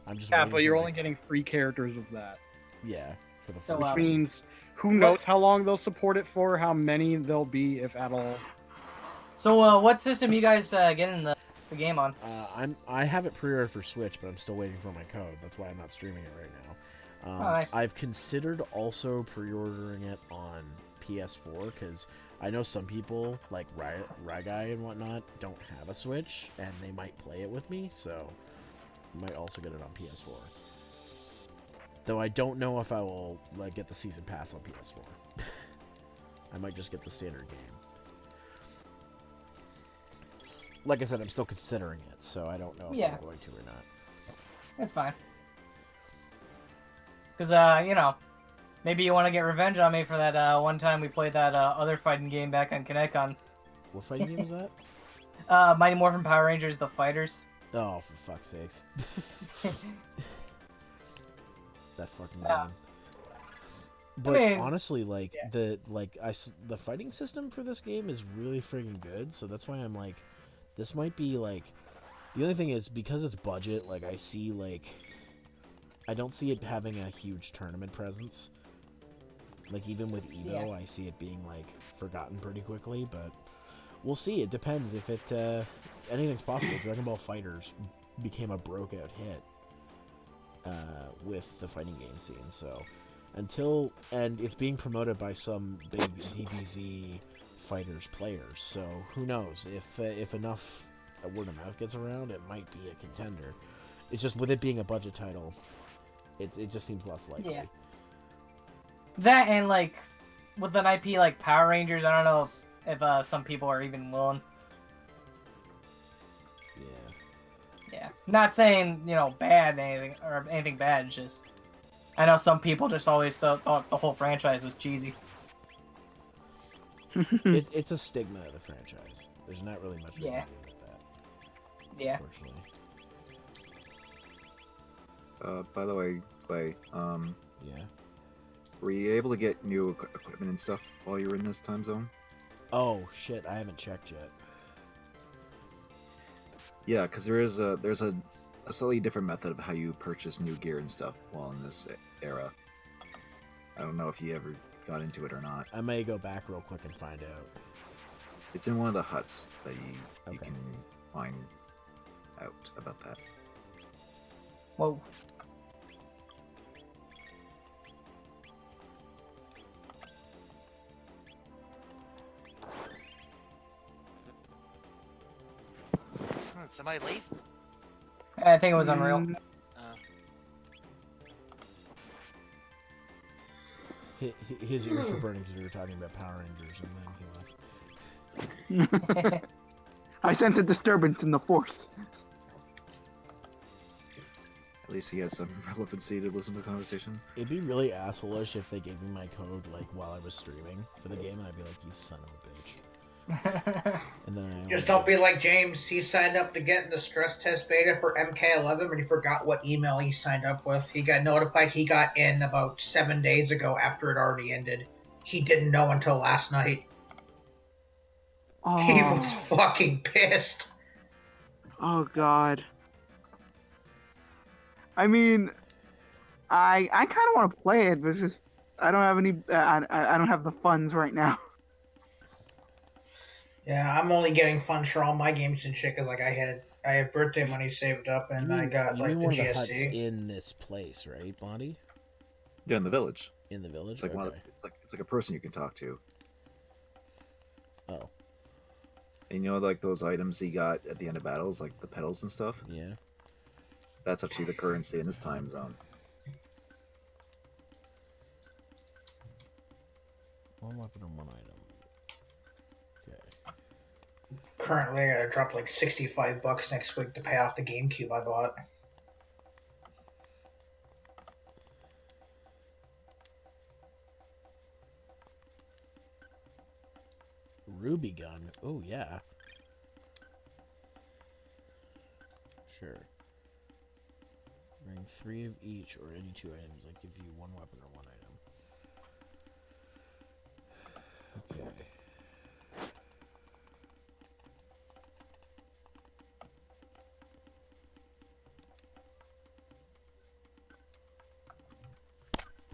Speaker 1: I'm just
Speaker 8: but you're only getting 3 characters of that.
Speaker 1: Yeah. For the
Speaker 8: which means, who knows how long they'll support it for, how many there'll be, if at all.
Speaker 7: So, what system you guys getting the game on?
Speaker 1: I have it pre-ordered for Switch, but I'm still waiting for my code. That's why I'm not streaming it right now.
Speaker 7: Nice.
Speaker 1: I've considered also pre-ordering it on PS4 because I know some people like Ragai and whatnot don't have a Switch and they might play it with me, so I might also get it on PS4. Though I don't know if I will get the Season Pass on PS4. I might just get the standard game. Like I said, I'm still considering it, so I don't know if I'm going to or not.
Speaker 7: That's fine. Because, maybe you want to get revenge on me for that one time we played that other fighting game back on ConnectCon.
Speaker 1: What fighting game was that?
Speaker 7: Mighty Morphin Power Rangers The Fighters.
Speaker 1: Oh, for fuck's sakes. That fucking game. But honestly, the fighting system for this game is really friggin' good, so that's why I'm like, this might be the only thing is because it's budget, I see I don't see it having a huge tournament presence. Even with Evo, I see it being forgotten pretty quickly, but we'll see. It depends if it anything's possible. Dragon Ball FighterZ became a broke-out hit with the fighting game scene. So and it's being promoted by some big DBZ fighters players. So who knows if enough word of mouth gets around, it might be a contender. It's just with it being a budget title, it just seems less likely.
Speaker 7: Yeah. That and like with an IP like Power Rangers, I don't know if some people are even willing. Yeah. Not saying, bad anything bad, it's just I know some people just always thought the whole franchise was cheesy.
Speaker 1: It's a stigma of the franchise. There's not really much we can do with that.
Speaker 7: Yeah.
Speaker 1: Unfortunately.
Speaker 5: By the way, Clay,
Speaker 1: yeah.
Speaker 5: Were you able to get new equipment and stuff while you were in this time zone?
Speaker 1: Oh shit, I haven't checked yet.
Speaker 5: Yeah, because there's a slightly different method of how you purchase new gear and stuff while in this era. I don't know if you ever got into it or not.
Speaker 1: I may go back real quick and find out.
Speaker 5: It's in one of the huts that you can find out about that.
Speaker 7: Whoa.
Speaker 3: Somebody leave?
Speaker 7: I think it was Unreal.
Speaker 1: His ears were burning because we were talking about Power Rangers, and then he left.
Speaker 4: I sense a disturbance in the force.
Speaker 5: At least he has some relevancy to listen to the conversation.
Speaker 1: It'd be really asshole-ish if they gave me my code while I was streaming for the game, and I'd be like, "You son of a bitch." And then
Speaker 6: just don't be like James. He signed up to get in the stress test beta for MK11, but he forgot what email he signed up with. He got notified he got in about 7 days ago after it already ended. He didn't know until last night.
Speaker 4: Oh.
Speaker 6: He was fucking pissed.
Speaker 4: Oh god. I mean, I kind of want to play it, but it's just I don't have any. I don't have the funds right now.
Speaker 6: Yeah, I'm only getting funds for all my games and shit because like I had birthday money saved up and I got like the
Speaker 1: one
Speaker 6: GST.
Speaker 1: Of the huts in this place, right, Blondie?
Speaker 5: Yeah, in the village.
Speaker 1: In the village.
Speaker 5: It's like it's like a person you can talk to.
Speaker 1: Oh.
Speaker 5: And you know, like those items he got at the end of battles, like the petals and stuff.
Speaker 1: Yeah.
Speaker 5: That's actually the currency in this time zone.
Speaker 1: One weapon and one item. Okay.
Speaker 6: Currently, I gotta drop like $65 next week to pay off the GameCube I bought.
Speaker 1: Ruby gun. Oh yeah. Sure. Bring 3 of each or any 2 items. I give you 1 weapon or 1 item. Okay.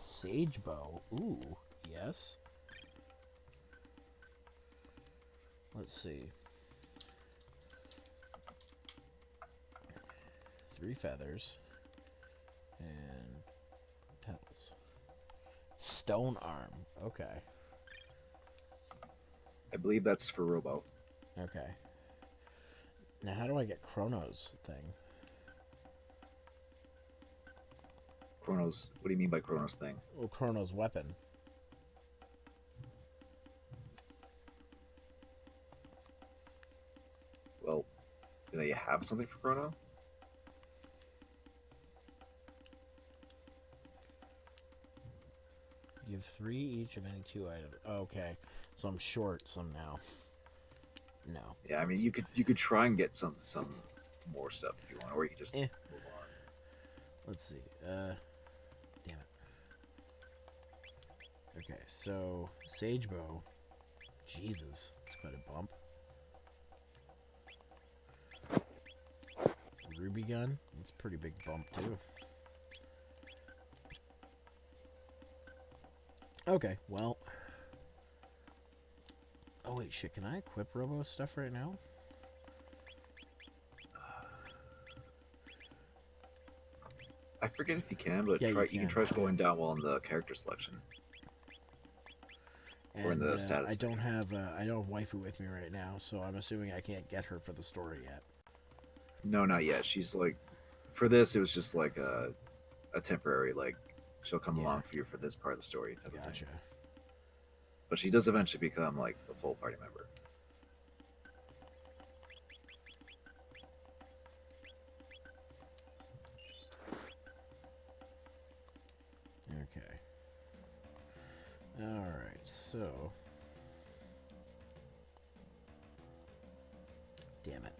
Speaker 1: Sage bow. Ooh, yes. Let's see. 3 feathers. And petals. Stone arm. Okay.
Speaker 5: I believe that's for Robo.
Speaker 1: Okay. Now how do I get Chrono's thing?
Speaker 5: Chrono's... What do you mean by Chrono's thing?
Speaker 1: Well, Chrono's weapon.
Speaker 5: Well, do you have something for Chrono?
Speaker 1: You have 3 each of any 2 items. Okay, so I'm short some now. No.
Speaker 5: Yeah, I mean you could try and get some more stuff if you want, or you could just move on.
Speaker 1: Let's see. Damn it. Okay, so Sage bow. Jesus, it's quite a bump. Ruby gun. That's a pretty big bump too. Okay, well. Oh wait, shit, can I equip Robo stuff right now?
Speaker 5: forget if you can, but
Speaker 1: Yeah,
Speaker 5: you can try scrolling down while in the character selection.
Speaker 1: And,
Speaker 5: or in the status.
Speaker 1: I don't have waifu with me right now, so I'm assuming I can't get her for the story yet.
Speaker 5: No, not yet. She's like, for this, it was just like a temporary, like, she'll come along for you for this part of the story type of thing. But she does eventually become like a full party member.
Speaker 1: Okay. Alright, so... Damn it.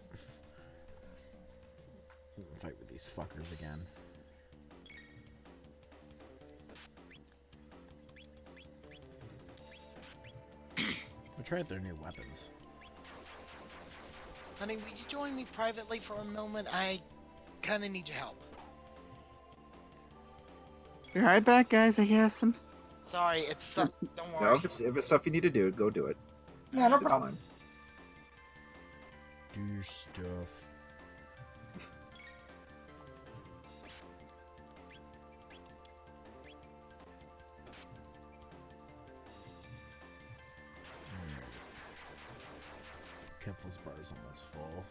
Speaker 1: Fight with these fuckers again. I tried their new weapons.
Speaker 3: Honey, would you join me privately for a moment? I kind of need your help.
Speaker 4: Be right back, guys. I have some...
Speaker 3: Sorry, it's... don't worry.
Speaker 5: No, if it's stuff you need to do, go do it.
Speaker 7: Yeah, no
Speaker 5: It's
Speaker 7: problem.
Speaker 5: fine.
Speaker 1: Do your stuff. Kempfel's bar is almost full.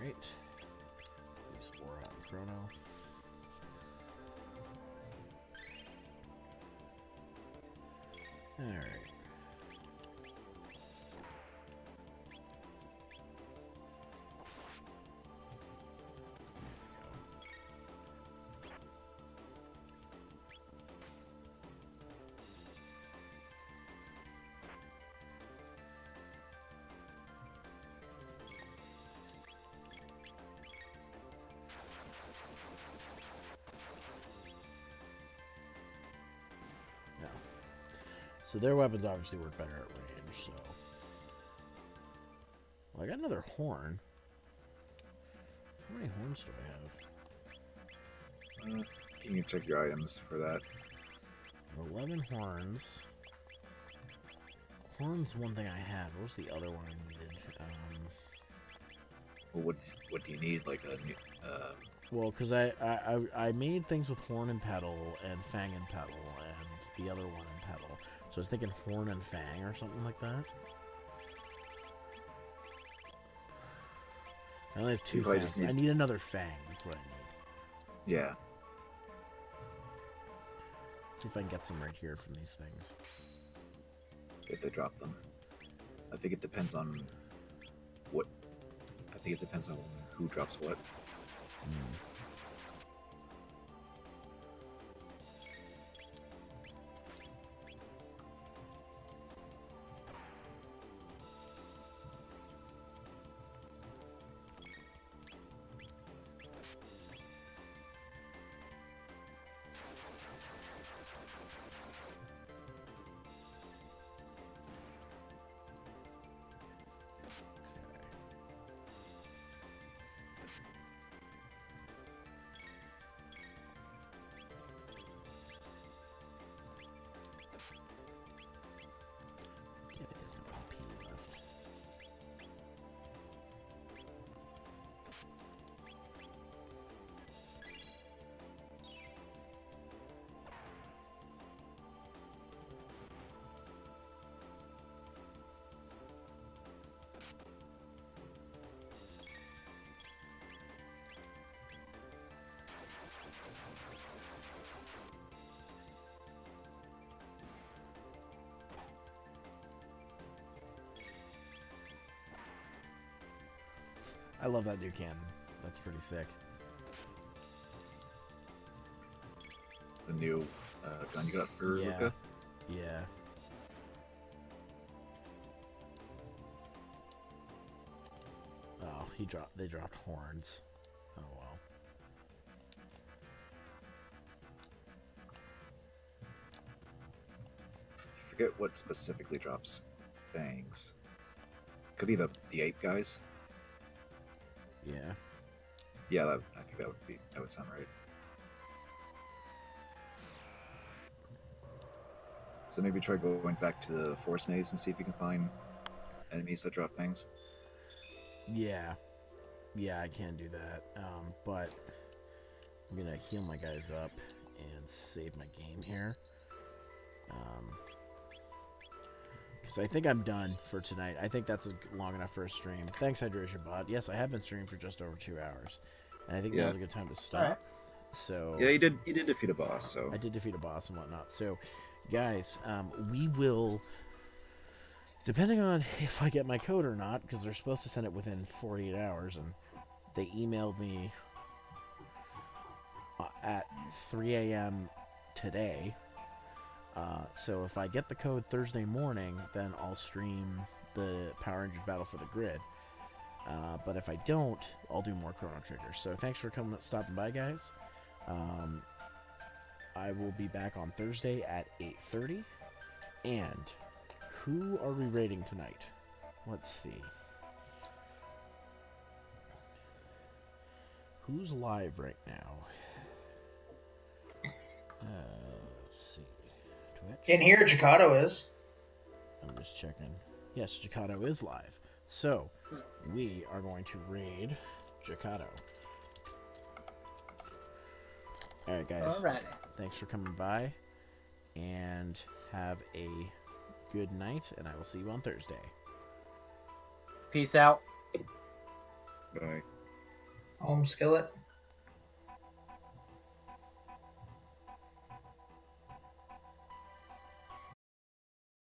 Speaker 1: Alright. Use Aura on Chrono. Alright. So their weapons obviously work better at range, so... Well, I got another horn. How many horns do I have?
Speaker 5: Can you check your items for that?
Speaker 1: 11 horns. Horn's one thing I had. What was the other one I needed?
Speaker 5: Well, what do you need? Like a new...
Speaker 1: Well, because I made things with horn and petal, and fang and petal, and the other one and petal. So I was thinking horn and fang or something like that. I only have two fangs. I need another fang. That's what I need.
Speaker 5: Yeah.
Speaker 1: See if I can get some right here from these things.
Speaker 5: If they drop them. I think it depends on what... I think it depends on who drops what.
Speaker 1: I love that new cannon. That's pretty sick.
Speaker 5: The new gun you got for Luca?
Speaker 1: Yeah. Oh, they dropped horns. Oh well.
Speaker 5: I forget what specifically drops fangs. Could be the ape guys.
Speaker 1: Yeah.
Speaker 5: Yeah, I think that would sound right. So maybe try going back to the forest maze and see if you can find enemies that drop fangs.
Speaker 1: Yeah. Yeah, I can do that. But I'm gonna heal my guys up and save my game here. Because I think I'm done for tonight. I think that's long enough for a stream. Thanks, Hydration Bot. Yes, I have been streaming for just over 2 hours, and I think that was a good time to stop.
Speaker 7: Right.
Speaker 1: So
Speaker 5: yeah, you did defeat a boss. So
Speaker 1: I did defeat a boss and whatnot. So, guys, we will, depending on if I get my code or not, because they're supposed to send it within 48 hours, and they emailed me at 3 a.m. today. So if I get the code Thursday morning, then I'll stream the Power Rangers Battle for the Grid. But if I don't, I'll do more Chrono Trigger. So thanks for stopping by, guys. I will be back on Thursday at 8:30. And who are we rating tonight? Let's see. Who's live right now? Let's see. Twitch.
Speaker 6: In here, Jacato is.
Speaker 1: I'm just checking. Yes, Jacato is live. So, we are going to raid Jacato. Alright, guys.
Speaker 7: Alrighty.
Speaker 1: Thanks for coming by. And have a good night. And I will see you on Thursday.
Speaker 7: Peace out.
Speaker 5: bye.
Speaker 6: Home skillet.